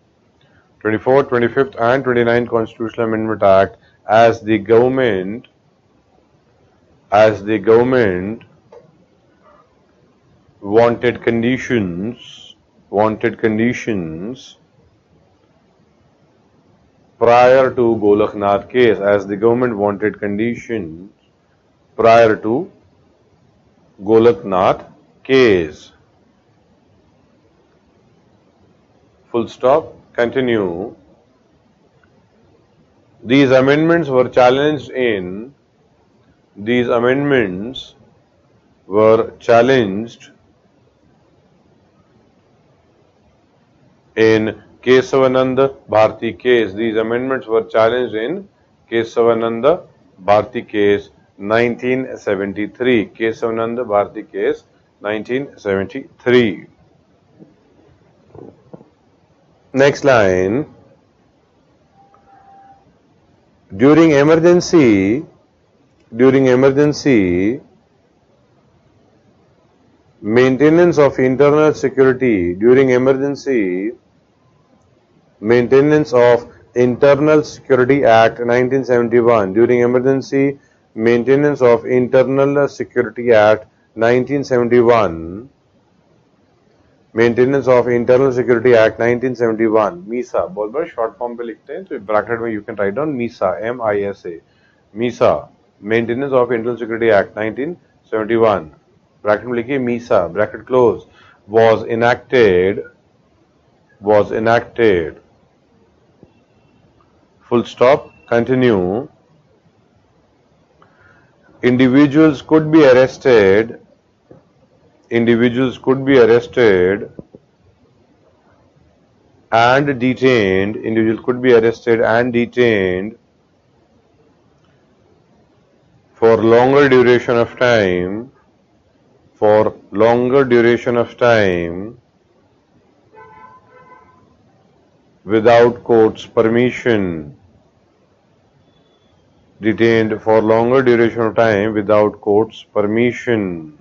24th, 25th and 29th Constitutional Amendment Act as the government wanted conditions prior to Golaknath case, as the government wanted conditions prior to Golaknath case. Full stop. Continue. These amendments were challenged in Kesavananda Bharti case. These amendments were challenged in Kesavananda Bharti case 1973. Kesavananda Bharti case 1973. Next line. During emergency, maintenance of internal security. During emergency, Maintenance of Internal Security Act 1971. During emergency, Maintenance of Internal Security Act 1971. Maintenance of Internal Security Act 1971. MISA. बहुत बार short form पे लिखते हैं तो bracket में you can write down MISA. M-I-S-A. MISA. Maintenance of Internal Security Act 1971. Bracket में लिखिए MISA. Bracket close. Was enacted. Full stop. Continue. Individuals could be arrested and detained. For longer duration of time. Without court's permission. Detained for longer duration of time without court's permission.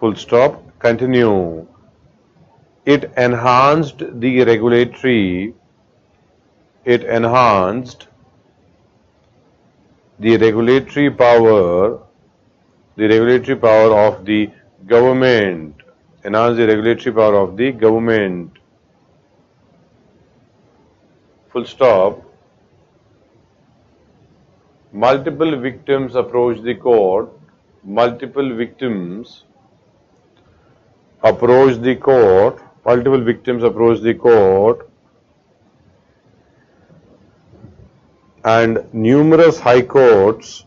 Full stop. Continue. It enhanced the regulatory power of the government. Full stop. Multiple victims approached the court. And numerous high courts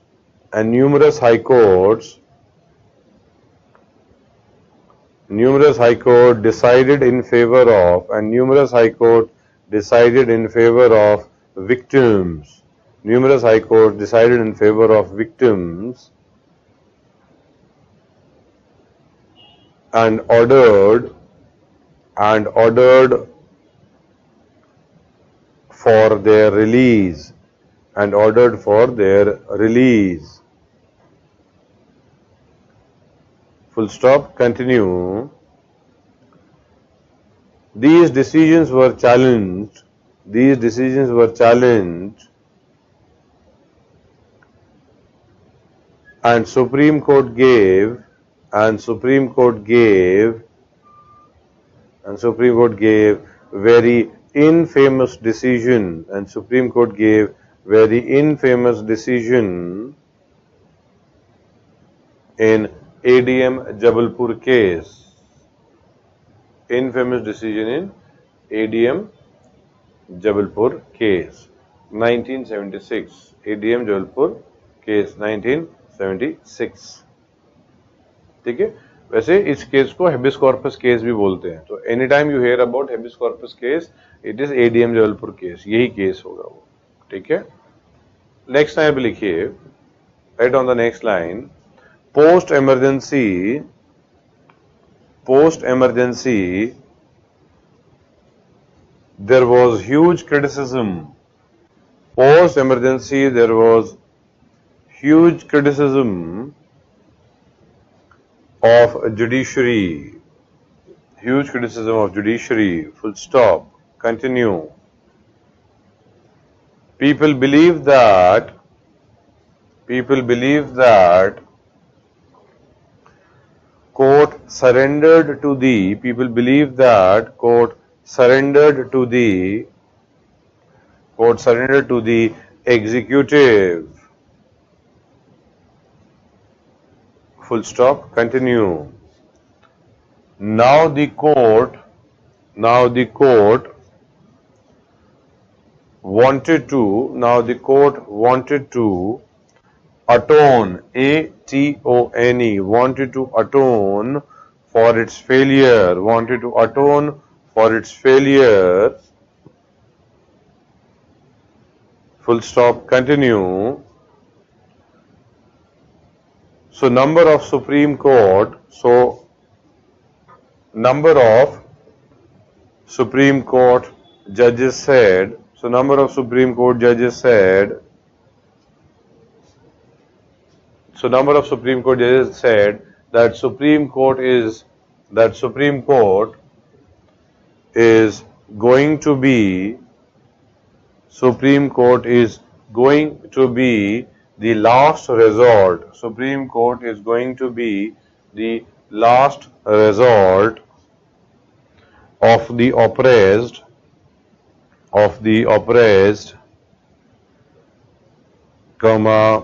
decided in favor of victims. And ordered for their release. Full stop. Continue. These decisions were challenged. And Supreme Court gave very infamous decision. very infamous decision in ADM Jabalpur case. Infamous decision in ADM Jabalpur case, 1976. ADM Jabalpur case, 1976. ठीक है. वैसे इस case को habeas corpus case भी बोलते हैं. तो any time you here about habeas corpus case, it is ADM Jabalpur case. यही केस होगा वो. ठीक है. नेक्स्ट लाइन पे लिखिए, right on the next line, post emergency there was huge criticism. Post emergency there was huge criticism of judiciary. Huge criticism of judiciary. Full stop. Continue. People believe that court surrendered to the executive. Full stop. Continue. Now the court wanted to atone, A-T-O-N-E, wanted to atone for its failure. Full stop. Continue. So number of Supreme Court judges said, that Supreme Court is going to be the last resort. Supreme Court is going to be the last resort of the oppressed, comma,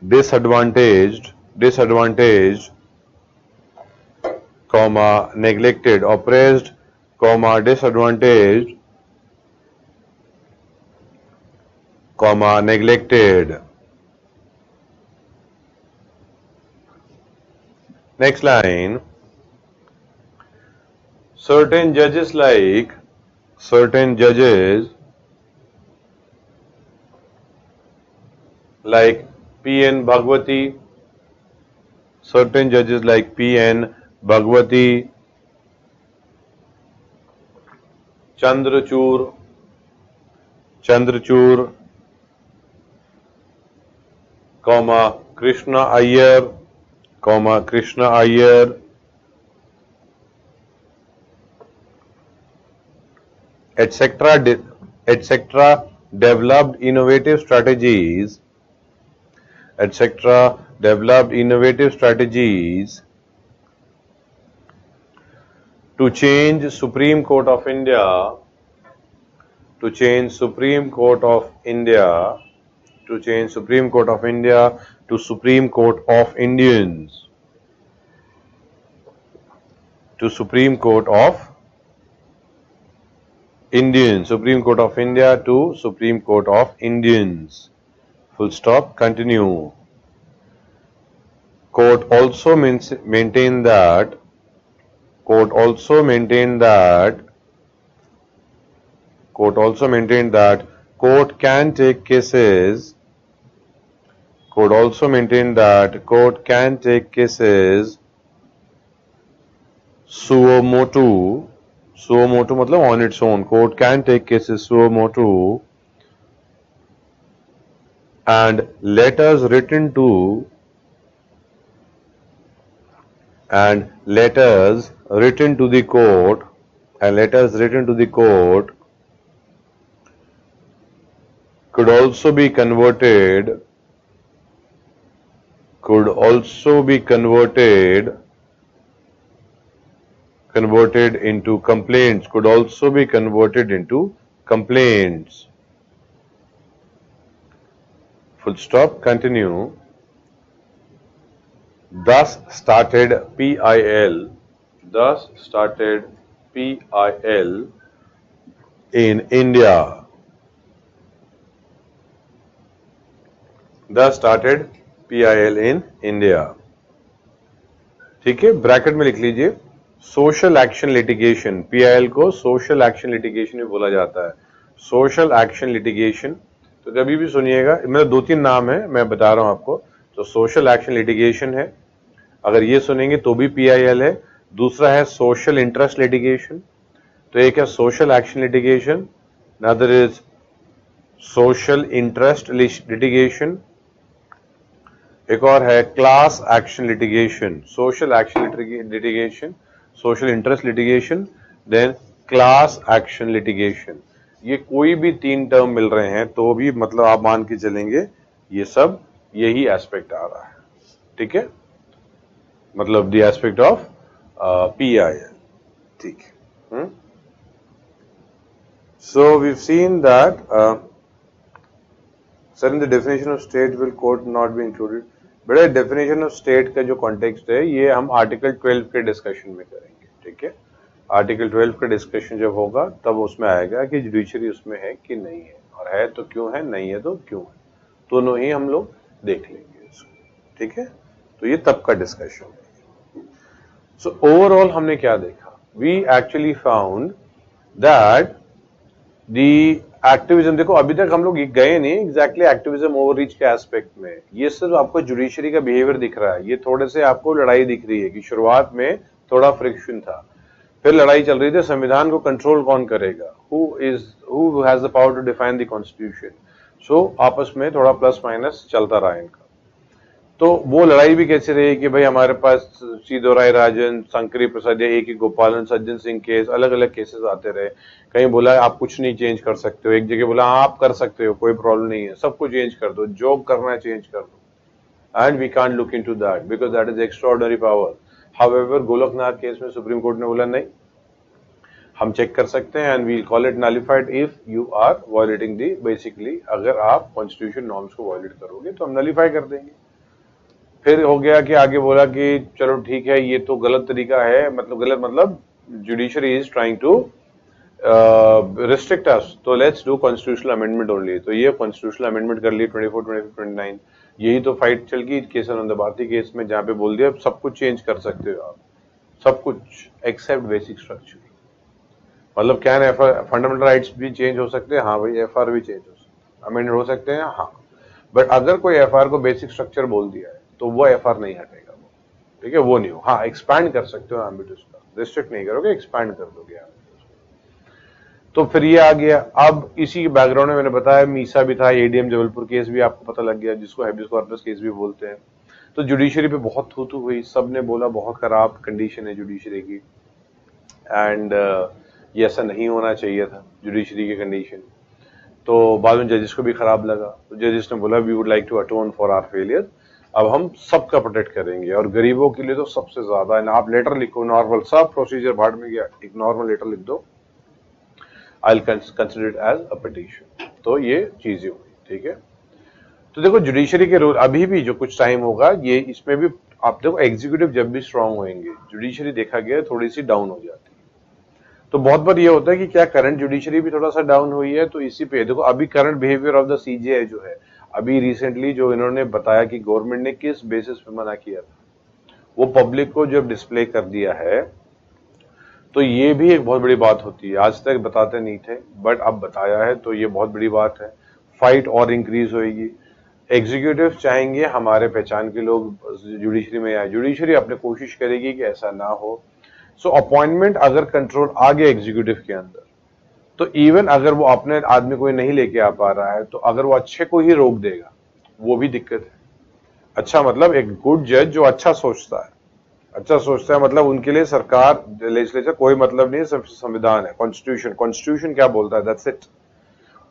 disadvantaged, comma, neglected. Oppressed, comma, disadvantaged, comma, neglected. Next line. Certain judges like P.N. Bhagwati, Chandrachud, comma, Krishna Iyer, etc. developed innovative strategies to change Supreme Court of India to Supreme Court of Indians. Supreme Court of Indians. Full stop. Continue. Court also maintained that court can take cases suo motu मतलब on its own. Court can take cases suo motu and letters written to the court could also be converted into complaints. full stop, continue. Thus started PIL. Thus started PIL in India. Thus started PIL in India. ठीक है, bracket में लिख लीजिए social action litigation. PIL को social action litigation भी बोला जाता है. सोशल एक्शन लिटिगेशन, तो कभी भी सुनिएगा, मेरे दो तीन नाम है, मैं बता रहा हूं आपको. तो सोशल एक्शन लिटिगेशन है, अगर ये सुनेंगे तो भी PIL है. दूसरा है सोशल इंटरेस्ट लिटिगेशन. तो एक है social action litigation, another is social interest litigation. एक और है class action litigation. Social action litigation, social interest litigation, then class action litigation. ये कोई भी तीन टर्म मिल रहे हैं तो भी मतलब आप मान के चलेंगे ये सब यही एस्पेक्ट आ रहा है. ठीक है, मतलब द एस्पेक्ट ऑफ PIL. ठीक है. So we have seen that sir in the definition of state will court not be included. बड़े डेफिनेशन ऑफ स्टेट का जो कॉन्टेक्स्ट है ये हम आर्टिकल 12 के डिस्कशन में करेंगे. ठीक है, आर्टिकल 12 का डिस्कशन जब होगा तब उसमें आएगा कि जुडिशरी उसमें है कि नहीं है, और है तो क्यों है, नहीं है तो क्यों है. दोनों ही हम लोग देख लेंगे इसको. ठीक है, तो ये तब का डिस्कशन है. सो ओवरऑल हमने क्या देखा? We actually found that the activism, देखो अभी तक हम लोग गए नहीं एग्जैक्टली एक्टिविज्म ओवररीच के एस्पेक्ट में. ये सिर्फ आपको जुडिशरी का बिहेवियर दिख रहा है. ये थोड़े से आपको लड़ाई दिख रही है कि शुरुआत में थोड़ा फ्रिक्शन था, फिर लड़ाई चल रही थी संविधान को कंट्रोल कौन करेगा, who has the power to define the constitution. So आपस में थोड़ा प्लस माइनस चलता रहा इनका. तो वो लड़ाई भी कैसे रही कि भाई हमारे पास सीधोराय राजन, शंकरी प्रसाद, A.K. गोपालन, सज्जन सिंह केस, अलग अलग केसेस आते रहे. कहीं बोला आप कुछ नहीं चेंज कर सकते हो, एक जगह बोला आप कर सकते हो, कोई प्रॉब्लम नहीं है, सबको चेंज कर दो, जो करना है चेंज कर दो. And we can't look into that because that is extraordinary power. However Golaknath case में सुप्रीम कोर्ट ने बोला नहीं, हम चेक कर सकते हैं and we call it nullified if you are violating the, basically अगर आप कॉन्स्टिट्यूशन नॉर्म्स को वायलेट करोगे तो हम नलिफाई कर देंगे. फिर हो गया कि आगे बोला कि चलो ठीक है ये तो गलत तरीका है, मतलब गलत मतलब judiciary is trying to restrict us, तो let's do constitutional amendment only. तो ये कॉन्स्टिट्यूशनल अमेंडमेंट कर ली 24, 25, 29. यही तो फाइट चल गई केस आनंद भारती केस में, जहां पे बोल दिया सब कुछ चेंज कर सकते हो आप, सब कुछ एक्सेप्ट बेसिक स्ट्रक्चर. मतलब क्या है, फंडामेंटल राइट्स भी चेंज हो सकते हैं, हाँ भाई FR भी चेंज हो सकते हैं, अमेंड हो सकते हैं, हाँ. बट अगर कोई FR को बेसिक स्ट्रक्चर बोल दिया है तो वो FR नहीं हटेगा वो. ठीक है, वो नहीं हो. हाँ एक्सपैंड कर सकते हो एम्बिट उसका, रिस्ट्रिक्ट नहीं करोगे, एक्सपैंड कर दोगे. तो फिर ये आ गया. अब इसी के बैकग्राउंड में मैंने बताया मीसा भी था, ADM जबलपुर केस भी आपको पता लग गया, जिसको हैबियस कॉर्पस केस भी बोलते हैं. तो जुडिशरी पे बहुत थू हुई, सब ने बोला बहुत खराब कंडीशन है जुडिशरी की, एंड ये ऐसा नहीं होना चाहिए था जुडिशरी की कंडीशन. तो बाद में जजेस को भी खराब लगा, तो जजेस ने बोला we would like to atone for our failure, अब हम सबका प्रोटेक्ट करेंगे और गरीबों के लिए तो सबसे ज्यादा. आप लेटर लिखो नॉर्मल, सब प्रोसीजर भाड़ में गया, एक नॉर्मल लेटर लिख दो, I will consider it as a petition. तो ये चीजें हुई. ठीक है, तो देखो जुडिशरी के रोल अभी भी जो कुछ टाइम होगा ये इसमें भी आप देखो, एग्जीक्यूटिव जब भी स्ट्रांग होंगे जुडिशरी देखा गया थोड़ी सी डाउन हो जाती है. तो बहुत बार ये होता है कि क्या करंट जुडिशरी भी थोड़ा सा डाउन हुई है, तो इसी पे देखो अभी current behaviour of the CJI जो है, अभी रिसेंटली जो इन्होंने बताया कि गवर्नमेंट ने किस बेसिस पे मना किया था, वो पब्लिक को जब डिस्प्ले कर दिया है, तो ये भी एक बहुत बड़ी बात होती है. आज तक बताते नहीं थे बट अब बताया है, तो ये बहुत बड़ी बात है. फाइट और इंक्रीज होगी. एग्जीक्यूटिव चाहेंगे हमारे पहचान के लोग जुडिशरी में आए, जुडिशरी अपने कोशिश करेगी कि ऐसा ना हो. सो अपॉइंटमेंट अगर कंट्रोल आ गया एग्जीक्यूटिव के अंदर, तो इवन अगर वो अपने आदमी कोई नहीं लेके आ पा रहा है, तो अगर वो अच्छे को ही रोक देगा वो भी दिक्कत है. अच्छा मतलब एक गुड जज जो अच्छा सोचता है, मतलब उनके लिए सरकार लेजिस्लेचर कोई मतलब नहीं है, संविधान है, कॉन्स्टिट्यूशन क्या बोलता है, दैट्स इट.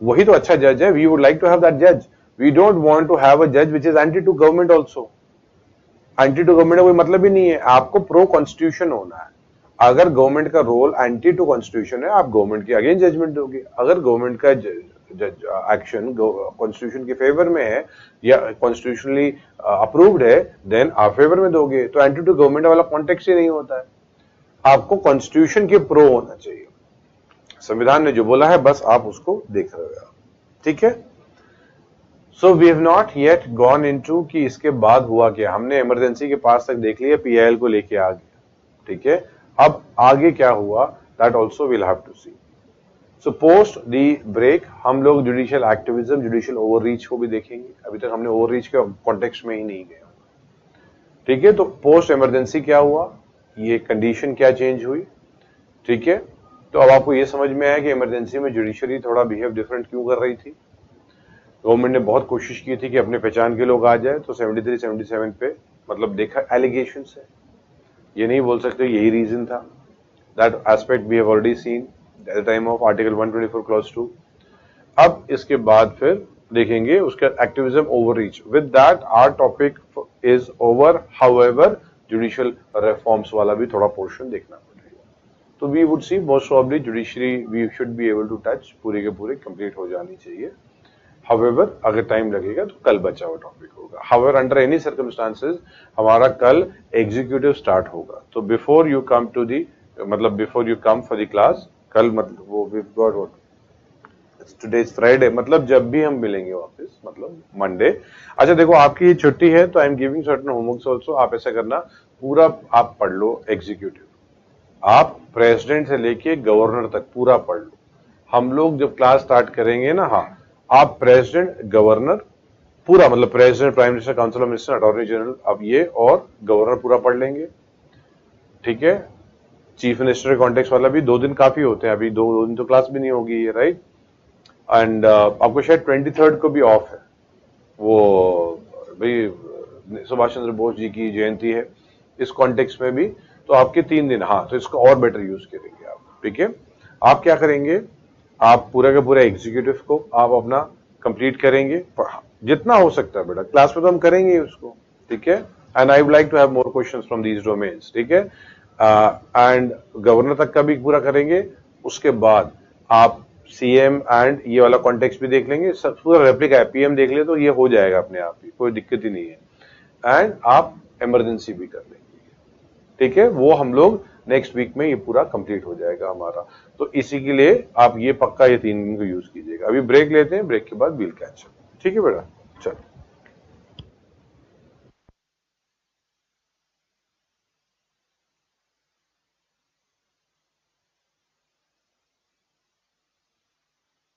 वही तो अच्छा जज है. We would like to have that जज. We don't want to have a जज which is anti to government also. Anti to government का कोई मतलब ही नहीं है. आपको प्रो कॉन्स्टिट्यूशन होना है. अगर गवर्नमेंट का रोल एंटी टू कॉन्स्टिट्यूशन है, आप गवर्नमेंट के अगेंस्ट जजमेंट दोगे. अगर गवर्नमेंट का एक्शन कॉन्स्टिट्यूशन के फेवर में है या कॉन्स्टिट्यूशनली अप्रूव्ड है, देन आप फेवर में दोगे। तो एंटी टू गवर्नमेंट वाला कॉन्टेक्स्ट ही नहीं होता है। आपको कॉन्स्टिट्यूशन के प्रो होना चाहिए, संविधान ने जो बोला है बस आप उसको देख रहे हो, ठीक है। So we have not yet gone into कि इसके बाद हुआ क्या। हमने इमरजेंसी के पास तक देख लिया, पीआईएल को लेके आ गया, ठीक है। अब आगे क्या हुआ that also will have to see. So post the break हम लोग जुडिशियल एक्टिविज्म, जुडिशियल ओवररीच को भी देखेंगे। अभी तक हमने ओवररीच के कॉन्टेक्स्ट में ही नहीं गया, ठीक है। तो पोस्ट इमरजेंसी क्या हुआ, ये कंडीशन क्या चेंज हुई, ठीक है। तो अब आपको ये समझ में आया कि इमरजेंसी में जुडिशरी थोड़ा बिहेव डिफरेंट क्यों कर रही थी। गवर्नमेंट ने बहुत कोशिश की थी कि अपने पहचान के लोग आ जाए, तो 73, 77 पे मतलब देखा एलिगेशंस है, ये नहीं बोल सकते यही रीजन था। That aspect we have already seen at the time of article 124 clause 2। अब इसके बाद फिर देखेंगे उसका activism overreach. With that our topic is over. However judicial reforms वाला भी थोड़ा पोर्शन देखना पड़ेगा। तो we would see most probably judiciary we should be able to touch, पूरे के पूरे कंप्लीट हो जानी चाहिए। However, अगर टाइम लगेगा तो कल बचा हुआ टॉपिक होगा। However, अंडर एनी सर्कमस्टांसेस हमारा कल एग्जीक्यूटिव स्टार्ट होगा। तो before you come to the मतलब before you come for the class, कल मतलब वो we got what today is Friday, मतलब जब भी हम मिलेंगे वापस मतलब मंडे। अच्छा देखो, आपकी ये छुट्टी है तो I am giving certain homeworks also. आप ऐसा करना, पूरा आप पढ़ लो एग्जीक्यूटिव, आप प्रेसिडेंट से लेके गवर्नर तक पूरा पढ़ लो। हम लोग जब क्लास स्टार्ट करेंगे ना, हाँ, आप प्रेसिडेंट, गवर्नर पूरा मतलब president, prime minister, council of minister, attorney general, अब ये और गवर्नर पूरा पढ़ लेंगे, ठीक है। चीफ मिनिस्टर के कॉन्टेक्स्ट वाला भी 2 दिन काफी होते हैं, अभी 2 दिन तो क्लास भी नहीं होगी, राइट। एंड आपको शायद 23rd को भी ऑफ है, वो भाई सुभाष चंद्र बोस जी की जयंती है इस कॉन्टेक्स्ट में भी, तो आपके 3 दिन, हाँ, तो इसको और बेटर यूज करेंगे आप, ठीक है। आप क्या करेंगे, आप पूरा का पूरा एग्जीक्यूटिव को आप अपना कंप्लीट करेंगे जितना हो सकता है बेटा। क्लास में तो हम करेंगे उसको, ठीक है। And I would like to have more questions from these domains, ठीक है। एंड गवर्नर तक का भी पूरा करेंगे। उसके बाद आप सीएम एंड ये वाला कॉन्टेक्स्ट भी देख लेंगे, सब पूरा रेप्लिका है, पीएम देख ले तो ये हो जाएगा अपने आप ही, कोई दिक्कत ही नहीं है। एंड आप इमरजेंसी भी कर लेंगे, ठीक है। वो हम लोग नेक्स्ट वीक में ये पूरा कंप्लीट हो जाएगा हमारा। तो इसी के लिए आप ये पक्का ये 3 दिन को यूज कीजिएगा। अभी ब्रेक लेते हैं, ब्रेक के बाद वील कैच अप, ठीक है बेटा, चलो।